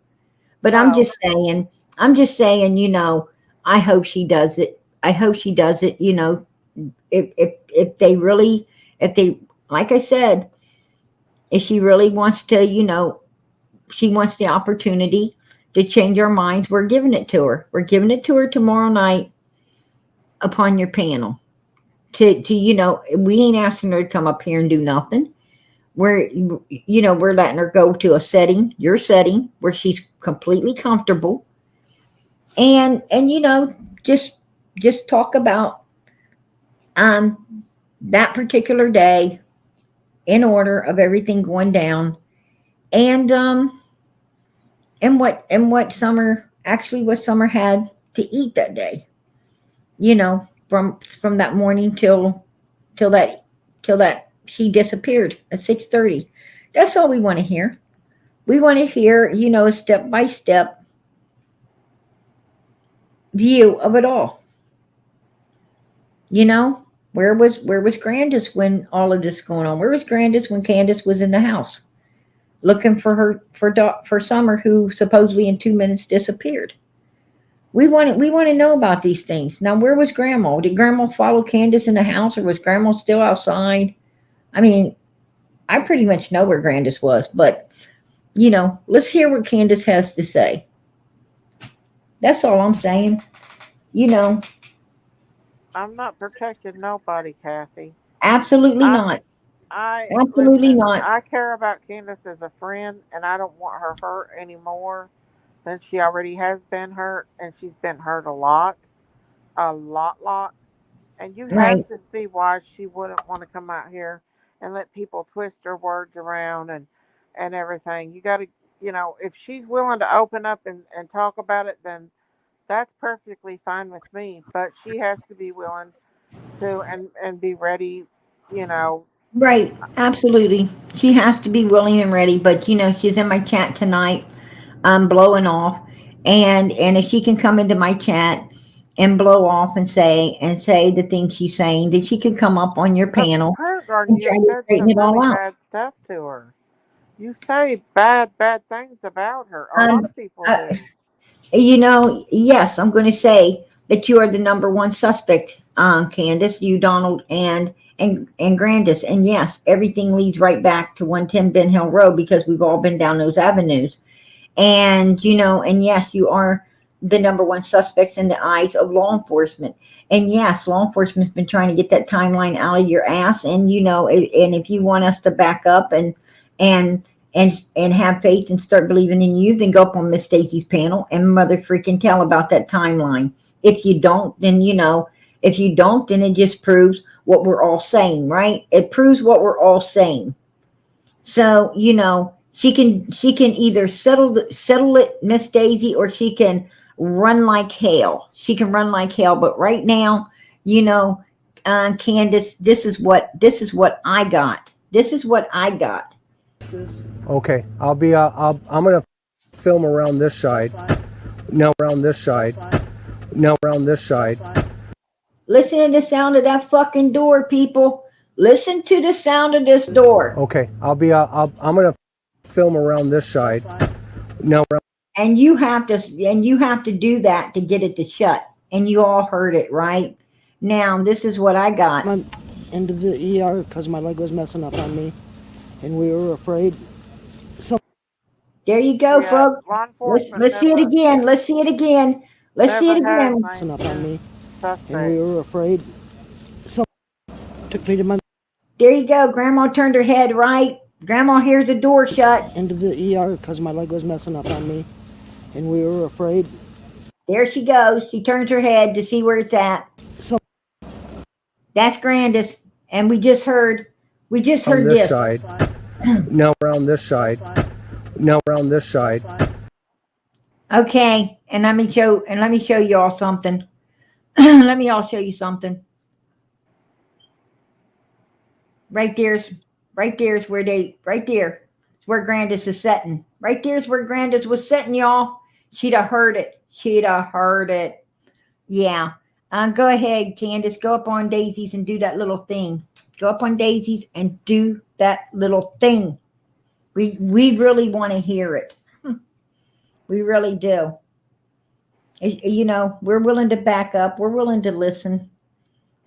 But I'm Well, just saying. I'm just saying. You know, I hope she does it. I hope she does it. You know, if they really, if they, like I said, if she really wants to, you know, she wants the opportunity to change our minds, we're giving it to her. We're giving it to her tomorrow night upon your panel. To you know, we ain't asking her to come up here and do nothing. We're, you know, we're letting her go to a setting, your setting, where she's completely comfortable, and you know, just talk about that particular day in order of everything going down, and what Summer, actually what Summer had to eat that day, you know, from that morning till that till that she disappeared at 6:30. That's all we want to hear. We want to hear, you know, a step by step view of it all. You know, where was Grandis when all of this going on? Where was Grandis when Candace was in the house looking for her for Summer, who supposedly in 2 minutes disappeared? We want to know about these things. Now, where was Grandma? Did Grandma follow Candace in the house, or was Grandma still outside? I mean, I pretty much know where Grandis was, but you know, let's hear what Candace has to say. That's all I'm saying. You know, I'm not protecting nobody, Kathy. absolutely I not. I Absolutely listen. not. I care about Candace as a friend, and I don't want her hurt any more than she already has been hurt, and she's been hurt a lot. And you have Right. to see why she wouldn't want to come out here and let people twist her words around and everything. You got to, if she's willing to open up and talk about it, then that's perfectly fine with me. But she has to be willing to and be ready, you know. Right. Absolutely. She has to be willing and ready, but you know, she's in my chat tonight. I'm blowing off. And if she can come into my chat and blow off and say the things she's saying, then she can come up on your But panel Prayer Garden, and you try have to said straighten some it all really out. bad stuff to her. You say bad things about her. A lot Um, of people uh, do. you know, yes, I'm going to say that you are the number one suspect, Candace, you, Donald, and Grandis. And yes, everything leads right back to 110 Ben Hill Road because we've all been down those avenues. And you know, and yes, you are the number one suspects in the eyes of law enforcement. And yes, law enforcement's been trying to get that timeline out of your ass. And you know, and if you want us to back up and and have faith and start believing in you, then go up on Miss Stacy's panel and mother freaking tell about that timeline. If you don't, then you know, If you don't, then it just proves what we're all saying, right? It proves what we're all saying. So, she can either settle it, Miss Daisy, or she can run like hell. She can run like hell. But right now, you know, Candace, this is what I got. This is what I got. Okay, I'm gonna film around this side. No, around this side. No, around this side. Listen to the sound of that fucking door, people. Listen to the sound of this door. Okay, I'm gonna film around this side. No, And you have to do that to get it to shut. And you all heard it, right? Now, this is what I got. I'm into the ER because my leg was messing up on me, and we were afraid. There you go, Yeah, folks. law enforcement Let's see it never, again. Let's see it again. Let's see it never has again. Messing up on me, and we suspect. were afraid. So took me to my There you go. Grandma turned her head right. Grandma hears the door shut. into the ER because my leg was messing up on me, and we were afraid. There she goes. She turns her head to see where it's at. So That's Grandis. And we just heard on this this. side. No, around this side. No, around this side. Okay. And let me show you all something. Let me all show you something. Right there's where it's where Grandis is sitting. Right there's where Grandis was sitting, y'all. She'd have heard it. Yeah. Go ahead, Candace. Go up on Daisies and do that little thing. Go up on Daisies and do that little thing. We really want to hear it. We really do. We're willing to back up. We're willing to listen.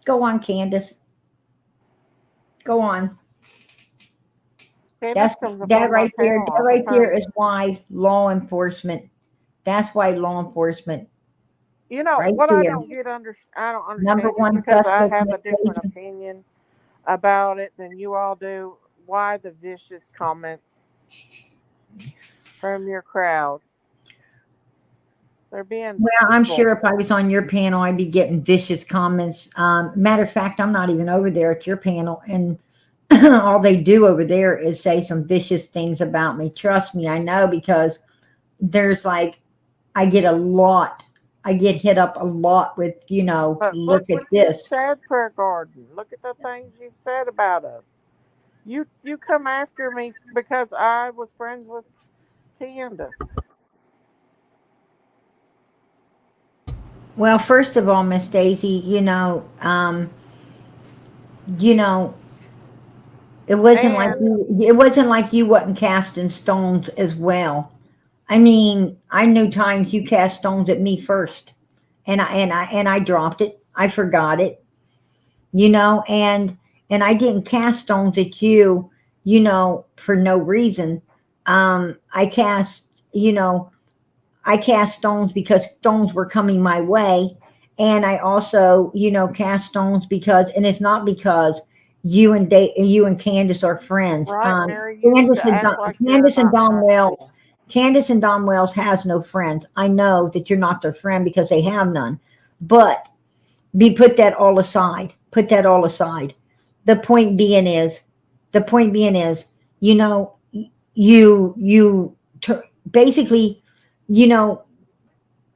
Go on, Candace. Go on. Candace That comes up on my right there. channel That all the right there time. is why law enforcement. That's why law enforcement. You know Right what there. I don't understand Number is one because I suspect have a different investigation. opinion about it than you all do. Why the vicious comments from your crowd? They're being Well, I'm evil. sure if I was on your panel, I'd be getting vicious comments. Matter of fact, I'm not even over there at your panel, and all they do over there is say some vicious things about me. Trust me, I know, because there's like, I get hit up a lot with, But look look at what you've this. said, Prayer Garden. Look at the things you've said about us. You come after me because I was friends with Candace. Well, first of all, Miss Daisy, you know, And it wasn't like you wasn't casting stones as well. I mean, I knew times you cast stones at me first, and I dropped it. I forgot it, and I didn't cast stones at you, for no reason. I cast, I cast stones because stones were coming my way. And I also, cast stones because, and it's not because you and Candace are friends. right, Mary, you need to act like you're Candace and not in Don high Wells, school. Candace and Don Wells has no friends. I know that you're not their friend because they have none. But put that all aside. Put that all aside. The point being is, the point being is, you know, basically, you know,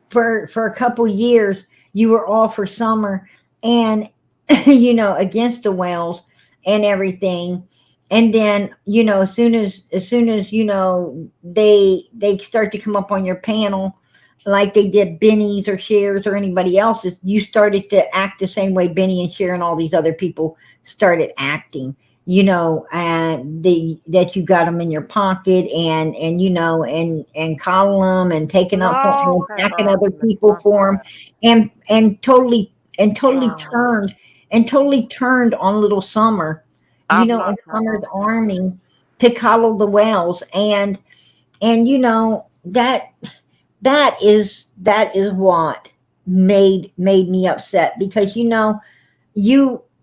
for a couple years you were all for Summer and against the Wells and everything. And then, as soon as they start to come up on your panel like they did Benny's or Cher's or anybody else's, you started to act the same way Benny and Cher and all these other people started acting. And that you got them in your pocket and coddle them and taking up for No, and Prayer attacking other Garden, it's people not for them, that. and totally No, turned on little Summer, I'm and not turned Summer's on Summer. army to coddle the Wells. And that is what made me upset, because you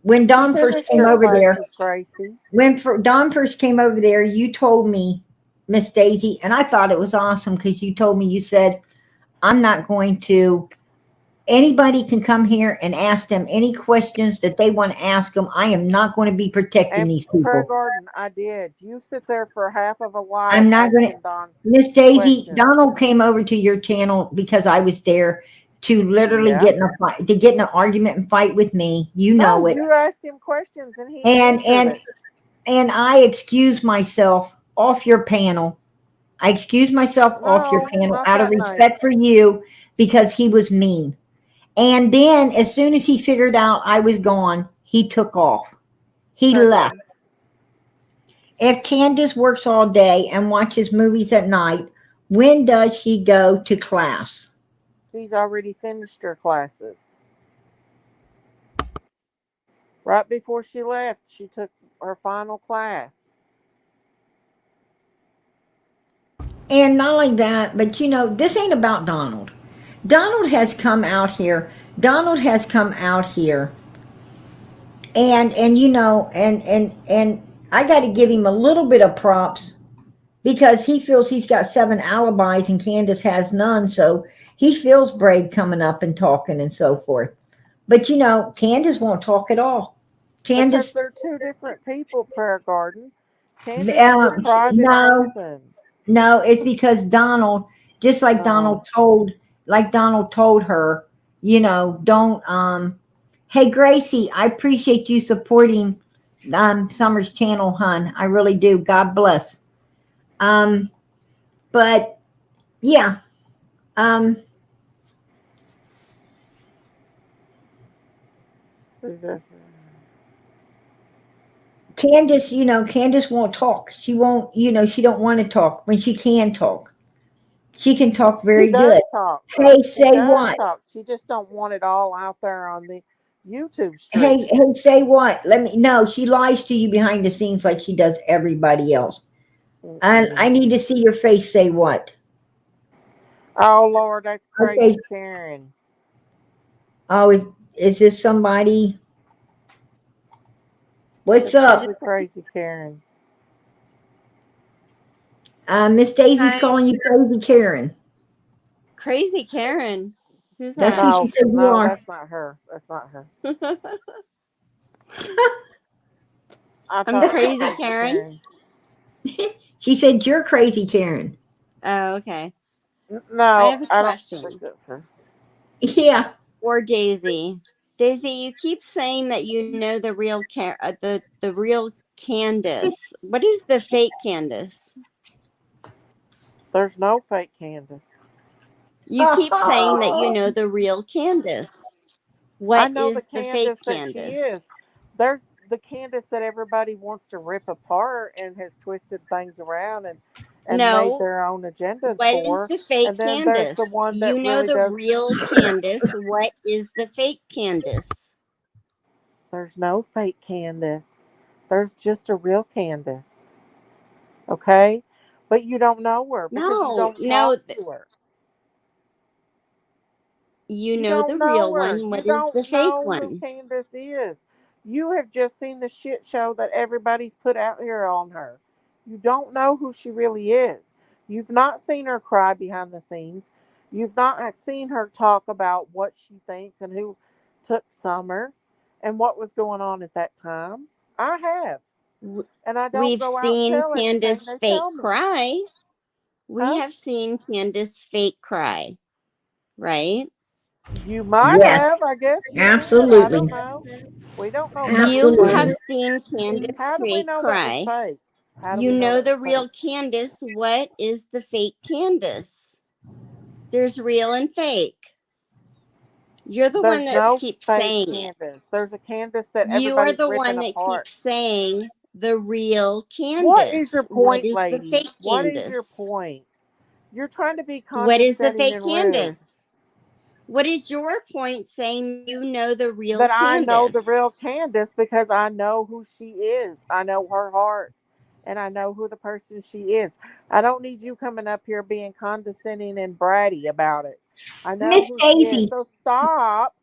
when You Don first finished came your over there, classes, Gracie. Don first came over there, you told me, Miss Daisy, and I thought it was awesome, because you told me, you said, I'm not going to Anybody can come here and ask them any questions that they want to ask them. I am not going to be protecting And these Prayer people. Garden, I did. You sit there for half of a life I'm not going to. asking Don Miss Daisy, questions. Donald came over to your channel because I was there to literally Yeah. get in a fight, to get in an argument and fight with me. You know No, it. you asked him questions and he And answered and it. and I excuse myself off your panel. I excuse myself off your No, panel not out of that night. respect for you because he was mean. And then as soon as he figured out I was gone, he took off. He Prayer left. Garden. If Candace works all day and watches movies at night, when does she go to class? She's already finished her classes. Right before she left, she took her final class. And not only that, but this ain't about Donald. Donald has come out here. Donald has come out here and I got to give him a little bit of props because he feels he's got 7 alibis and Candace has none, so he feels brave coming up and talking and so forth. But Candace won't talk at all. Because Candace, they're two different people, Prayer Garden. Candace is a private no, person. no, it's because Donald, just like No. Donald told her, don't hey Gracie, I appreciate you supporting Summer's channel, hun. I really do. God bless. Um, but yeah, um, Candace won't talk. She won't, she don't want to talk when she can talk. She can talk She very does good. talk, though. Hey, She say does what? talk. She just don't want it all out there on the YouTube Hey, stream. hey, say what? Let me no, she lies to you behind the scenes like she does everybody else. And I Mm-mm. need to see your face say what? Oh, Lord, that's Okay. crazy Karen. Oh, is this somebody? What's That's up? probably crazy Karen. Miss Daisy's Hi, calling you crazy Karen. Crazy Karen. Who's That's that? who she No, said you no, are. that's not her. That's not her. I I'm thought it was Crazy crazy Karen. Karen. She said you're crazy Karen. Oh, okay. I No, have a I don't think question that's her. Yeah. for Daisy. Daisy, you keep saying that you know the real the real Candace. What is the fake Candace? There's no fake Candace. You keep saying that you know the real Candace. I What know the is the fake Candace that she Candace? is. There's the Candace that everybody wants to rip apart and has twisted things around and made No. their own agendas What is for. the fake And then there's the Candace? one You that know really the does. real Candace. What is the fake Candace? There's no fake Candace. There's just a real Candace. Okay? But you don't know her because you No, don't no. talk to her. You You know the don't know real her. one. You What is the don't fake know who one? Candace is. You have just seen the shit show that everybody's put out here on her. You don't know who she really is. You've not seen her cry behind the scenes. You've not seen her talk about what she thinks and who took Summer and what was going on at that time. I have. W- And I don't We've go out and seen tell everything Candace they fake tell me. cry. We Huh? have seen Candace fake cry, right? You might Yes. have. I guess you did. I Absolutely. don't know. We don't know if that was You Absolutely. have fake. seen Candace How do we fake know that was cry. fake? How do You we know know that the was fake? real Candace. What is the fake Candace? There's real and fake. You're the one There's that no keeps fake saying it. Candace. There's a Candace that You are everybody's the ripping one that apart. keeps saying the real What is your Candace. What point, is the lady? fake What is your Candace? point? You're trying to be What is the condescending fake and rude. Candace? What is your point saying you know the real That I know the Candace? real Candace because I know who she is. I know her heart. And I know who the person she is. I don't need you coming up here being condescending and bratty about it. I know Miss who she is. Daisy. So stop.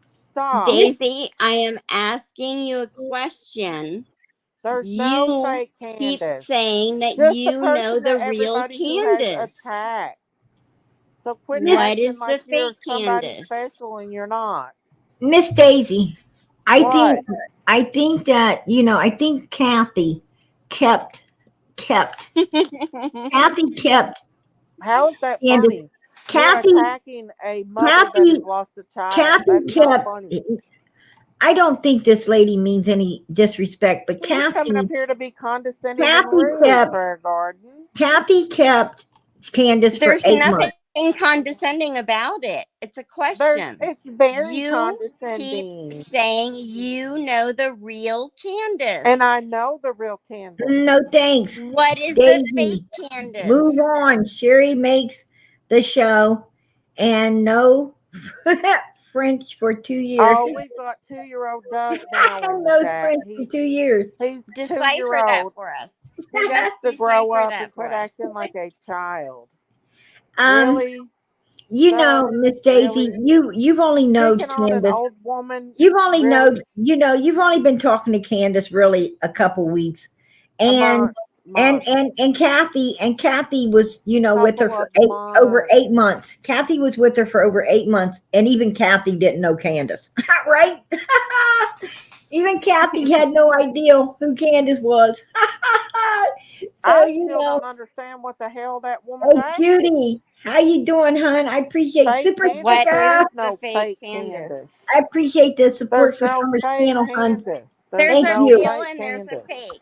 Stop. Miss Daisy, I am asking you a question. There's no You fake keep Candace. saying that Just the you know person the that real everybody who has Candace. attacked. So quit Miss What acting is like the you're fake somebody Candace? special and you're not. Miss Daisy, I What? think I think that I think kept kept Kathy kept How is that Candace. funny? You're Kathy attacking a mother that Kathy has lost a child. Kathy That's not kept. funny. I don't think this lady means any disrespect, but She was coming up here to be condescending and Kathy rude, kept Prayer Garden. Kathy kept Candace for There's 8 months. nothing condescending about it. It's a question. It's very You keep condescending. saying you know the real Candace. And I know the real Candace. No thanks. What is the Daisy, fake Candace? move on. Sherry makes the show, and no French for 2 years. Oh, we've got 2-year-old Doug now in the No chat. French for 2 years. He's Decipher that 2-year-old. for us. He needs to grow Decipher up that and for quit us. acting like a child. Um, Really? Doug, Miss Daisy, really? you've only known Picking on an Candace. old woman. You've only really? you've only been talking to Candace really a couple weeks, and and Kathy was with her for over 8 months. Kathy was with her for over 8 months, and even Kathy didn't know Candace, right? Even Kathy had no idea who Candace was. So, I still don't understand what the hell that woman's Hey, Judy, how you doing, hon? I appreciate super. What is no the fake Candace. Candace? I appreciate the support There's for no Summer's fake channel, hon. Candace. There's Thank a you. real and there's a Candace. fake.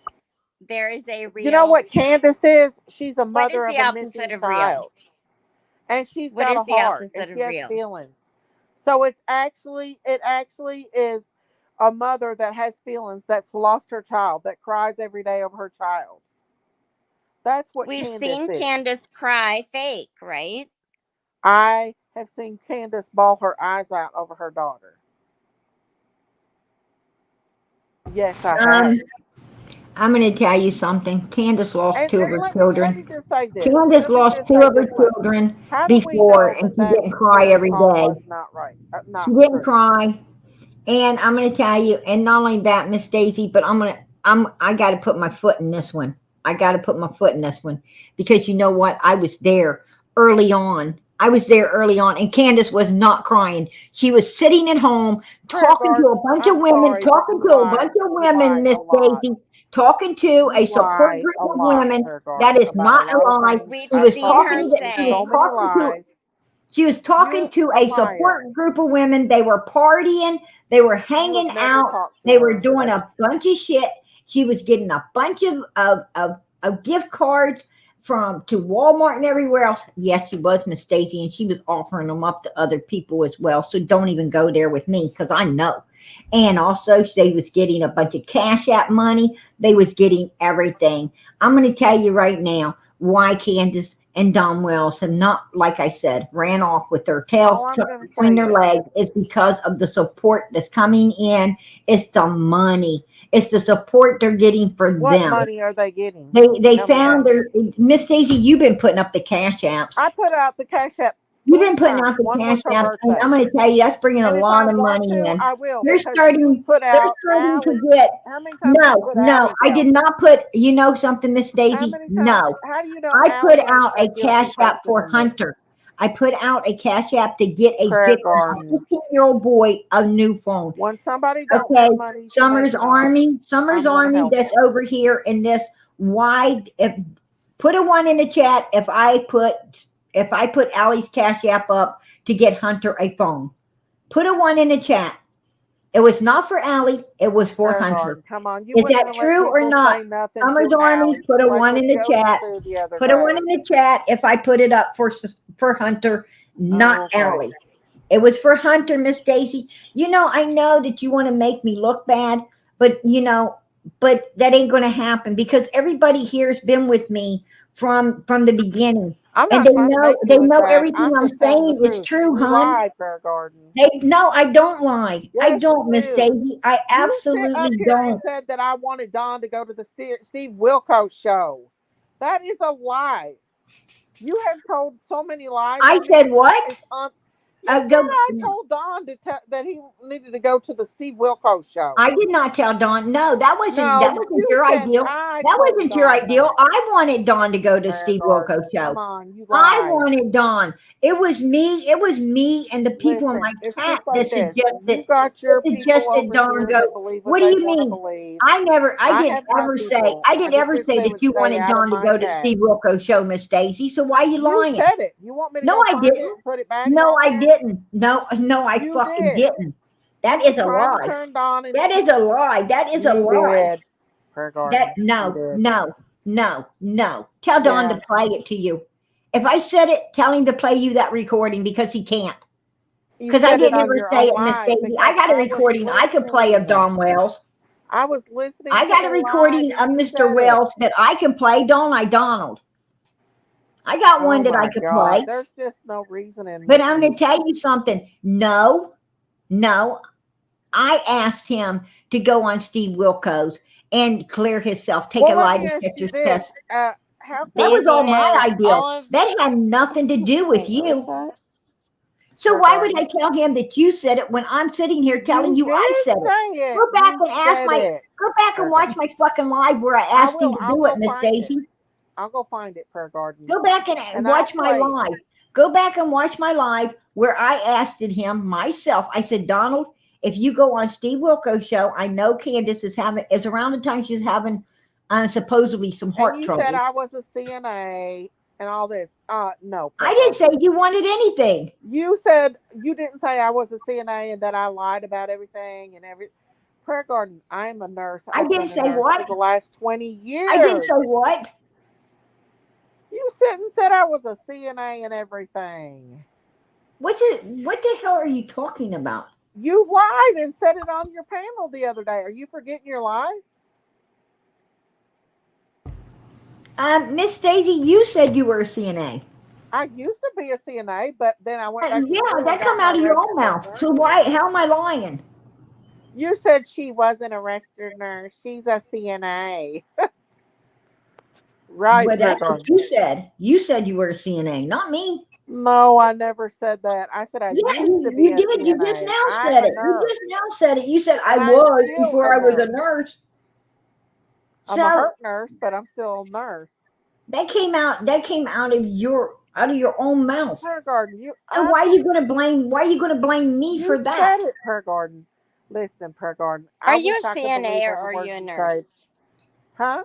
There is a real. You know what Candace is? She's a What is mother the of a opposite missing of real? child. And she's What got is a the heart opposite and of she has real? feelings. So it actually is a mother that has feelings, that's lost her child, that cries every day over her child. That's what We've Candace seen is. Candace cry fake, right? I have seen Candace bawl her eyes out over her daughter. Yes, I have. I'm going to tell you something. Candace lost two of her children. Let me just say this. Candace lost two of her children before, and she didn't cry every day. Not right. She didn't cry. And I'm going to tell you, and not only that, Miss Daisy, but I got to put my foot in this one. I got to put my foot in this one, because you know what? I was there early on. And Candace was not crying. She was sitting at home talking to a bunch of women, Miss Daisy, talking to a support group of women. That is not a lie. She was talking to a support group of women. They were partying. They were hanging out. They were doing a bunch of shit. She was getting a bunch of gift cards to Walmart and everywhere else. Yes, she was, Miss Stacy, and she was offering them up to other people as well. So don't even go there with me, because I know. And also, they was getting a bunch of Cash App money. They was getting everything. I'm going to tell you right now why Candace and Don Wells have not, like I said, ran off with their tails tucked between their legs. Is because of the support that's coming in. It's the money. It's the support they're getting for them. What money are they getting? They found their Miss Daisy. You've been putting up the Cash Apps. I put out the Cash App. You've been putting out the Cash Apps, and I'm going to tell you that's bringing a lot of money in. I will. They're starting to get. How many times No, I did not put. You know something, Miss Daisy? No. How do you know? I put out a Cash App for Hunter. I put out a Cash App to get a 15-year-old boy a new phone. When somebody don't have money, Summer's Army that's over here in this wide. Put a 1 in the chat if I put Allie's Cash App up to get Hunter a phone. Put a 1 in the chat. It was not for Allie. It was for Hunter. Come on, is that true or not? Summer's Army, put a 1 in the chat. Put a 1 in the chat if I put it up for Hunter, not Allie. It was for Hunter, Miss Daisy. I know that you want to make me look bad, but that ain't going to happen, because everybody here has been with me from the beginning. And they know everything I'm saying is true, hon. No, I don't lie. I don't, Miss Daisy. I absolutely don't. Said that I wanted Don to go to the Steve Wilkos show. That is a lie. You have told so many lies. I said what? You said Go. I told Don that he needed to go to the Steve Wilkos show. I did not tell Dawn. No, that wasn't you your said ideal. I That told wasn't your Dawn ideal. that. I wanted Dawn to go to Prayer Steve Garden. Wilkos show. Come on, you I lied. wanted Dawn. It was me. It was me and the people in Listen, my it's chat just like that this. suggested You got your people over Dawn here go. that believe What what do they you want to mean? believe. I didn't have my ever say. people. I didn't just ever wish say they that would you stay wanted out of Dawn to my go to chat. Steve Wilkos show, Miss Daisy. So why are you lying? You said it. You want me to No, go I find it didn't. and put it back? No, on I there? didn't. No, I You fucking did. didn't. That You is a trying to lie. turn Dawn into That is a lie. That is a You lie. did. Prayer Garden. That You did. no. Tell Don to play it to you. If I said it, tell him to play you that recording because he can't. You Because I said it didn't on ever your say own it, Miss live Daisy. because I got a I was recording I could play of listening. Don Wells. I was listening. I to got the a recording live of and you Mr. said Wells it. that I can play, don't I, Donald? I got Oh one that I my could God. play. There's just no reason in But this I'm going week. to tell you something. No. I asked him to go on Steve Wilkos and clear himself, take a Well, lie let me ask you detector this. test. How That come was all Daisy my knows idea. all of. That had nothing to do with Wait, what was you. that? So Prayer why would I Garden? tell him that you said it when I'm sitting here telling you I did said it? say it. Go back You and ask said my it. go back and Prayer watch Garden. my fucking live where I I asked him will. to I'll do it, go Miss find it. Daisy. I'll go find it, Prayer Garden. Go back and And I'll watch my play it. live. Go back and watch my live where I asked him myself. I said, Donald, if you go on Steve Wilkos show, I know Candace is around the time she's having supposedly some heart And you trouble. said I was a CNA and all this. No. Prayer I didn't say Garden. you wanted anything. You said you didn't say I was a CNA and that I lied about everything and every. Prayer Garden. I'm a nurse. I I've didn't been a say nurse what? for the last 20 years. I didn't say what? You said I was a CNA and everything. What the hell are you talking about? You lied and said it on your panel the other day. Are you forgetting your lies? Miss Daisy, you said you were a CNA. I used to be a CNA, but then I went back to school and that got come out my of your own registered mouth. nurse. So why? How am I lying? You said she wasn't a registered nurse. She's a CNA. Right, But that's Prayer what Garden. you said. You said you were a CNA, not me. No, I never said that. I said I Yeah, used to be you a did. CNA. You just now I'm said a it. You nurse. just now said it. You said I And I'm was still before a I was a nurse. nurse. I'm a So hurt nurse, but I'm still a nurse. that came out of your own mouth. Prayer Garden, So why are you gonna blame me you for that? said it, Prayer Garden. Listen, Prayer Garden. Are I you wish a I could CNA believe or every are word you a you nurse? say. Huh?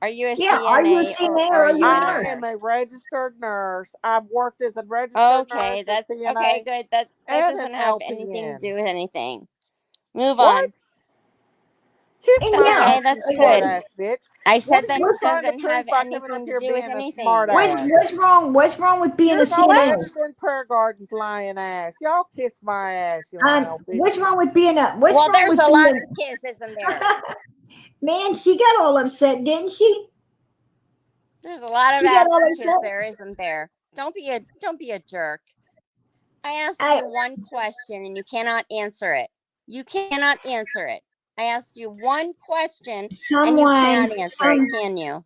Are you a Yeah, are you a CNA or CNA or are are you you a a I nurse? am a nurse? registered nurse. I've worked as a registered Okay, nurse, a that's CNA, okay, good. That and an doesn't have anything to LPN. do with anything. Move What? on. Kiss And my yeah, Okay, ass, you that's smart good. ass bitch. I What said are that you trying to doesn't have prove by coming up anything to here do with being a smart anything. ass? what's wrong with being a You're no CNA? better What? than Prayer Garden's lying ass. Y'all kiss my ass, you lying What's bitches. wrong with being Well, there's a lot to kiss, isn't there? Man, she got all upset, didn't she? There's a lot of She got ass all to kiss upset. there, isn't there? Don't be a jerk. I asked I you one question and you cannot answer it. You cannot answer it. I asked you one question and you cannot answer it, can you?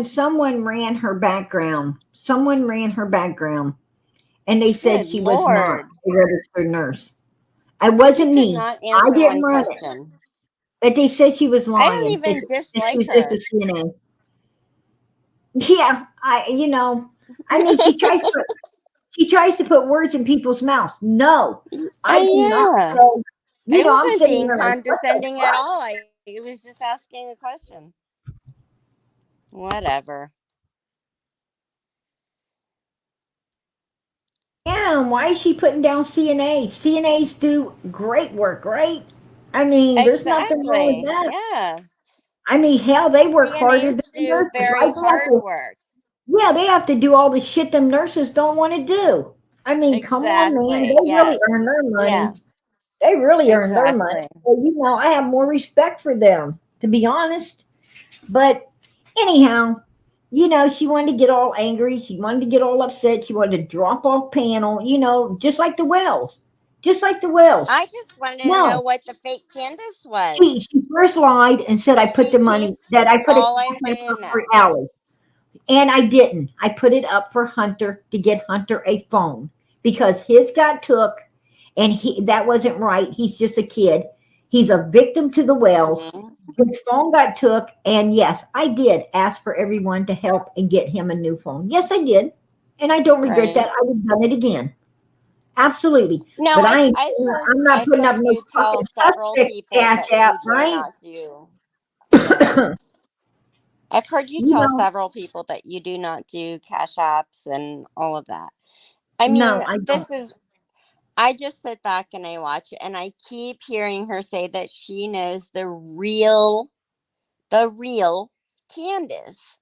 someone ran her background. Someone ran her background, and they said Good she was not Lord. a registered nurse. It She wasn't could me. not I answer didn't one run it. question. But they said she was I don't lying. even That she dislike was just her. a CNA. Yeah, I mean, she tries to put words in people's mouths. No, I do not. Yeah. So, I I'm wasn't sitting being here like, what the condescending at fuck? all. I was just asking a question. Whatever. Yeah, and why is she putting down CNAs? CNAs do great work, right? I mean, there's nothing wrong with Exactly. that. Yes. I mean, hell, they work harder than CNAs the do nurses, very right? hard work. They have to do all the shit them nurses don't want to do. I mean, come on, man. Exactly. They really Yes. earn their Yeah. money. They really earn their money. Exactly. So, I have more respect for them, to be honest. But anyhow, she wanted to get all angry. She wanted to get all upset. She wanted to drop off panel, just like the Wells. Just like the Wells. I just wanted to know No, what the fake Candace was. she first lied and said I put She the money, keeps, that I that's put it all I wanted to for know. Allie. And I didn't. I put it up for Hunter to get Hunter a phone because his got took, and that wasn't right. He's just a kid. He's a victim to the wells. Mhm. His phone got took, and yes, I did ask for everyone to help and get him a new phone. Yes, I did, and I don't regret Right. that. I would have done it again. Absolutely. No, But I ain't, I'm not I've putting up heard no you tell fucking several suspect people cash that app, you do right? not do. Yeah. I've heard you You tell know, several people that you do not do cash apps and all of that. I no, mean, I don't. I just sit back and I watch it, and I keep hearing her say that she knows the real Candace.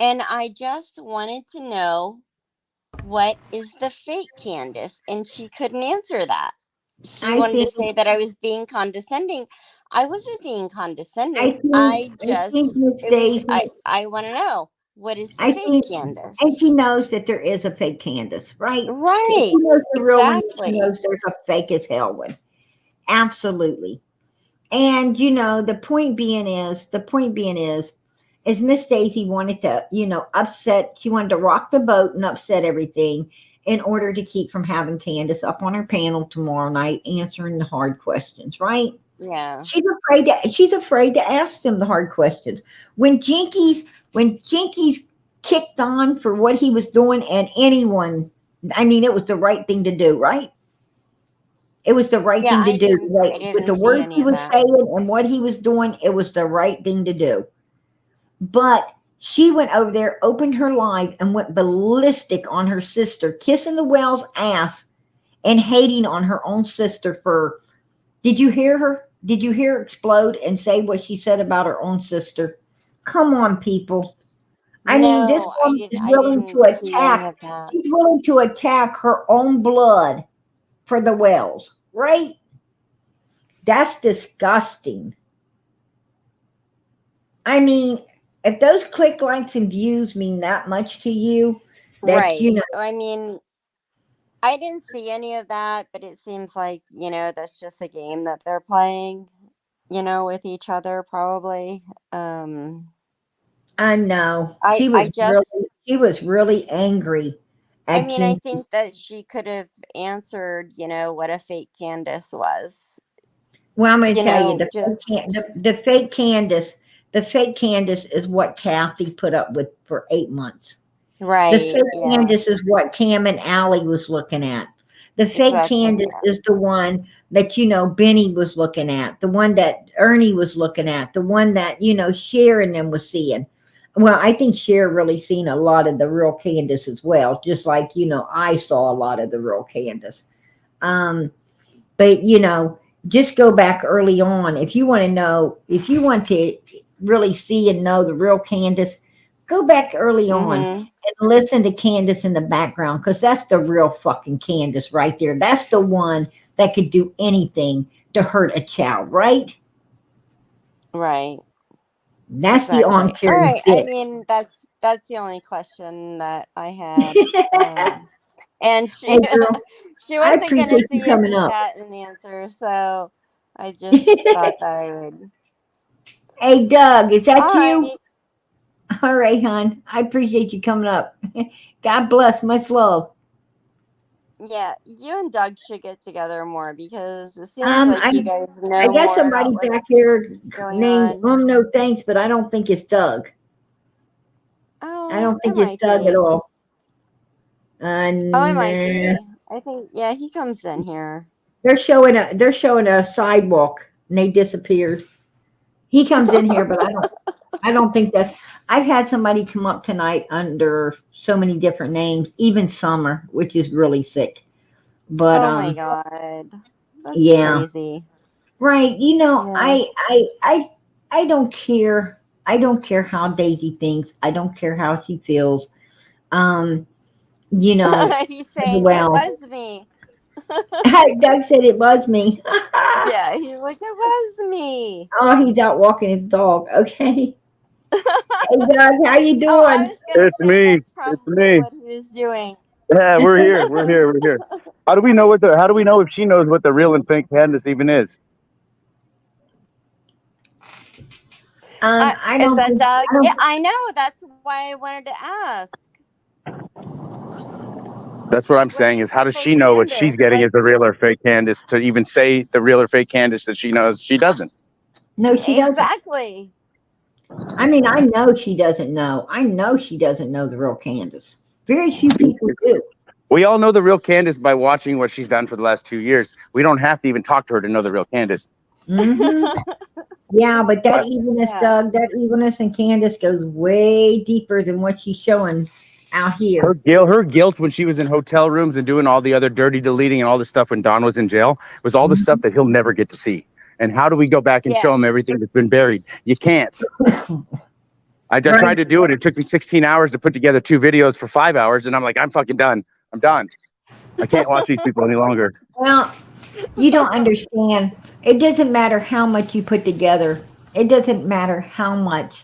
And I just wanted to know, what is the fake Candace? And she couldn't answer that. She I wanted to think, say that I was being condescending. I wasn't being condescending. I think Miss Daisy, I want to know, what is the I fake think, and she Candace? knows that there is a fake Candace, right? If she Right. knows the real one, she Exactly. knows there's a fake as hell one. Absolutely. And the point being is Miss Daisy wanted to, upset. She wanted to rock the boat and upset everything in order to keep from having Candace up on her panel tomorrow night answering the hard questions, right? Yeah. She's afraid to ask them the hard questions. When Jinkies kicked on for what he was doing, and anyone, I mean, it was the right thing to do, right? It was the right Yeah, thing to do. Right? I With the didn't see words any he of was that. saying and what he was doing, it was the right thing to do. But she went over there, opened her live, and went ballistic on her sister, kissing the whale's ass and hating on her own sister for. Did you hear her? Did you hear her explode and say what she said about her own sister? Come on, people. I mean, this No, woman is I willing to didn't see any attack. of that. She's willing to attack her own blood for the whales, right? That's disgusting. I mean, if those click, likes, and views mean that much to you, that Right. I mean, I didn't see any of that, but it seems like, that's just a game that they're playing, with each other probably. I know I I just she was really angry I at mean, I King. think that she could have answered, what a fake Candace was. Well, I'm going to tell you Just the fake Candace is what Kathy put up with for 8 months. The right, fake yeah. Candace is what Cam and Allie was looking at. The fake Exactly, Candace yeah. is the one that, Benny was looking at, the one that Ernie was looking at, the one that, Cher and them was seeing. Well, I think Cher really seen a lot of the real Candace as well, just like, I saw a lot of the real Candace. Um, but, just go back early on. If you want to really see and know the real Candace, go back early on Mhm. and listen to Candace in the background, because that's the real fucking Candace right there. That's the one that could do anything to hurt a child, right? Right. That's the Exactly. All on-carry right. I bitch. mean, that's the only question that I had. And Hey, she girl, she I wasn't gonna appreciate you see it coming in up. chat and answer, so I just thought that I would. Hey, Doug, is that All you? right. All right, hon. I appreciate you coming up. God bless. Much love. Yeah, you and Doug should get together more, because it seems like I you guys I know got more about somebody what's back here going named on. No Thanks, but I don't think it's Doug. I Oh, don't it think it's might Doug at be. all. Oh, it might Nah. be. I think, yeah, he comes in here. They're showing a sidewalk and they disappeared. He comes in here, but I don't think that's. I've had somebody come up tonight under so many different names, even Summer, which is really sick. But Oh my God. That's yeah, crazy. right. Yeah. I don't care. I don't care how Daisy thinks. I don't care how she feels. Um, you know, He's saying it well, was me. Doug said it was me. Yeah, he's like, it was me. Oh, he's out walking his dog. Okay. Hey, Doug, how you Oh, I doing? was gonna It's say me. that's It's probably me. what he was doing. Yeah, we're here. We're here. We're here. How do we know if she knows what the real and fake Candace even is? I Is don't that think. Doug? I don't. Yeah, I know. That's why I wanted to ask. That's what I'm What saying is is how the does fake she know what she's Candace? getting Like, is the real or fake Candace to even say the real or fake Candace that she knows she doesn't? No, she doesn't. exactly. I mean, I know she doesn't know. I know she doesn't know the real Candace. Very few people do. We all know the real Candace by watching what she's done for the last 2 years. We don't have to even talk to her to know the real Candace. Hmm. Yeah, but that But evilness, Yeah. Doug, that evilness in Candace goes way deeper than what she's showing out here. her guilt when she was in hotel rooms and doing all the other dirty deleting and all the stuff when Don was in jail was all the stuff that he'll never get to see. And how do we go back and show Yeah. him everything that's been buried? You can't. I Right. tried to do it. It took me 16 hours to put together 2 videos for 5 hours. And I'm like, I'm fucking done. I'm done. I can't watch these people any longer. Well, you don't understand. It doesn't matter how much you put together. It doesn't matter how much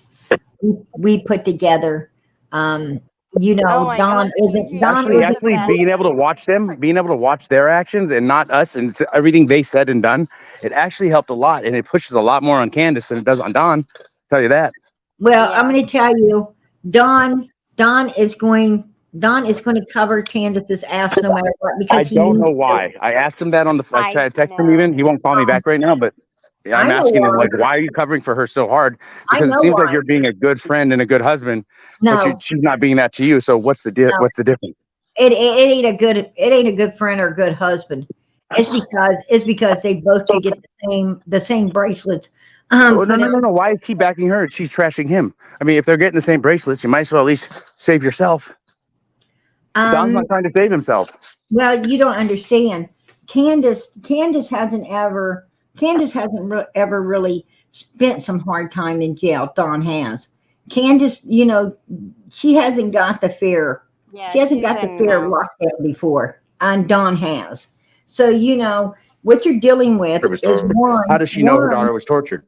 we put together. You Oh know, my Don God, isn't. PG, Don you're the Actually, best. being able to watch them, being able to watch their actions and not us and everything they said and done, it actually helped a lot. And it pushes a lot more on Candace than it does on Don. I'll tell you that. Well, I'm Yeah. going to tell you, Don. Don is going. Don is going to cover Candace's ass no matter what I because he don't needs know to. why. I asked him that on the. I I text him even. know. He won't call me back right now, but yeah, I'm I know asking him why. like, why are you covering for her so hard? I Because it know seems like why. you're being a good friend and a good husband, but No, she's not being that to you. So what's the no. what's the difference? It ain't a good. It ain't a good friend or a good husband. It's because they both could get the same bracelets. Oh, no, Put no, in. no, no. Why is he backing her? She's trashing him. I mean, if they're getting the same bracelets, you might as well at least save yourself. Don's Um. not trying to save himself. Well, you don't understand. Candace hasn't ever. Candace hasn't ever really spent some hard time in jail. Don has. Candace, you know, she hasn't got the fear. Yeah, She hasn't she's got the in. fear of lockdown before, and Don has. So you know what you're dealing with is How does she know her daughter was tortured?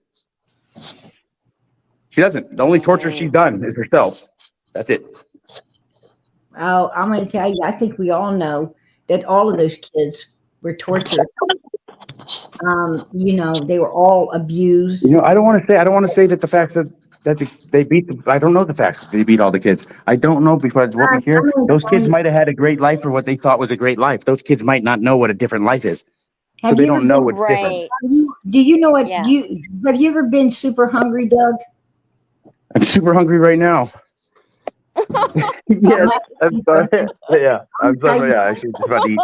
She doesn't. The only torture she's done is herself. That's it. Oh, I'm going to tell you. I think we all know that all of those kids were tortured. You know, they were all abused. You know, I don't want to say that the facts that they beat. I don't know the facts. They beat all the kids. I don't know because what we hear, I'm gonna those tell kids you, might have had a great life or what they thought was a great life. Those kids might not know what a different life is, so have they you ever don't know been? what's different. Right. Do you know what Yeah. you have? You ever been super hungry, Doug? I'm super hungry right now. Yes, I'm sorry. Yeah, I'm sorry. Yeah, actually, just about to eat.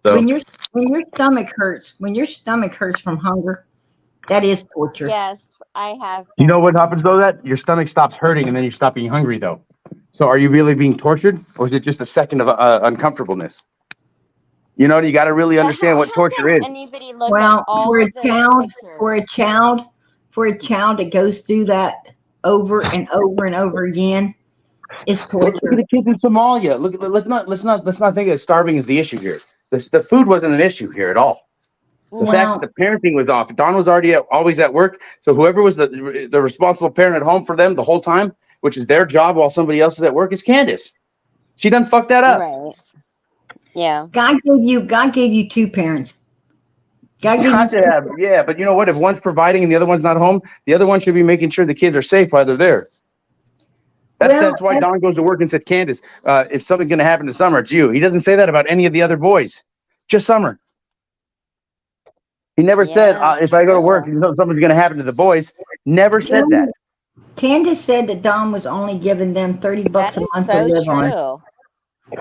So When your stomach hurts, when your stomach hurts from hunger, that is torture. Yes, I have. you know what happens though? That your stomach stops hurting and then you stop being hungry though. So are you really being tortured, or is it just a second of uncomfortableness? You know, you got to really But understand what how torture can is. anybody look Well, up all for a of those child, pictures? for a child that goes through that over and over and over again, it's Look at torture. the kids in Somalia. Let's not think that starving is the issue here. The food wasn't an issue here at all. The fact Well, that the parenting was off. Don was already always at work, so whoever was the responsible parent at home for them the whole time, which is their job while somebody else is at work, is Candace. She done fucked that up. Right. Yeah. God gave you two parents. God gave you two. Yeah, but you know what? If one's providing and the other one's not home, the other one should be making sure the kids are safe while they're there. Well, That's why Don goes to work and said, Candace, if something's going to happen to Summer, it's you. He doesn't say that about any of the other boys, just Summer. He never said, Yeah, if I go to work, true. something's going to happen to the boys. Never said that. Candace said that Don was only giving them $30 That a is month to so live on. true.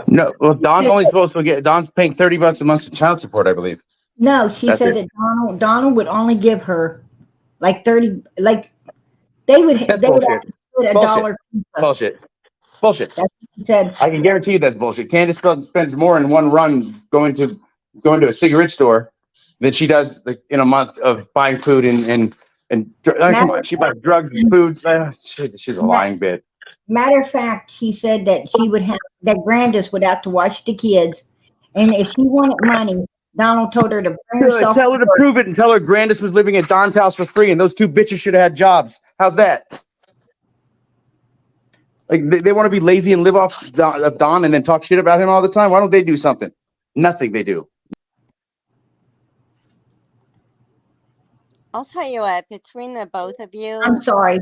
No, well, Don's only supposed to get, Don's paying $30 a month in child support, I believe. No, she That's said it. that Donald would only give her like 30, like they would That's they would bullshit. have to put a Bullshit. dollar pizza. Bullshit. Bullshit. That's what she said. I can guarantee you that's bullshit. Candace spends more in one run going to a cigarette store than she does like, in a month of buying food and come on, she buys drugs and food. She's a lying bitch. Matter of fact, she said that Grandis would have to watch the kids, and if she wanted money, Donald told her to bring herself. Tell her to prove it and tell her Grandis was living at Don's house for free and those two bitches should have had jobs. How's that? Like they want to be lazy and live off of Don and then talk shit about him all the time. Why don't they do something? Nothing they do. I'll tell you what, between the both of you, I'm sorry.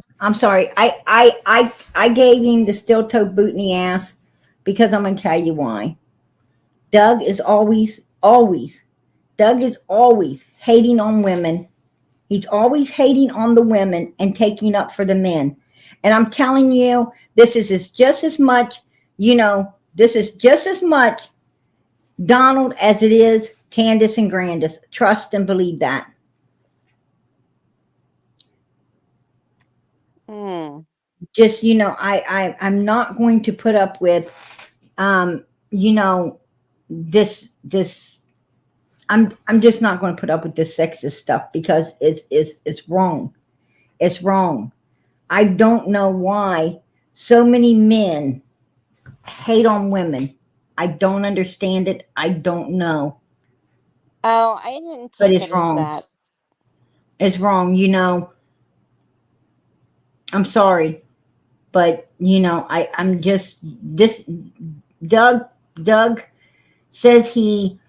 I gave him the steel toe boot in the ass because I'm gonna tell you why. Doug is Doug is always hating on women. He's always hating on the women and taking up for the men. And I'm telling you, just as much, this is just as much Donald as it is Candace and Grandis. Trust and believe that. Just, I'm not going to put up with, you know, this I'm just not going to put up with this sexist stuff because it's wrong. It's wrong. I don't know why so many men hate on women. I don't understand it. I don't know. Oh, I didn't But take it's it as wrong. that. It's wrong, I'm sorry. But I'm just this Doug says he,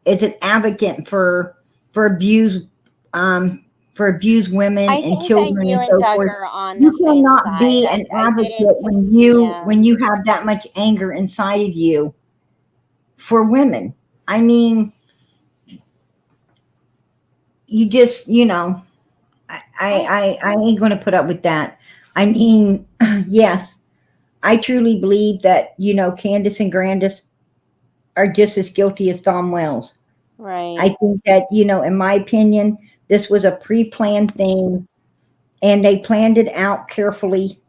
is an advocate for abused for abused women I and think that children you and and so Doug forth. are on the You same cannot side. be an I didn't. advocate Yeah. when you have that much anger inside of you for women. I mean, you just, I ain't going to put up with that. I mean, yes, I truly believe that, Candace and Grandis are just as guilty as Tom Wells. Right. I think that, in my opinion, this was a pre-planned thing and they planned it out carefully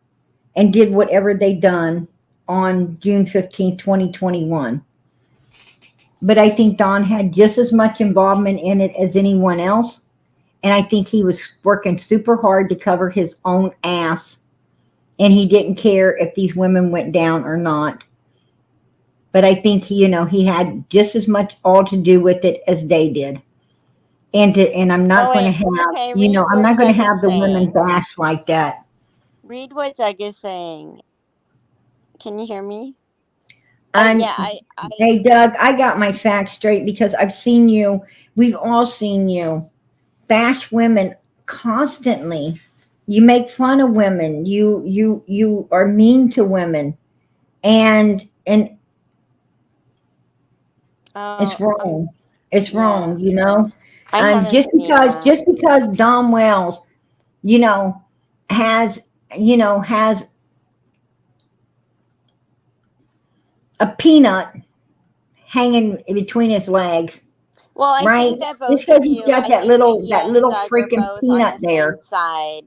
and did whatever they done on June 15th, 2021. But I think Don had just as much involvement in it as anyone else. And I think he was working super hard to cover his own ass. And he didn't care if these women went down or not. But I think he had just as much all to do with it as they did. And I'm not going to have, Okay, read I'm what not going to Doug have is the women saying. bash like that. Read what Doug is saying. Can you hear me? Hey, Doug, I got my facts straight because I've seen you. We've all seen you bash women constantly. You make fun of women. You are mean to women, and it's wrong. It's wrong. I haven't Just seen that. just because Don Wells, has has a peanut hanging between his legs. Well, I Right? think that Just both because of he's you, got I think that you that and little Doug are freaking both on peanut the same there side.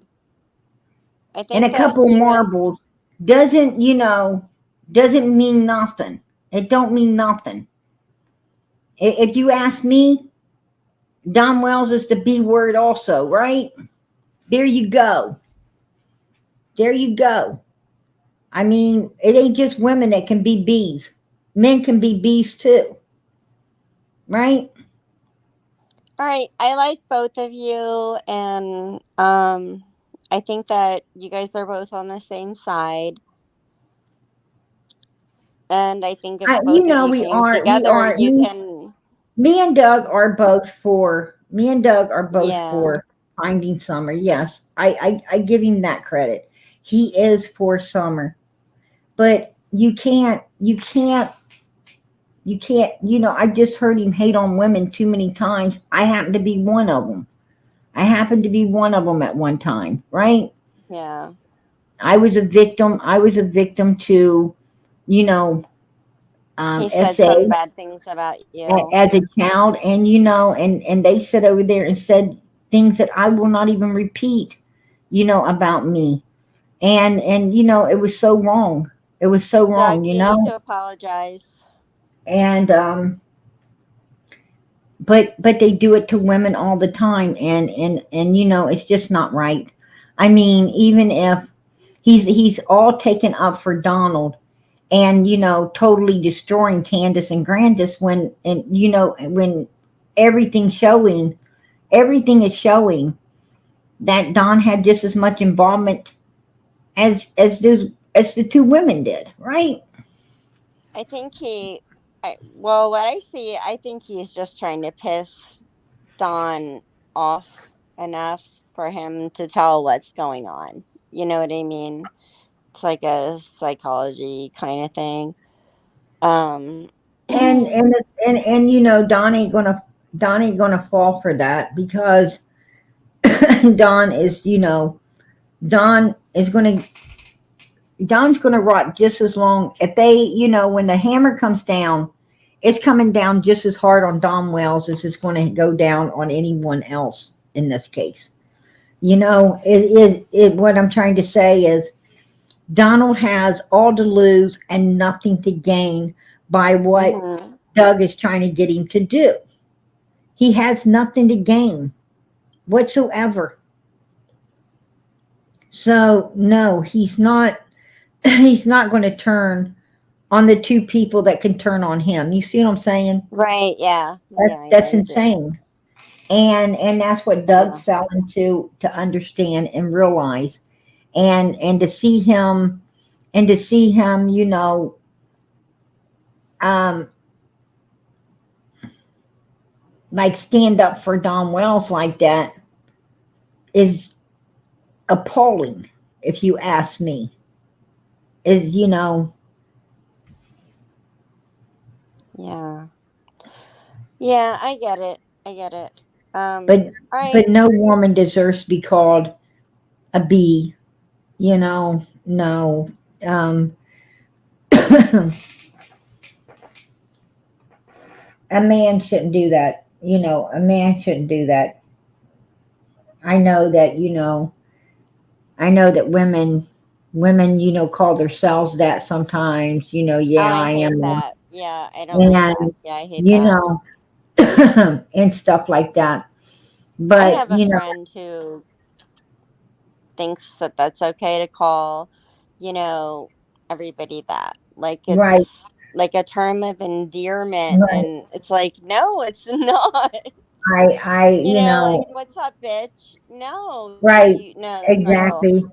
I and a think that couple you and marbles doesn't mean nothing. It don't mean nothing. If you ask me, Don Wells is the B word also, right? There you go. There you go. I mean, it ain't just women that can be bees. Men can be bees too. Right? all right, I like both of you, and I think that you guys are both on the same side. And I think if both of you We came we together, are you can. me and Doug are both for Yeah. finding Summer. Yes, I give him that credit. He is for Summer, but you can't. I just heard him hate on women too many times. I happen to be one of them. I happened to be one of them at one time, right? Yeah. I was a victim. I was a victim to, you know, He said SA some bad things about you. as a child, and and they sit over there and said things that I will not even repeat, about me, and it was so wrong. It was so Doug, wrong, you need to apologize. and but they do it to women all the time, and it's just not right. I mean, even if he's all taken up for Donald and totally destroying Candace and Grandis when everything is showing that Don had just as much involvement as the two women did, right? I think well, what I see, I think he's just trying to piss Don off enough for him to tell what's going on. You know what I mean? It's like a psychology kind of thing. Um, and you know, Don ain't gonna fall for that, because Don is, you know, Don is gonna Don's gonna rot just as long. If they, you know, when the hammer comes down, it's coming down just as hard on Don Wells as it's going to go down on anyone else in this case. You know, what I'm trying to say is Donald has all to lose and nothing to gain by what Doug is trying to get him to do. He has nothing to gain whatsoever. So no, he's not he's not going to turn on the two people that can turn on him. You see what I'm saying? Right, yeah. That's insane. And that's what Doug's failing to understand and realize. And to see him, you know, like stand up for Don Wells like that is appalling, if you ask me. Is, you know. Yeah. Yeah, I get it. But no woman deserves to be called a bee, you know. No. A man shouldn't do that. You know, a man shouldn't do that. I know that, you know, women, you know, call themselves that sometimes, you know, I hate am that. Yeah, I don't like that. Yeah, I hate you that. know, and stuff like that. But I have a you know, friend who thinks that that's okay to call, you know, everybody that. Like right, it's like a term of endearment, right. and it's like, no, it's not. You You know, like, know, what's up, bitch? No, right, no, that's not cool.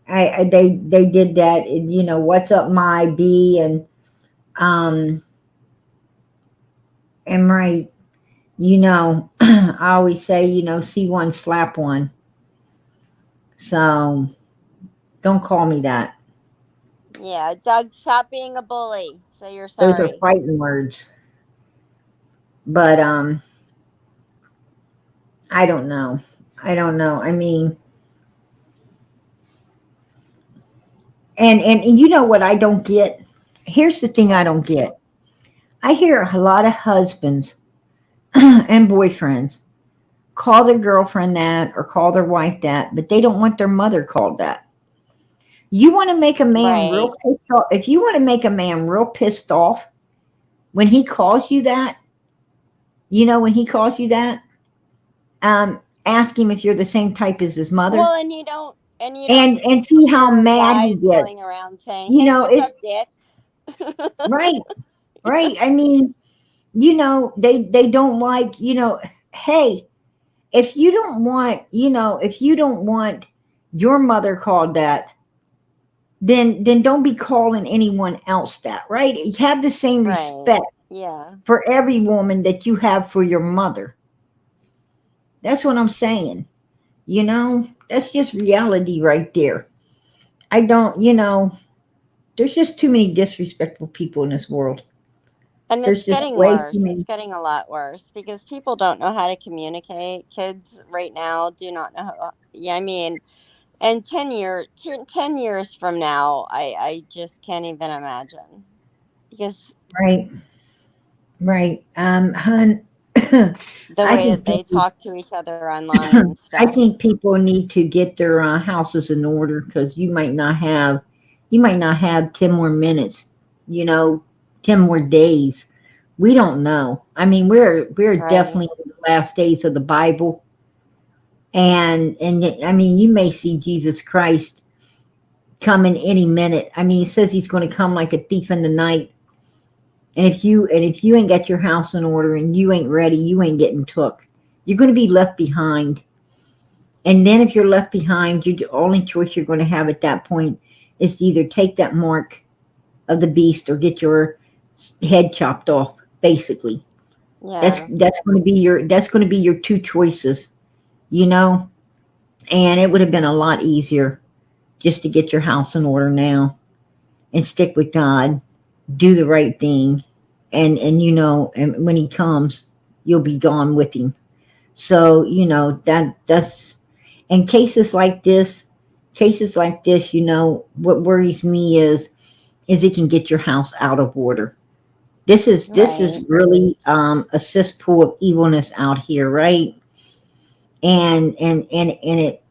exactly. They did that. You know, what's up, my B, um, and right. You know, I always say, you know, see one, slap one. So don't call me that. Yeah, Doug, stop being a bully. Say you're Those are sorry. fighting words. But I don't know. I mean, and you know what I don't get? Here's the thing I don't get. I hear a lot of husbands and boyfriends call their girlfriend that or call their wife that, but they don't want their mother called that. You want to make a man Right. real pissed off. If you want to make a man real pissed off when he calls you that, you know, when he calls you that, ask him if you're the same type as his mother. Well, and you don't And see how hear mad he guys gets. going around saying, You "Hey, know, what's it's up, dick?" right, right. I mean, you know, they don't like, you know, hey, if you don't want, you know, if you don't want your mother called that, then don't be calling anyone else that, right? Have the same Right. respect Yeah. for every woman that you have for your mother. That's what I'm saying. You know, that's just reality right there. I don't, you know, there's just too many disrespectful people in this world. And There's it's just getting way too worse. many. It's getting a lot worse because people don't know how to communicate. Kids right now do not know how. Yeah, I mean, and 10 years from now, I just can't even imagine because Right, right. Hun, the I way think that they people, talk to each other online and I stuff. think people need to get their houses in order, because you might not have 10 more minutes, you know, 10 more days. We don't know. I mean, we're Right. definitely in the last days of the Bible, and I mean, you may see Jesus Christ coming any minute. I mean, he says he's going to come like a thief in the night. And if you ain't got your house in order and you ain't ready, you ain't getting took. You're going to be left behind. And then if you're left behind, the only choice you're going to have at that point is to either take that mark of the beast or get your head chopped off, basically. Yeah. That's going to be your two choices, you know? And it would have been a lot easier just to get your house in order now and stick with God, do the right thing, and you know, and when he comes, you'll be gone with him. So you know that's in cases like this, you know, what worries me is it can get your house out of order. This is Right. really a cesspool of evilness out here, right? And it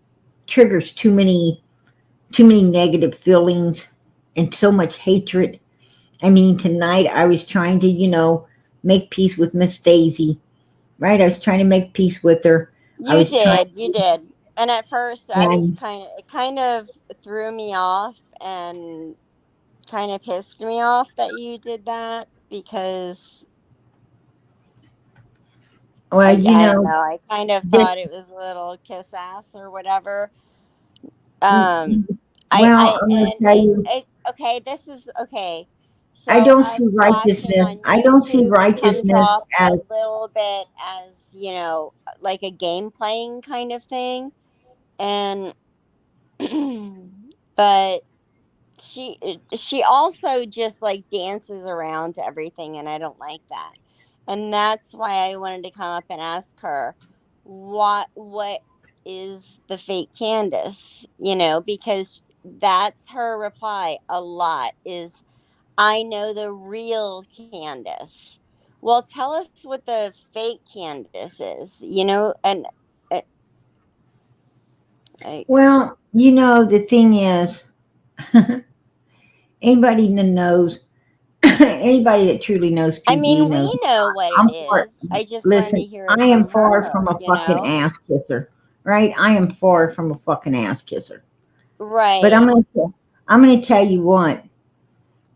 triggers too many negative feelings and so much hatred. I mean, tonight I was trying to, you know, make peace with Miss Daisy, right? I was trying to make peace with her. I You was trying, did, you did. And at first I was and it kind of threw me off and kind of pissed me off that you did that because well, you I don't know. know, I kind of this, thought it was a little kiss ass or whatever. Um, well, I I'm going to and tell you, it okay. This is okay. I So don't see us watching righteousness. on I don't see YouTube, it comes righteousness off as a little bit as like a game playing kind of thing, and but she also just like dances around to everything, and I don't like that. And that's why I wanted to come up and ask her what is the fake Candace, because that's her reply a lot is I know the real Candace. Well, tell us what the fake Candace is, and uh, I well. You know, the thing is, anybody that knows, anybody that truly knows I PG mean, knows. we know what it I'm far. is. I just wanted to Listen, hear it I am from far her, from a fucking ass kisser, right? I am far from a fucking ass kisser. But Right. I'm gonna tell you what.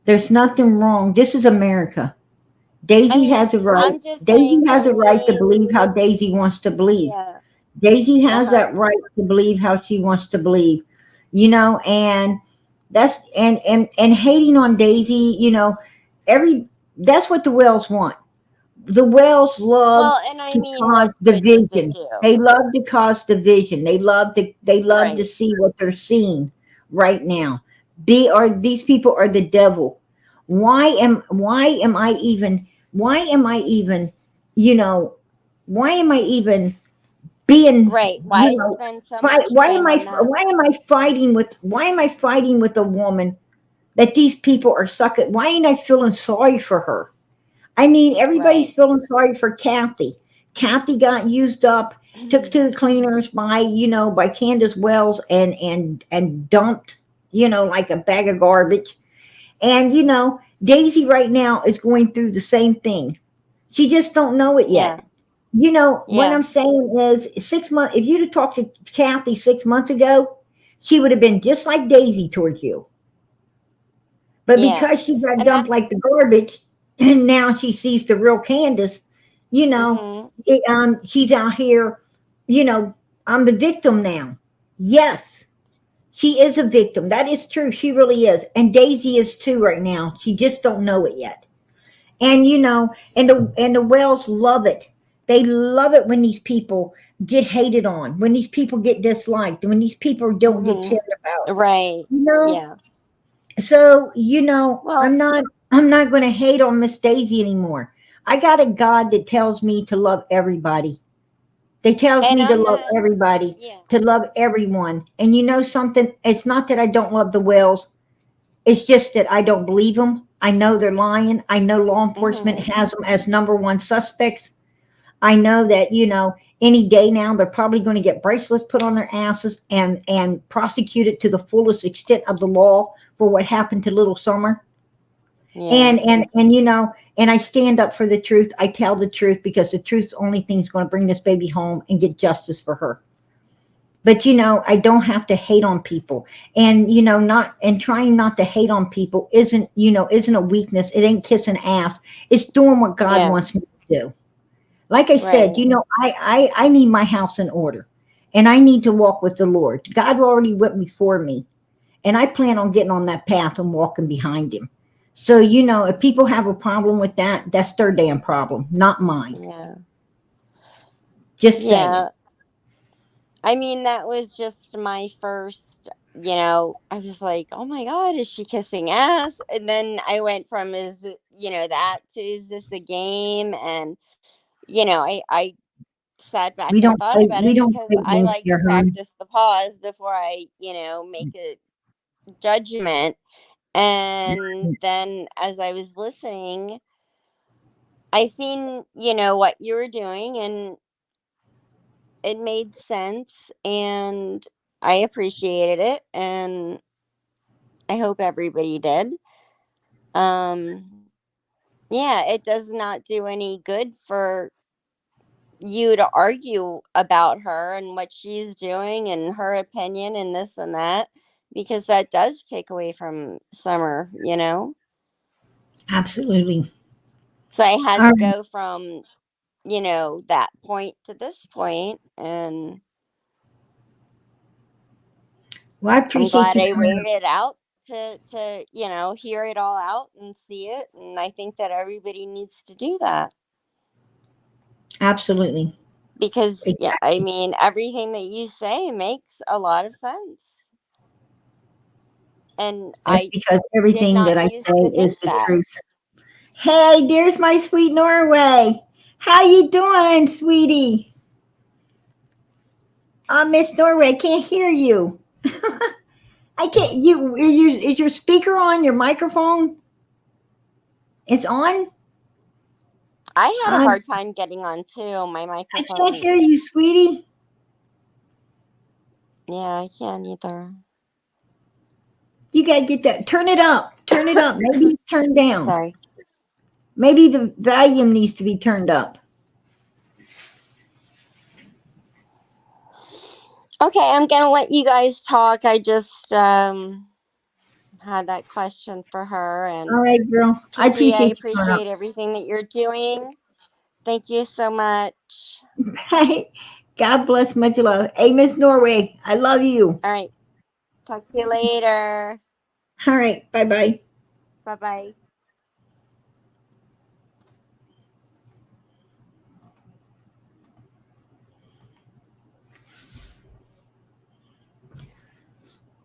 There's nothing wrong. This is America. I Daisy mean, has a right. I'm just Daisy saying for has a right to me, believe how Daisy wants to believe. yeah. Daisy has Uh-huh. that right to believe how she wants to believe. You know, and that's and hating on Daisy. You know, every that's what the Wells want. The Wells love Well, and I to mean, cause what good does it division. do? They love to cause division. They love to Right. see what they're seeing right now. These people are the devil. Why am I even you know why am I even being Right. you Why know spend so fight much time on that? why am I fighting with a woman that these people are sucking? Why ain't I feeling sorry for her? I mean, everybody's Right. feeling sorry for Kathy. Kathy got used up, took to the cleaners by Candace Wells and dumped, like a bag of garbage. And Daisy right now is going through the same thing. She just don't know it Yeah. yet. What Yeah. I'm saying is 6 months, if you'd have talked to Kathy 6 months ago, she would have been just like Daisy towards you. But Yeah. because she got And dumped that's like the garbage, and now she sees the real Candace, you know, mhm. she's out here, you know, I'm the victim now. Yes, she is a victim. That is true. She really is. And Daisy is too right now. She just don't know it yet. And and the Wells love it. They love it when these people get hated on, when these people get disliked, when these people don't get Mhm. cared about. Right. You know, Yeah. so, Well, I'm not going to hate on Miss Daisy anymore. I got a God that tells me to love everybody. That tells and me to I'm love not everybody, yeah. to love everyone. And you know something? It's not that I don't love the Wells. It's just that I don't believe them. I know they're lying. I know law enforcement Mhm. has them as number one suspects. I know that, any day now they're probably going to get bracelets put on their asses and prosecuted to the fullest extent of the law for what happened to little Summer. Yeah. And I stand up for the truth. I tell the truth because the truth's the only thing that's going to bring this baby home and get justice for her. But I don't have to hate on people. And not and trying not to hate on people isn't a weakness. It ain't kissing ass. It's doing what God Yeah. wants me to do. Like I said, Right. I need my house in order, and I need to walk with the Lord. God already went before me, and I plan on getting on that path and walking behind Him. So if people have a problem with that, that's their damn problem, not mine. Yeah. Just saying. Yeah. I mean, that was just my first you know, I was like, oh my God, is she kissing ass? And then I went from, that to, is this a game? And, I sat back We and don't thought play, about we it don't because play I games like to here, hon. practice the pause before I, make a judgment. And then as I was listening, I seen, what you were doing, and it made sense, and I appreciated it, and I hope everybody did. Yeah, it does not do any good for you to argue about her and what she's doing and her opinion and this and that, because that does take away from Summer. Absolutely. So I had All to right. go from, that point to this point, and Well, I I'm appreciate glad you I coming waited it out to hear it all out and see it, and I think that everybody needs to do that. up. Absolutely. Because, yeah, I Exactly. mean, everything that you say makes a lot of sense. And That's I because did everything not that I used to say think is the that. truth. Hey, there's my sweet Norway. How you doing, sweetie? Miss Norway, can't hear you. I can't. Is your speaker on? Your microphone? It's on. I had a Um, hard time getting on too. My I can't microphone. hear you, sweetie. Yeah, I can't either. You gotta get that. Turn it up. Turn it up. Maybe it's turned down. Sorry. Maybe the volume needs to be turned up. Okay, I'm gonna let you guys talk. I just had that question for her, All and right, girl. I PG, I appreciate you coming appreciate everything that you're doing. Thank you so much. up. God bless. Much love. Hey, Miss Norway, I love you. All right, talk to you later. All right. Bye bye. Bye bye.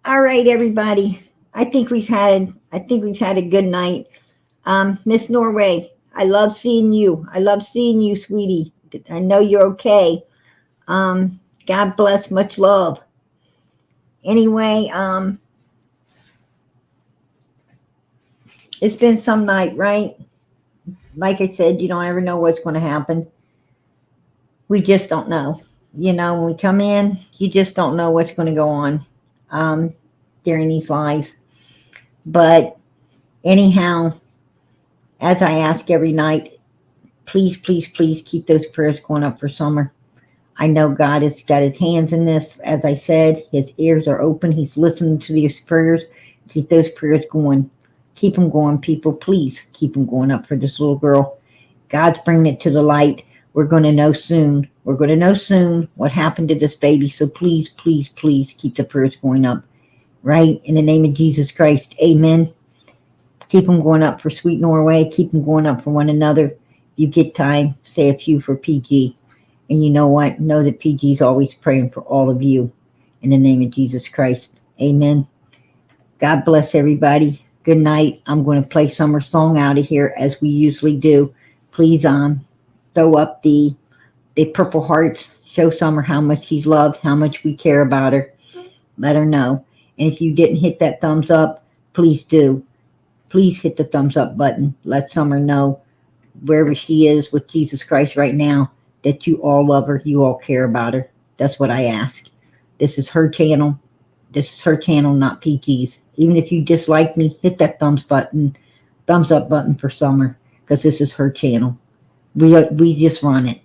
All right, everybody. I think we've had a good night. Miss Norway, I love seeing you. I love seeing you, sweetie. I know you're okay. God bless. Much love. Anyway, it's been some night, right? Like I said, you don't ever know what's going to happen. We just don't know. When we come in, you just don't know what's going to go on um, during these lives. But anyhow, as I ask every night, please, please, please keep those prayers going up for Summer. I know God has got his hands in this. As I said, his ears are open. He's listening to these prayers. Keep those prayers going. Keep them going, people. Please keep them going up for this little girl. God's bringing it to the light. We're going to know soon. We're going to know soon what happened to this baby. So please, please, please keep the prayers going up. Right? In the name of Jesus Christ. Amen. Keep them going up for Sweet Norway. Keep them going up for one another. If you get time, say a few for PG. And you know what? Know that PG is always praying for all of you. In the name of Jesus Christ. Amen. God bless everybody. Good night. I'm going to play Summer song out of here as we usually do. Please throw up the purple hearts. Show Summer how much she's loved, how much we care about her. Let her know. And if you didn't hit that thumbs up, please do. Please hit the thumbs up button. Let Summer know wherever she is with Jesus Christ right now that you all love her, you all care about her. That's what I ask. This is her channel. This is her channel, not PG's. Even if you dislike me, hit that thumbs up button for Summer, because this is her channel. We just run it.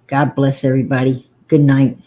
God bless everybody. Good night.